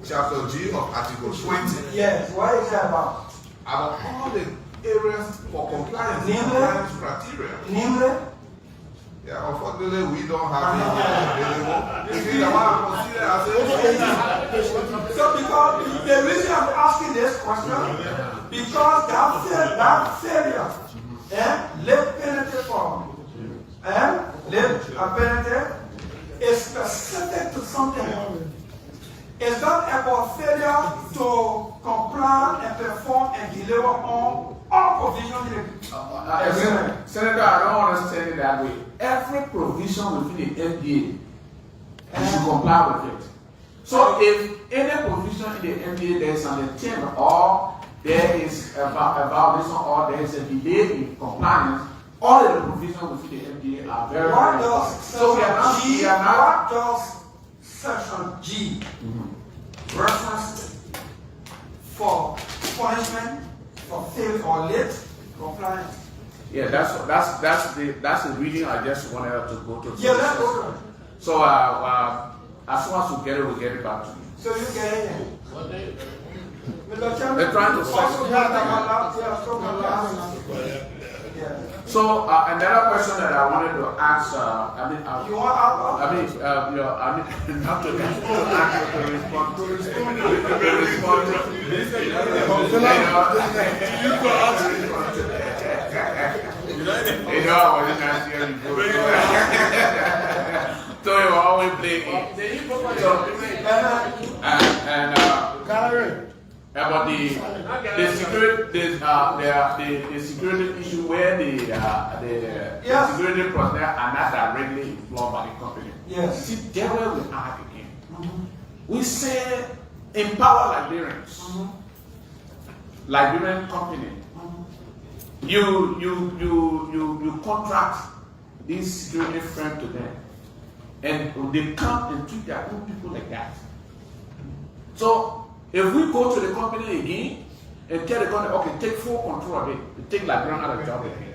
Chapter G of Article 20. Yes. What is it about? About all the areas for compliance, Namely? compliance criteria. Namely. Yeah, unfortunately, we don't have it available. Again, I want to consider as So because the reason I'm asking this question, because that failure and late penalty form and late penalty is specific to something. It's not about failure to comply and perform and deliver on all provisions. Senator, I don't understand it that way. Every provision within the MDA, you should comply with it. So if any provision in the MDA there is an intent or there is a violation or there is a delay in compliance, all of the provisions within the MDA are very, What very does important. So what does section G reference for punishment for failure or late compliance? Yeah, that's the reading I just wanted to go to. Yeah, let's go to it. So as soon as we get it back to you. So you get it. They're trying to So another question that I wanted to ask, you want not to respond to So you always play about the security issue where the security personnel are not directly employed by the company. Yes. See, there where we are again. We say empower Liberians. Liberian company. You contract this security firm to them, and they come and treat their own people like that. So if we go to the company again and tell the company, okay, take full control of it, take Liberian out of the job again,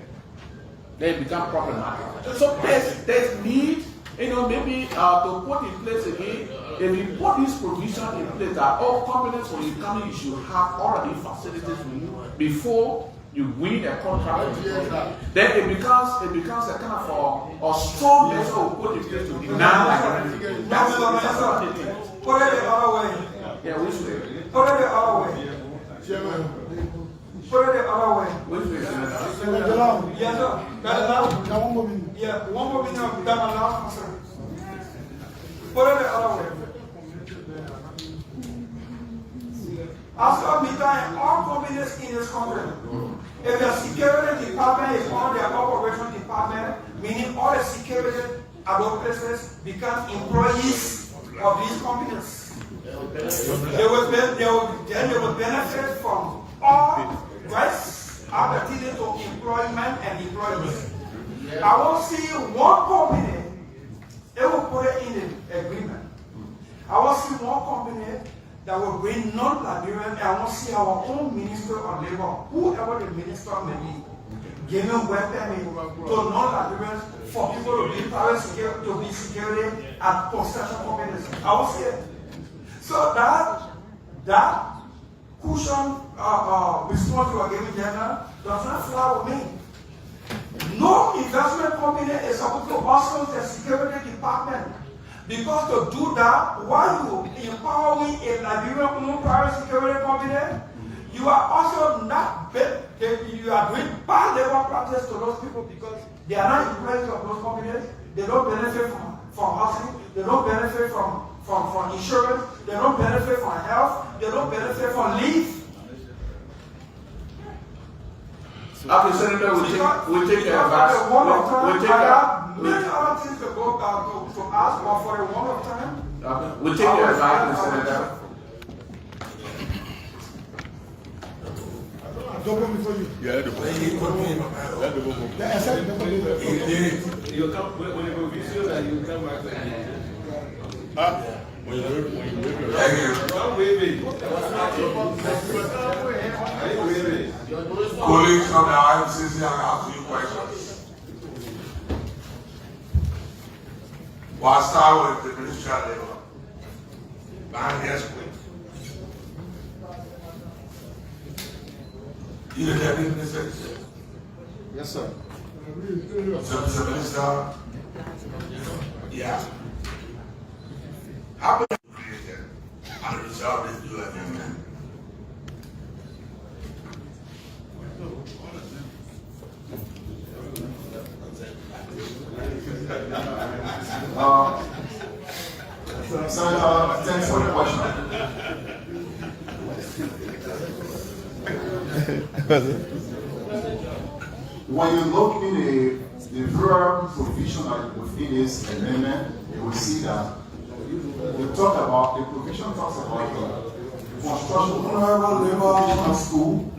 then it becomes problematic. So there's need, maybe to put in place again, if you put this provision in place that all companies when you come in, you should have already facilities for you before you win a contract. Then it becomes a kind of a strong measure to put in place to deny Liberian. That's what it is. Put it the other way. Yeah, which way? Put it the other way. Put it the other way. Which way? Yes, sir. Yeah, one more minute. That allows concern. Put it the other way. Arcelar Mittal and all companies in this country, if the security department is on their operation department, meaning all the security at those places become employees of these companies. They will benefit from all rights pertaining to employment and employees. I will see one company, they will put it in the agreement. I will see one company that will bring non-Liberian, and I will see our own Minister of Labor, whoever the minister may be, giving work permit to non-Liberians for people to be private security, to be security at concession companies. I will see it. So that cushion response you are giving general does not fly with me. No investment company is supposed to also the security department. Because to do that, while you empowering a Liberian private security company, you are also not you are doing bad labor practice to those people because they are not employees of those companies. They don't benefit from housing, they don't benefit from insurance, they don't benefit from health, they don't benefit from leave. Okay, Senator, we'll take your advice. Many other things to go to ask for the one of time. Okay, we'll take your advice, Senator. Before you. Yeah, let the vote. You come when you go visit and you come back again. When you wave, Don't wave it. Colleagues from the IMCC, I have a few questions. Well, I'll start with the Ministry of Labor. Behind the escort. You the Deputy Minister? Yes, sir. Mr. Minister? Yeah. How many created and resolve this new amendment? Senator, thanks for the question. When you look in the plural provision within this amendment, you will see that the provision talks about the construction of school.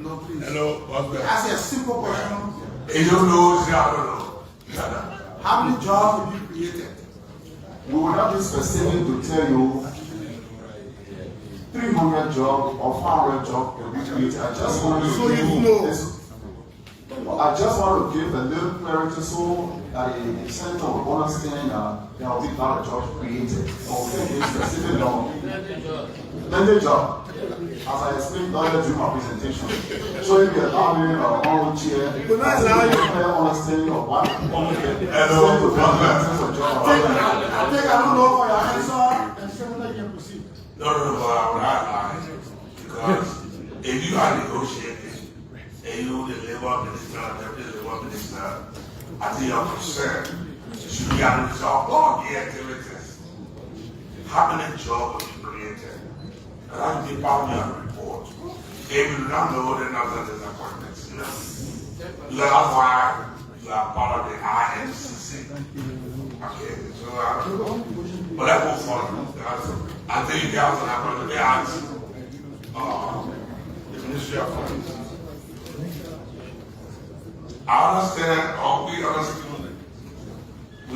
Hello, Ask a simple question. you don't know, I don't know. How many jobs will be created? We will not be specific to tell you 300 jobs or 400 jobs will be created. I just want to give a little clarity so that the center will understand that there will be a lot of jobs created. So we can give specific number. Landed job. As I explained earlier during my presentation, so if you allow me on chair, I will better understanding of what I think I don't know for your answer, and Senator can proceed. No, but I would because if you are negotiating and you, the labor minister, deputy labor minister, I think your concern should be able to resolve all the activities. How many jobs will be created? And that will be part of your report. If you do not know, then that's a disappointment. That's why you are part of the IMCC. Okay, so but let's move forward. I think you guys are going to ask the Ministry of Finance. I understand, or we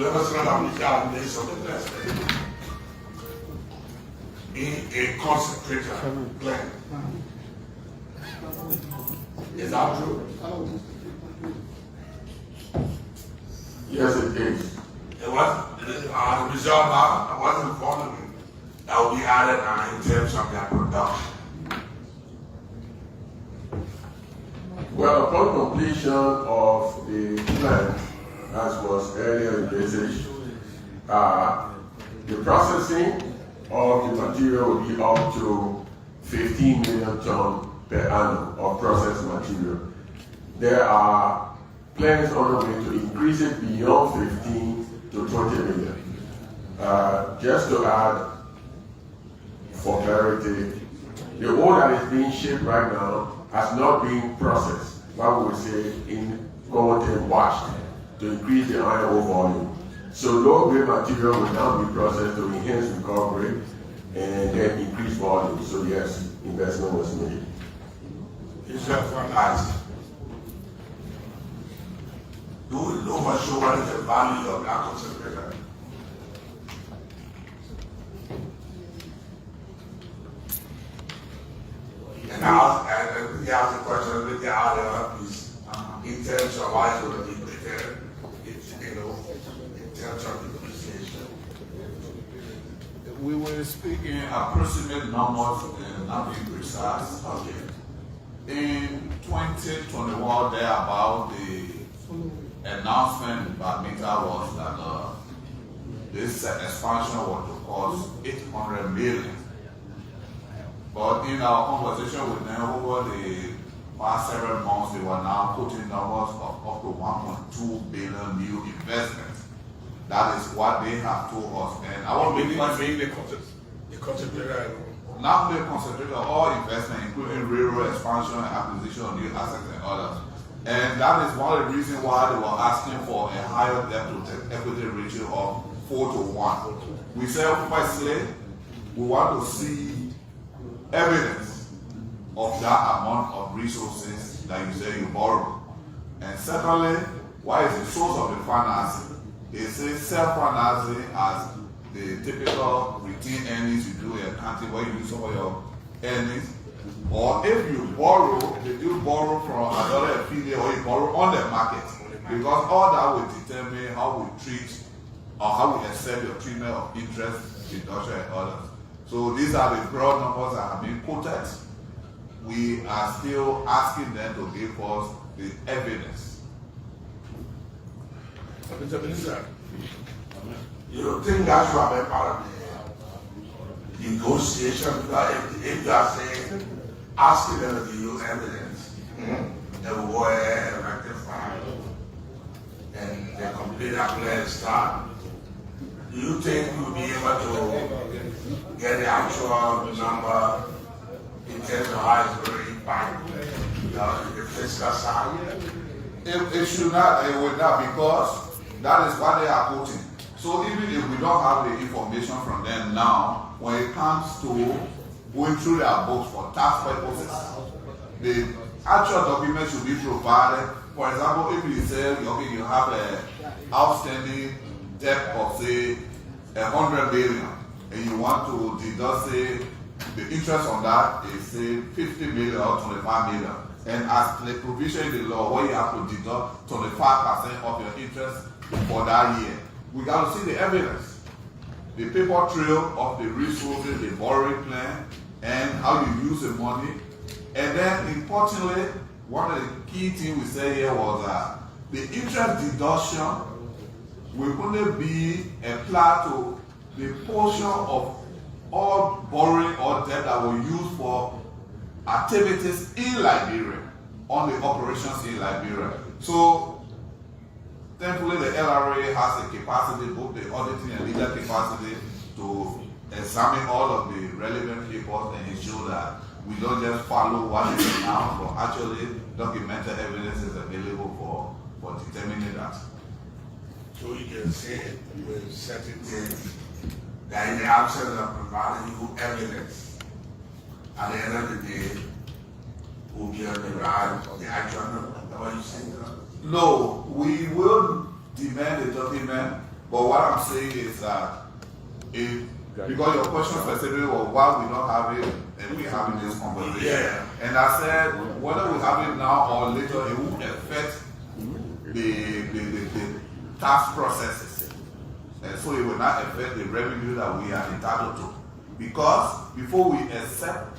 understand that we got a list of investment in a concentrator plant. Is that true? Yes, it is. It was the result. I wasn't informed that will be added in terms of their production. Well, upon completion of the plant, as was earlier envisaged, the processing of the material will be up to 15 million tons per annum of processed material. There are plans on the way to increase it beyond 15 to 20 million. Just to add, for clarity, the ore that is being shipped right now has not been processed, what we would say in common washed, to increase the iron ore volume. So low-grade material will now be processed to enhance recovery and then increase volume. So yes, investment was made. It's just one ask. Do we know for sure what is the value of that concentrator? And we ask the question with the other piece in terms of why it's going to be prepared. It's, in terms of depreciation. We were speaking approximate numbers, not being precise. Okay. In 2021, there about the announcement by Mittal was that this expansion was to cost 800 million. But in our conversation with them over the past several months, they were now quoting numbers of up to 1.2 billion new investments That is what they have told us. And I want to make one thing. Not only concentrate on all investment, including railroad expansion and acquisition of new assets and others. And that is one of the reasons why they were asking for a higher debt to equity ratio of 4:1. We said firstly, we want to see evidence of that amount of resources that you say you borrow. And secondly, what is the source of the financing? Is it self-financing as the typical routine earnings you do in accounting where you use some of your earnings? Or if you borrow, did you borrow from another affiliate or you borrow on the market? Because all that will determine how we treat or how we accept your treatment of interest, deduction, and others. So these are the broad numbers that have been quoted. We are still asking them to give us the evidence. You don't think that should have been part of the negotiation? Because if you are saying, asking them to give you evidence, they will go ahead and rectify and the complete plan start. Do you think you'll be able to get the actual number in terms of how it's going to impact the fiscal side? It should not, it would not, because that is what they are quoting. So even if we don't have the information from them now, when it comes to going through their books for tax purposes, the actual document should be provided. For example, if you say, okay, you have an outstanding debt of say 100 billion, and you want to deduct say the interest on that is say 50 million or 25 million. And as the provision in the law, where you have to deduct 25% of your interest for that year, we got to see the evidence, the paper trail of the resources, the borrowing plan, and how you use the money. And then, importantly, one of the key things we said here was that the interest deduction will only be applied to the portion of all borrowing or debt that were used for activities in Liberia, on the operations in Liberia. So, thankfully, the LRA has the capacity, both the auditing and legal capacity, to examine all of the relevant papers and ensure that we don't just follow what is announced, but actually documented evidence is available for determining that. So you can say with certain things that in the absence of providing you evidence, at the end of the day, will be on the right of the actual number. Is that what you're saying? No, we will demand a document, but what I'm saying is that because your question specifically was why we don't have it and we're having this conversation. Yeah. And I said whether we have it now or later, it will affect the tax processes. And so it will not affect the revenue that we are entitled to. Because before we accept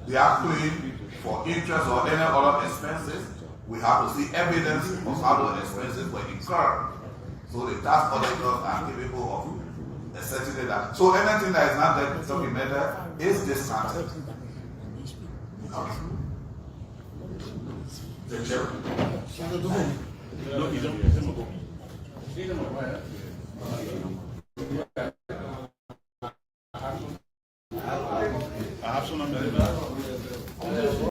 the claim for interest or any other expenses, we have to see evidence of how those expenses were incurred. So the tax auditors are capable of ascertaining that. So anything that is not documented is discounted. Okay. The chair. I have some numbers.